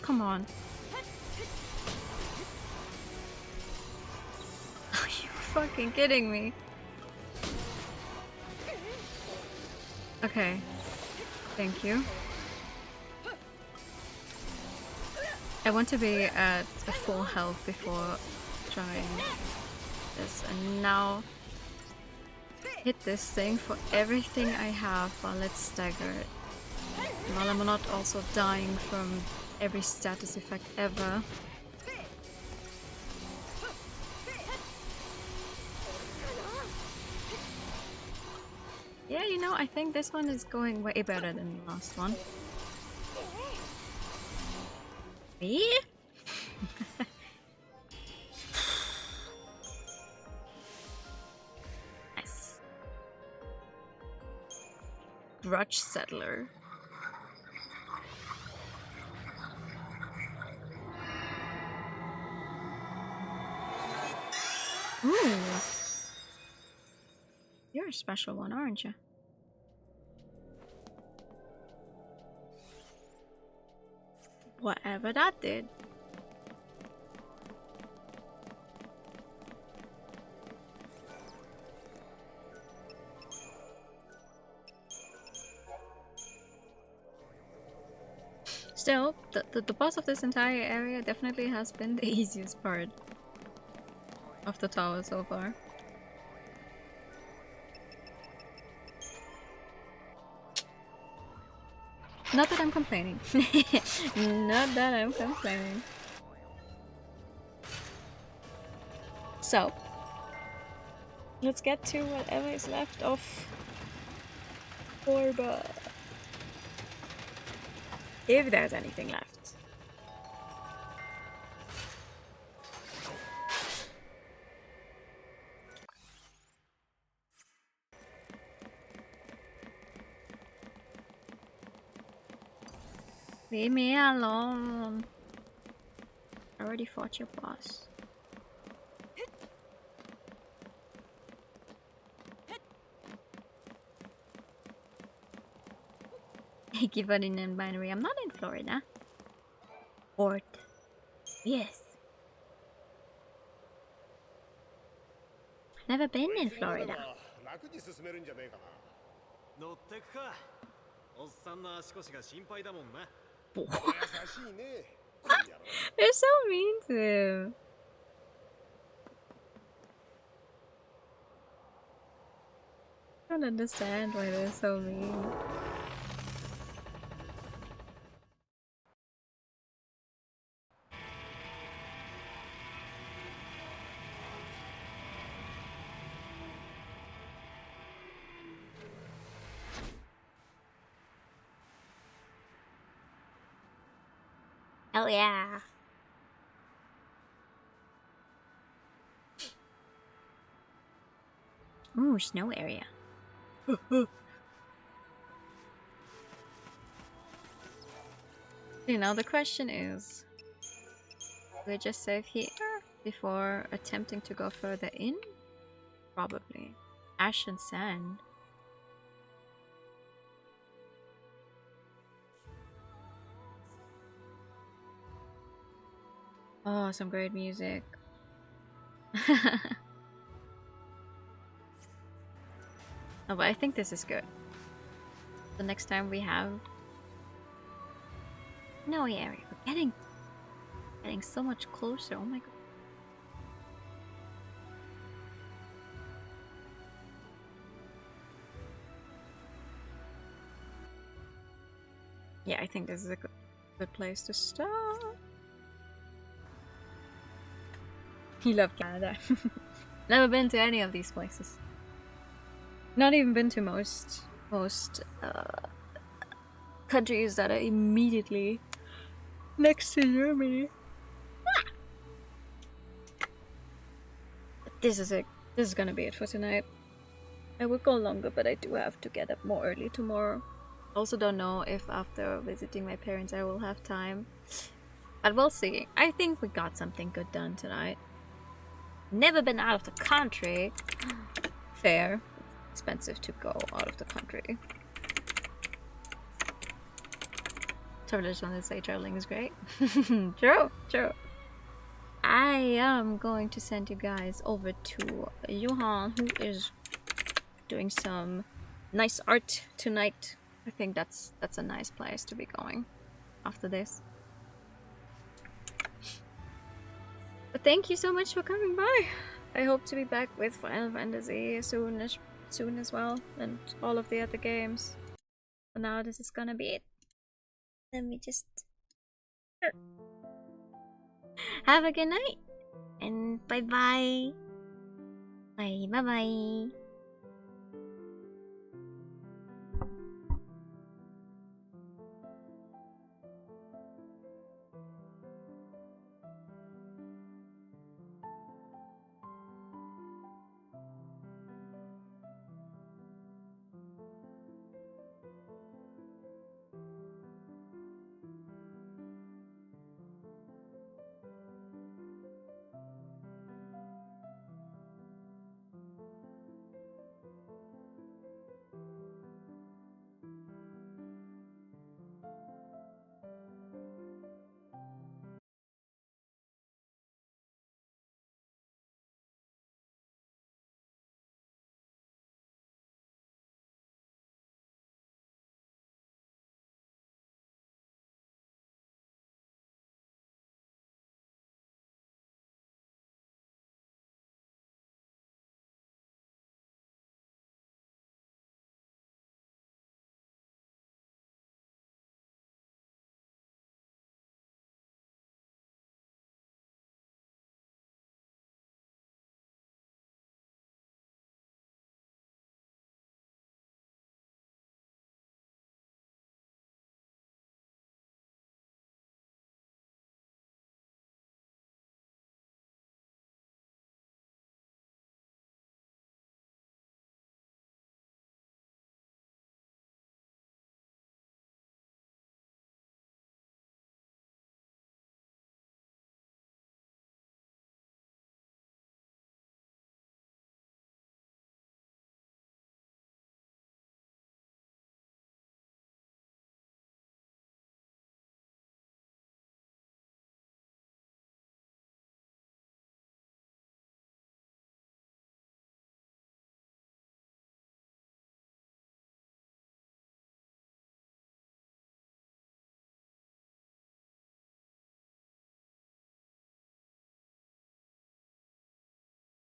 Come on. Are you fucking kidding me? Okay. Thank you. I want to be at a full health before trying this, and now hit this thing for everything I have while it's staggered. While I'm not also dying from every status effect ever. Yeah, you know, I think this one is going way better than the last one. Me? Nice. Grudge Settler. Ooh. You're a special one, aren't you? Whatever that did. Still, the boss of this entire area definitely has been the easiest part of the tower so far. Not that I'm complaining. Not that I'm complaining. So, let's get to whatever is left of Orba. If there's anything left. Leave me alone. I already fought your boss. Give it in binary. I'm not in Florida. Port. Yes. Never been in Florida. 楽に進めるんじゃねえかな。乗ってくか。おっさんの足腰が心配だもんな。優しいね。 They're so mean to him. I don't understand why they're so mean. Hell yeah. Ooh, snow area. You know, the question is, do we just save here before attempting to go further in? Probably. Ash and sand. Oh, some great music. Oh, but I think this is good. The next time we have Snowy area. We're getting so much closer. Oh my god. yeah, I think this is a good place to start. He loved Canada. Never been to any of these places. Not even been to most countries that are immediately next to Germany. This is it. This is gonna be it for tonight. I will go longer, but I do have to get up more early tomorrow. Also don't know if after visiting my parents I will have time. But we'll see. I think we got something good done tonight. Never been out of the country. Fair. Expensive to go out of the country. Travelers want to say traveling is great. True, true. I am going to send you guys over to Johan, who is doing some nice art tonight. I think that's a nice place to be going after this. But thank you so much for coming by. I hope to be back with Final Fantasy soon as well, and all of the other games. For now, this is gonna be it. Let me just have a good night, and bye bye. Bye bye.